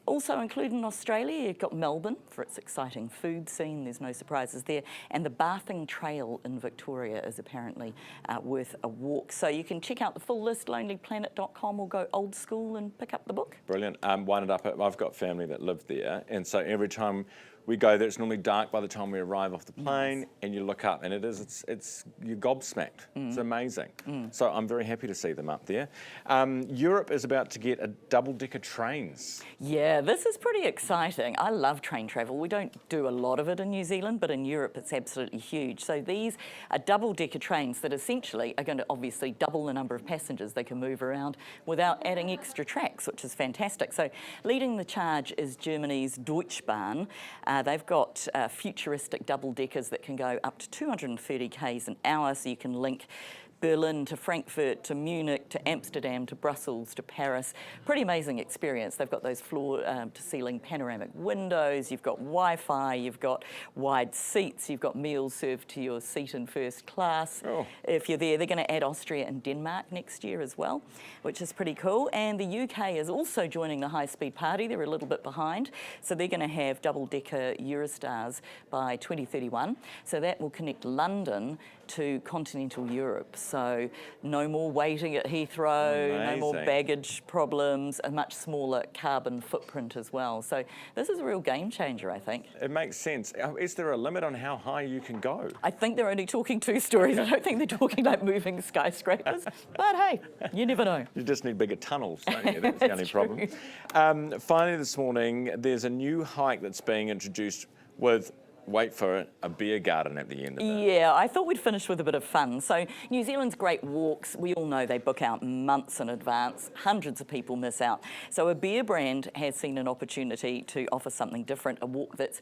Also included in Australia, you've got Melbourne for its exciting food scene. There's no surprises there. And the Bathing Trail in Victoria is apparently worth a walk. So you can check out the full list, lonelyplanet.com, or go old school and pick up the book. Brilliant. Wairarapa, I've got family that live there. And so every time we go there, it's normally dark by the time we arrive off the plane, and you look up, and it's you're gobsmacked. It's amazing. So I'm very happy to see them up there. Europe is about to get a double-decker trains. Yeah, this is pretty exciting. I love train travel. We don't do a lot of it in New Zealand, but in Europe it's absolutely huge. So these are double-decker trains that essentially are going to obviously double the number of passengers they can move around without adding extra tracks, which is fantastic. So leading the charge is Germany's Deutsche Bahn. They've got futuristic double-deckers that can go up to 230 k's an hour, so you can link Berlin to Frankfurt to Munich to Amsterdam to Brussels to Paris. Pretty amazing experience. They've got those floor-to-ceiling panoramic windows, you've got Wi-Fi, you've got wide seats, you've got meals served to your seat in first class. If you're there, they're going to add Austria and Denmark next year as well, which is pretty cool. And the UK is also joining the high-speed party. They're a little bit behind. So they're going to have double-decker Eurostars by 2031. So that will connect London to continental Europe. So no more waiting at Heathrow, no more baggage problems, a much smaller carbon footprint as well. So this is a real game changer, I think. It makes sense. Is there a limit on how high you can go? I think they're only talking 2 stories. I don't think they're talking like moving skyscrapers. But hey, you never know. You just need bigger tunnels, don't you? That's the only problem. Finally this morning, there's a new hike that's being introduced with, wait for it, a beer garden at the end of it. Yeah, I thought we'd finish with a bit of fun. So New Zealand's great walks, we all know they book out months in advance. Hundreds of people miss out. So a beer brand has seen an opportunity to offer something different, a walk that's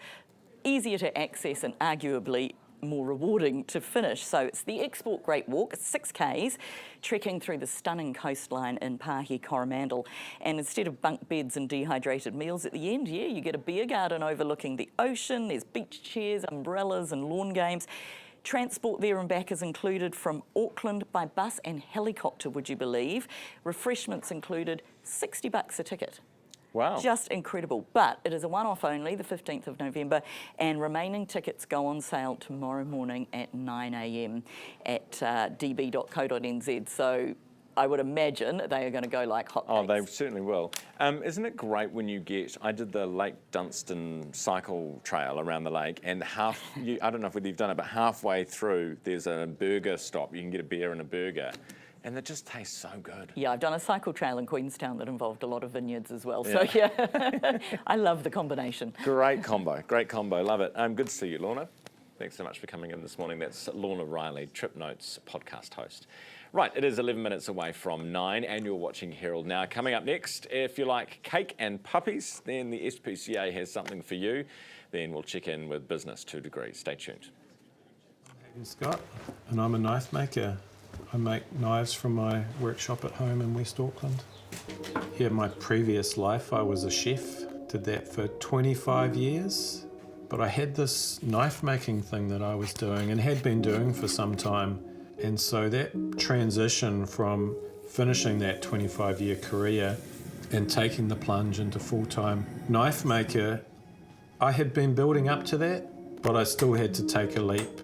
easier to access and arguably more rewarding to finish. So it's the Export Great Walk, 6 k's, trekking through the stunning coastline in Pahi, Coromandel. And instead of bunk beds and dehydrated meals at the end, yeah, you get a beer garden overlooking the ocean. There's beach chairs, umbrellas and lawn games. Transport there and back is included from Auckland by bus and helicopter, would you believe? Refreshments included, $60 a ticket. Wow. Just incredible. But it is a one-off only, the 15th of November, and remaining tickets go on sale tomorrow morning at 9 a.m. at db.co.nz. So I would imagine they are going to go like hotcakes. Oh, they certainly will. Isn't it great when you get, I did the Lake Dunstan cycle trail around the lake, and I don't know whether you've done it, but halfway through there's a burger stop. You can get a beer and a burger. And it just tastes so good. Yeah, I've done a cycle trail in Queenstown that involved a lot of vineyards as well. So yeah, I love the combination. Great combo, love it. Good to see you, Lorna. Thanks so much for coming in this morning. That's Lorna Riley, Trip Notes podcast host. Right, it is 11 minutes away from 9 and you're watching Herald Now. Coming up next, if you like cake and puppies, then the SPCA has something for you. Then we'll check in with business 2 degrees. Stay tuned. I'm Scott, and I'm a knife maker. I make knives from my workshop at home in West Auckland. Yeah, my previous life, I was a chef. Did that for 25 years. But I had this knife making thing that I was doing and had been doing for some time. And so that transition from finishing that 25-year career and taking the plunge into full-time knife maker, I had been building up to that, but I still had to take a leap.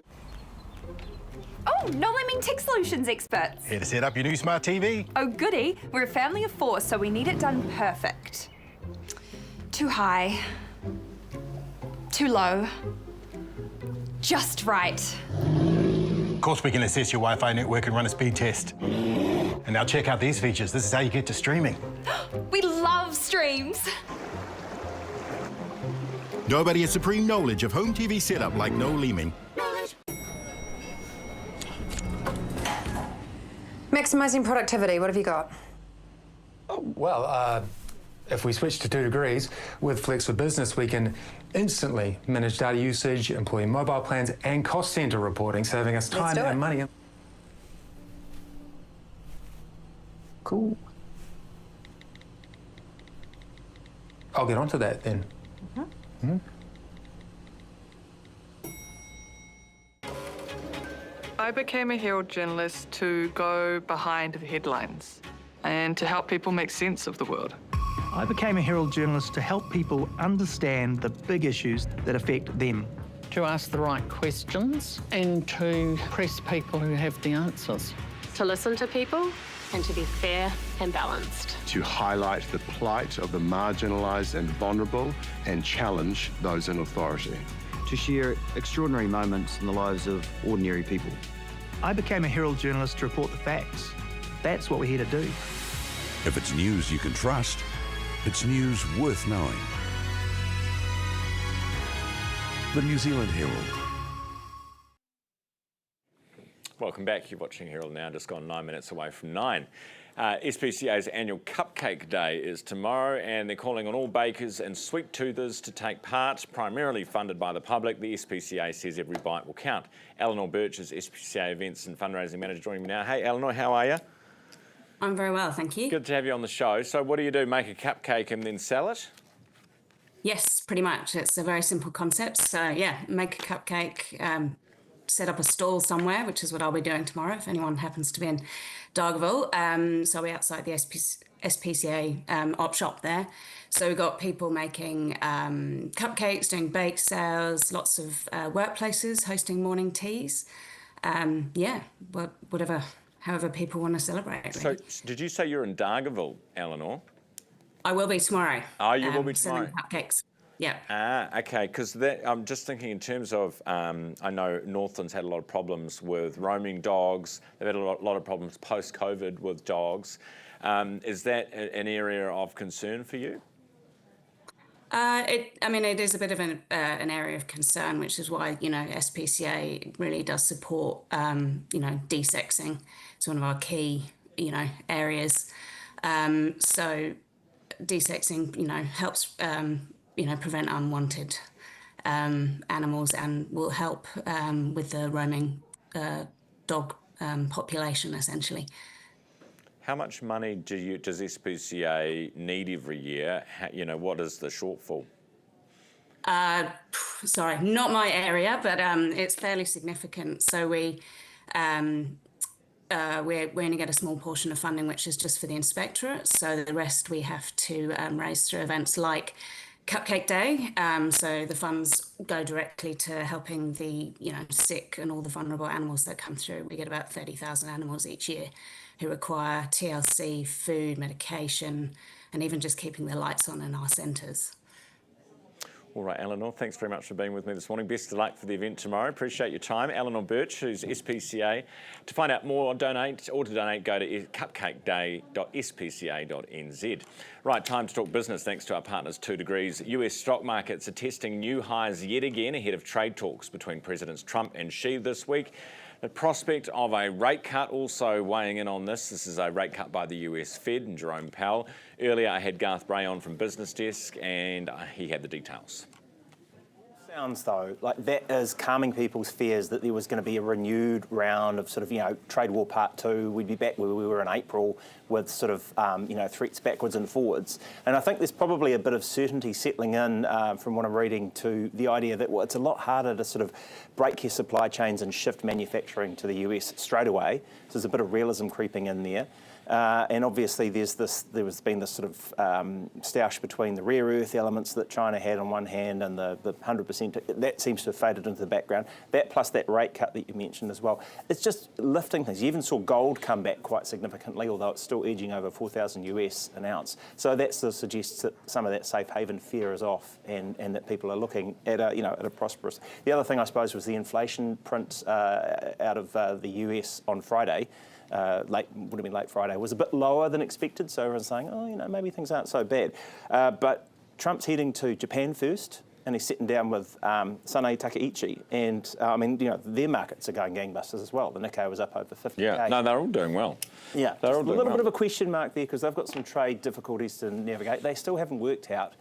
Oh, No Lemming Tech Solutions experts. Here to set up your new smart TV. Oh, goody. We're a family of 4, so we need it done perfect. Too high. Too low. Just right. Of course, we can assess your Wi-Fi network and run a speed test. And now check out these features. This is how you get to streaming. We love streams. Nobody has supreme knowledge of home TV setup like No Lemming. Maximising productivity, what have you got? Oh, well, if we switch to 2 degrees, with Flex for Business, we can instantly manage data usage, employee mobile plans, and cost centre reporting, saving us time and money. Cool. I'll get onto that then. I became a Herald journalist to go behind the headlines and to help people make sense of the world. I became a Herald journalist to help people understand the big issues that affect them. To ask the right questions and to press people who have the answers. To listen to people and to be fair and balanced. To highlight the plight of the marginalised and vulnerable and challenge those in authority. To share extraordinary moments in the lives of ordinary people. I became a Herald journalist to report the facts. That's what we're here to do. If it's news you can trust, it's news worth knowing. The New Zealand Herald. Welcome back. You're watching Herald Now, just gone 9 minutes away from 9. SPCA's annual Cupcake Day is tomorrow, and they're calling on all bakers and sweet toothers to take part, primarily funded by the public. The SPCA says every bite will count. Eleanor Birch is SPCA Events and Fundraising Manager joining me now. Hey Eleanor, how are you? I'm very well, thank you. Good to have you on the show. So what do? Make a cupcake and then sell it? Yes, pretty much. It's a very simple concept. So yeah, make a cupcake, set up a stall somewhere, which is what I'll be doing tomorrow if anyone happens to be in Dargaville. So we're outside the SPCA op shop there. So we've got people making cupcakes, doing bake sales, lots of workplaces hosting morning teas. However people want to celebrate. So did you say you're in Dargaville, Eleanor? I will be tomorrow. Oh, you will be tomorrow? Selling cupcakes. Yeah. Okay, because I'm just thinking in terms of, I know Northland's had a lot of problems with roaming dogs. They've had a lot of problems post-COVID with dogs. Is that an area of concern for you? It is a bit of an area of concern, which is why, SPCA really does support, desexing. It's one of our key, areas. So desexing, helps, prevent unwanted animals and will help with the roaming dog population, essentially. How much money does SPCA need every year? What is the shortfall? Sorry, not my area, but it's fairly significant. So we're going to get a small portion of funding, which is just for the inspectorate. So the rest we have to raise through events like Cupcake Day. So the funds go directly to helping the sick and all the vulnerable animals that come through. We get about 30,000 animals each year who require TLC, food, medication, and even just keeping the lights on in our centres. All right, Eleanor, thanks very much for being with me this morning. Best of luck for the event tomorrow. Appreciate your time. Eleanor Birch, who's SPCA. To find out more, go to cupcakeday.spca.nz. Right, time to talk business thanks to our partners 2 Degrees. US stock markets are testing new highs yet again ahead of trade talks between Presidents Trump and Xi this week. The prospect of a rate cut also weighing in on this. This is a rate cut by the US Fed and Jerome Powell. Earlier, I had Garth Bray on from Business Desk, and he had the details. Sounds though like that is calming people's fears that there was going to be a renewed round of trade war part 2. We'd be back where we were in April with threats backwards and forwards. And I think there's probably a bit of certainty settling in from what I'm reading to the idea that it's a lot harder to break your supply chains and shift manufacturing to the US straight away. So there's a bit of realism creeping in there. And obviously there has been this stoush between the rare earth elements that China had on one hand and the 100%, that seems to have faded into the background. That plus that rate cut that you mentioned as well. It's just lifting things. You even saw gold come back quite significantly, although it's still edging over 4,000 US an ounce. So that suggests that some of that safe haven fear is off and that people are looking at a prosperous. The other thing I suppose was the inflation print out of the US on Friday. Would have been late Friday, was a bit lower than expected. So everyone's saying, maybe things aren't so bad. But Trump's heading to Japan first, and he's sitting down with Sanae Takaichi. And, their markets are going gangbusters as well. The Nikkei was up over 50K. Yeah, no, they're all doing well. Yeah, they're all doing a little bit of a question mark there because they've got some trade difficulties to navigate. They still haven't worked out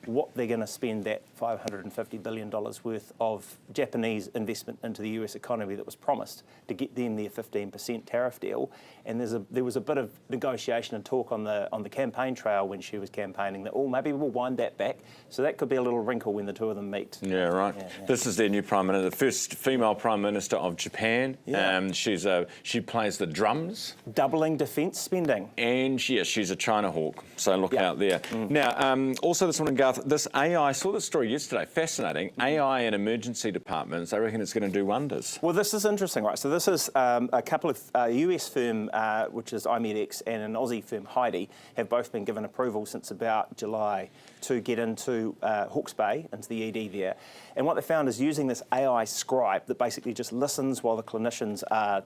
what they're going to spend that $550 billion worth of Japanese investment into the US economy that was promised to get them their 15% tariff deal. And there was a bit of negotiation and talk on the campaign trail when she was campaigning that, maybe we'll wind that back. So that could be a little wrinkle when the two of them meet. Yeah, right. Yeah. This is their new Prime Minister, the first female Prime Minister of Japan. Yeah. She plays the drums. Doubling defence spending. And she's a China hawk, so look out there. Now, also this morning, Garth, this AI, I saw this story yesterday, fascinating. AI in emergency departments, I reckon it's going to do wonders. Well, this is interesting, right? So this is a couple of US firm, which is IMedX, and an Aussie firm, Heidi, have both been given approval since about July to get into Hawke's Bay, into the ED there. And what they found is using this AI scribe that basically just listens while the clinicians are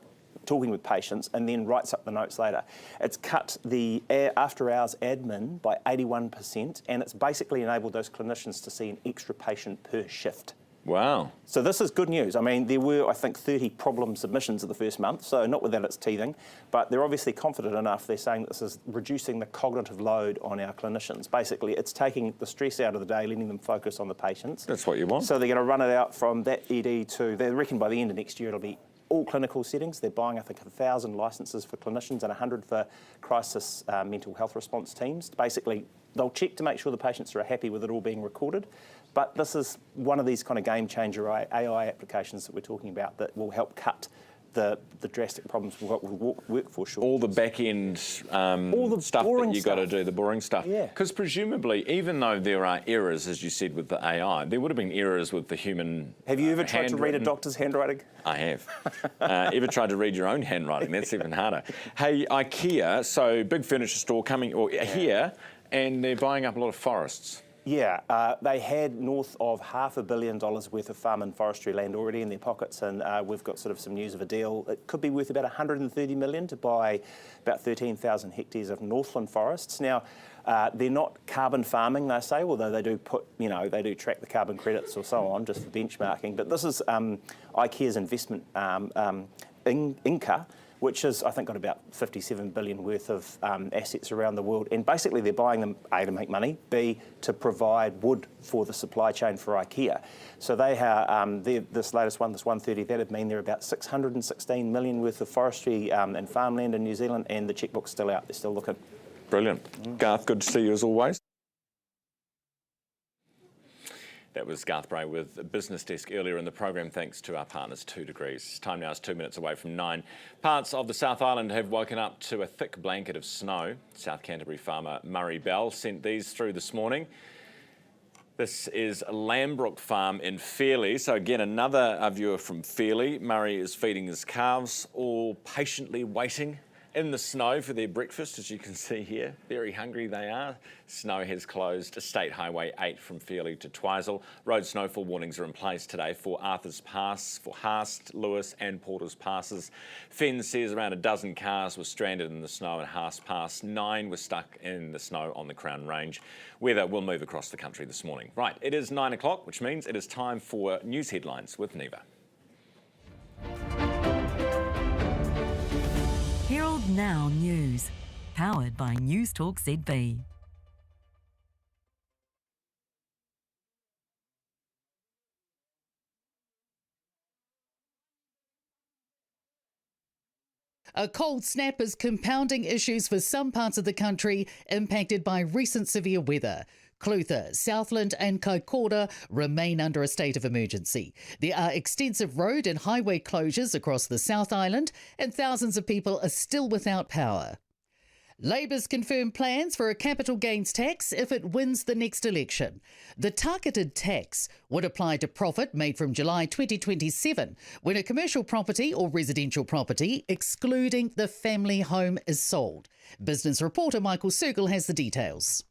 talking with patients and then writes up the notes later. It's cut the after-hours admin by 81%, and it's basically enabled those clinicians to see an extra patient per shift. Wow. So this is good news. I mean, there were, I think, 30 problem submissions of the first month, so not without its teething, but they're obviously confident enough. They're saying this is reducing the cognitive load on our clinicians. Basically, it's taking the stress out of the day, letting them focus on the patients. That's what you want. So they're going to run it out from that ED to, they reckon by the end of next year it'll be all clinical settings. They're buying, I think, 1,000 licences for clinicians and 100 for crisis mental health response teams. Basically, they'll check to make sure the patients are happy with it all being recorded. But this is one of these kind of game changer AI applications that we're talking about that will help cut the drastic problems we've got with workforce shortage. All the back end all the stuff that you've got to stuff. do, the boring stuff. Yeah. Because presumably, even though there are errors, as you said, with the AI, there would have been errors with the human. Have you ever tried to read a handwritten- doctor's handwriting? I have. Ever tried to read your own handwriting? That's even harder. Hey, IKEA, so big furniture store coming here, and they're buying up a lot of forests. Yeah, they had north of $500 million worth of farm and forestry land already in their pockets, and we've got sort of some news of a deal. It could be worth about $130 million to buy about 13,000 hectares of Northland forests. Now, they're not carbon farming, they say, although they do put, they do track the carbon credits or so on, just for benchmarking. But this is IKEA's investment, Inca, which has, I think, got about 57 billion worth of assets around the world. And basically they're buying them, A, to make money, B, to provide wood for the supply chain for IKEA. So they have, this latest one, this 130, that'd mean they're about 616 million worth of forestry and farmland in New Zealand, and the checkbook's still out, they're still looking. Brilliant. Garth, good to see you as always. That was Garth Bray with Business Desk earlier in the program, thanks to our partners 2 Degrees. Time now is 2 minutes away from 9. Parts of the South Island have woken up to a thick blanket of snow. South Canterbury farmer Murray Bell sent these through this morning. This is Lambrook Farm in Fairlie. So again, another viewer from Fairlie. Murray is feeding his calves, all patiently waiting in the snow for their breakfast, as you can see here. Very hungry they are. Snow has closed State Highway 8 from Fairlie to Twizel. Road snowfall warnings are in place today for Arthur's Pass, for Haast, Lewis and Porter's Passes. Fenn says around a dozen cars were stranded in the snow at Haast Pass. 9 were stuck in the snow on the Crown Range. Weather will move across the country this morning. Right, it is 9 o'clock, which means it is time for news headlines with Neva. Herald NOW News, powered by News Talk ZB. A cold snap is compounding issues for some parts of the country impacted by recent severe weather. Clutha, Southland and Kaikoura remain under a state of emergency. There are extensive road and highway closures across the South Island, and thousands of people are still without power. Labor's confirmed plans for a capital gains tax if it wins the next election. The targeted tax would apply to profit made from July 2027 when a commercial property or residential property, excluding the family home, is sold. Business reporter Michael Circle has the details.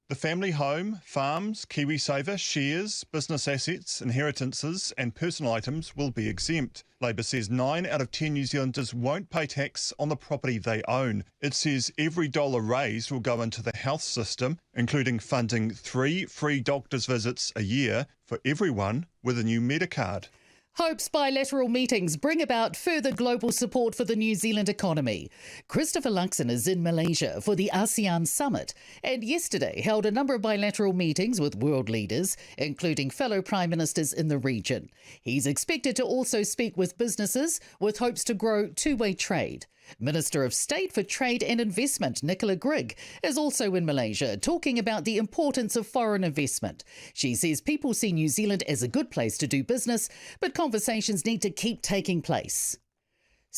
The family home, farms, KiwiSaver, shares, business assets, inheritances and personal items will be exempt. Labor says 9 out of 10 New Zealanders won't pay tax on the property they own. It says every dollar raised will go into the health system, including funding 3 free doctor's visits a year for everyone with a new Medicard. Hope's bilateral meetings bring about further global support for the New Zealand economy. Christopher Luxon is in Malaysia for the ASEAN Summit and yesterday held a number of bilateral meetings with world leaders, including fellow prime ministers in the region. He's expected to also speak with businesses with hopes to grow two-way trade. Minister of State for Trade and Investment, Nicola Grigg, is also in Malaysia talking about the importance of foreign investment. She says people see New Zealand as a good place to do business, but conversations need to keep taking place.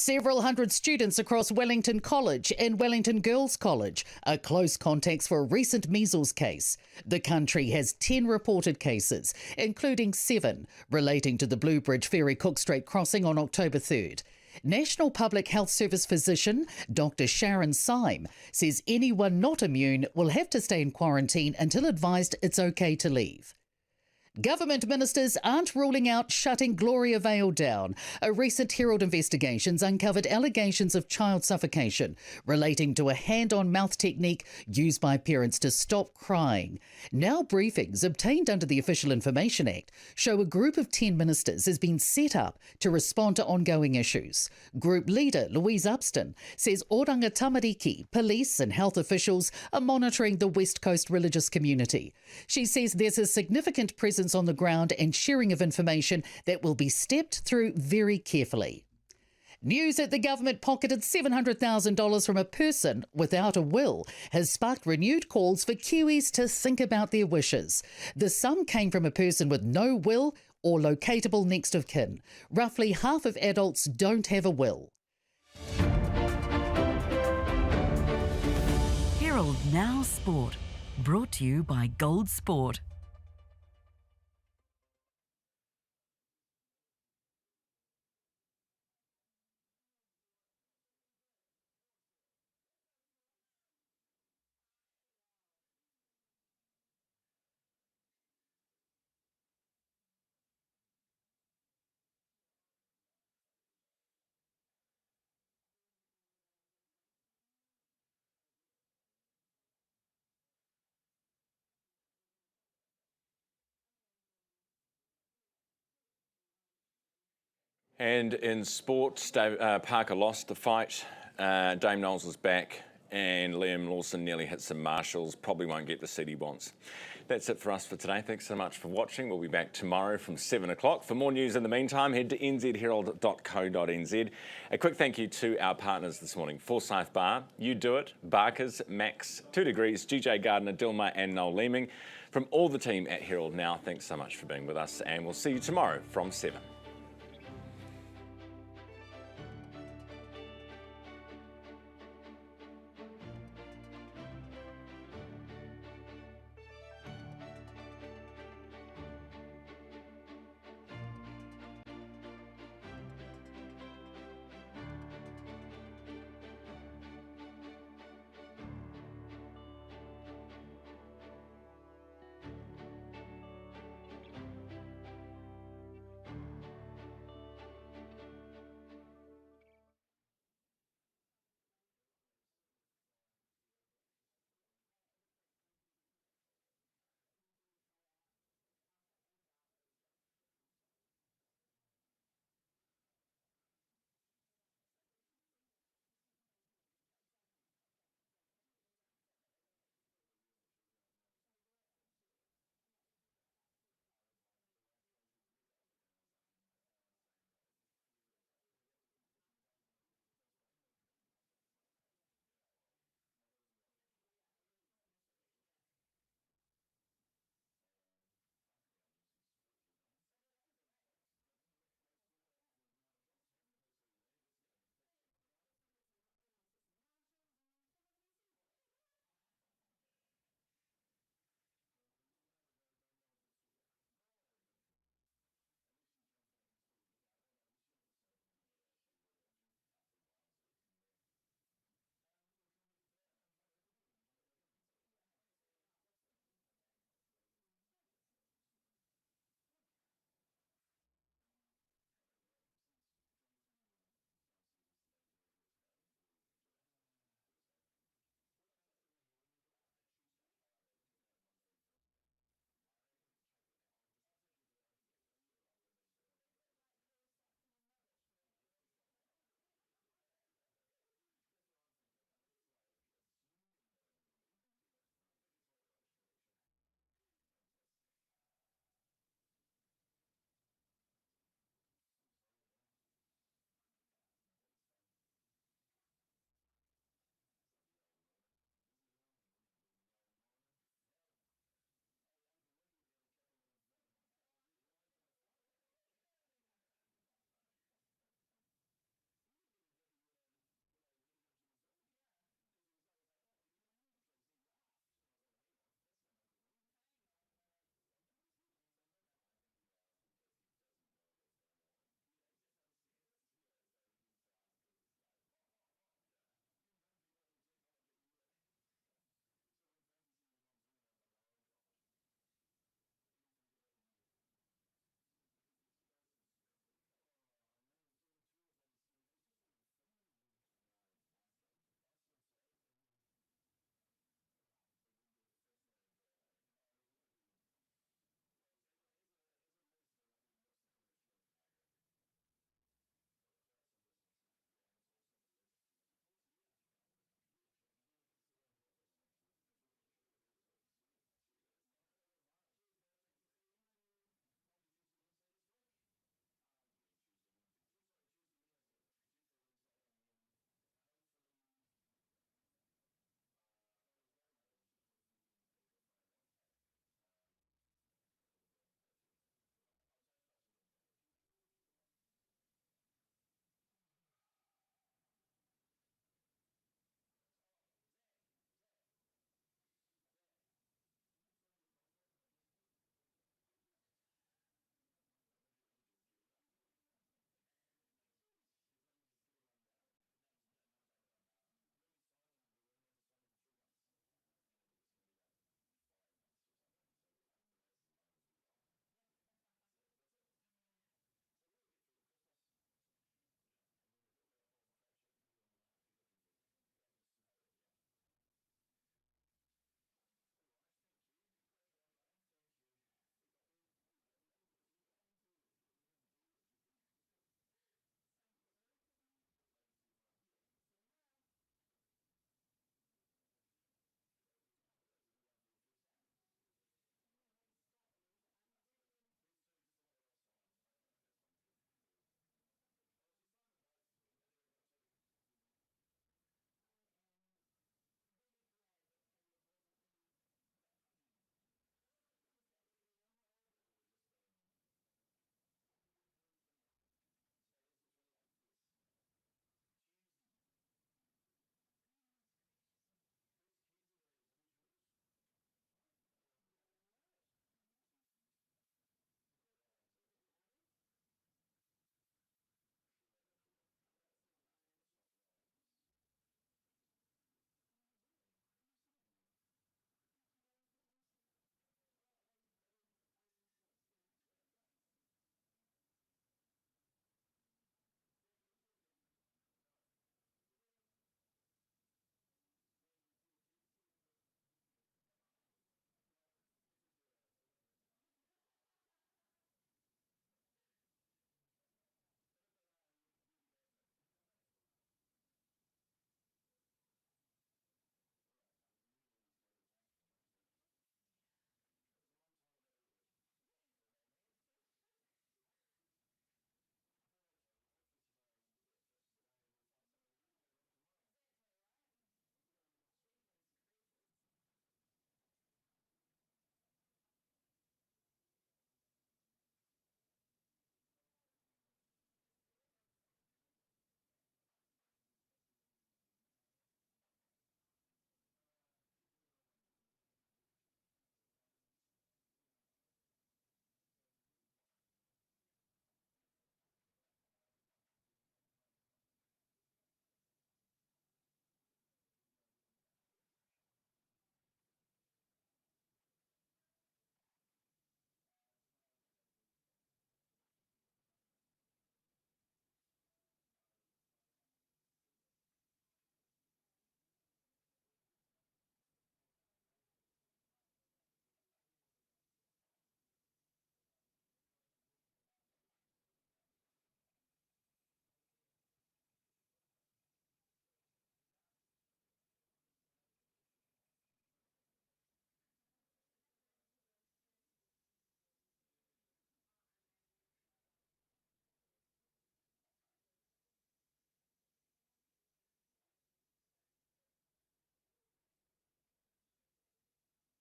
Several hundred students across Wellington College and Wellington Girls College are close contacts for a recent measles case. The country has 10 reported cases, including 7 relating to the Blue Bridge Ferry Cook Strait crossing on October 3rd. National Public Health Service physician Dr. Sharon Syme says anyone not immune will have to stay in quarantine until advised it's okay to leave. Government ministers aren't ruling out shutting Gloria Vale down. A recent Herald investigations uncovered allegations of child suffocation relating to a hand-on-mouth technique used by parents to stop crying. Now briefings obtained under the Official Information Act show a group of 10 ministers has been set up to respond to ongoing issues. Group leader Louise Upston says Oranga Tamariki, police and health officials are monitoring the West Coast religious community. She says there's a significant presence on the ground and sharing of information that will be stepped through very carefully. News that the government pocketed $700,000 from a person without a will has sparked renewed calls for Kiwis to think about their wishes. The sum came from a person with no will or locatable next of kin. Roughly half of adults don't have a will. Herald Now Sport, brought to you by Gold Sport. And in sport, Parker lost the fight. Dame Knowles was back and Liam Lawson nearly hit some marshals. Probably won't get the seat he wants. That's it for us for today. Thanks so much for watching. We'll be back tomorrow from 7 o'clock. For more news in the meantime, head to nzherald.co.nz. A quick thank you to our partners this morning. Forsyth Bar, You Do It, Barker's, Max, 2 Degrees, GJ Gardner, Dilma and Noel Leeming. From all the team at Herald Now, thanks so much for being with us and we'll see you tomorrow from 7.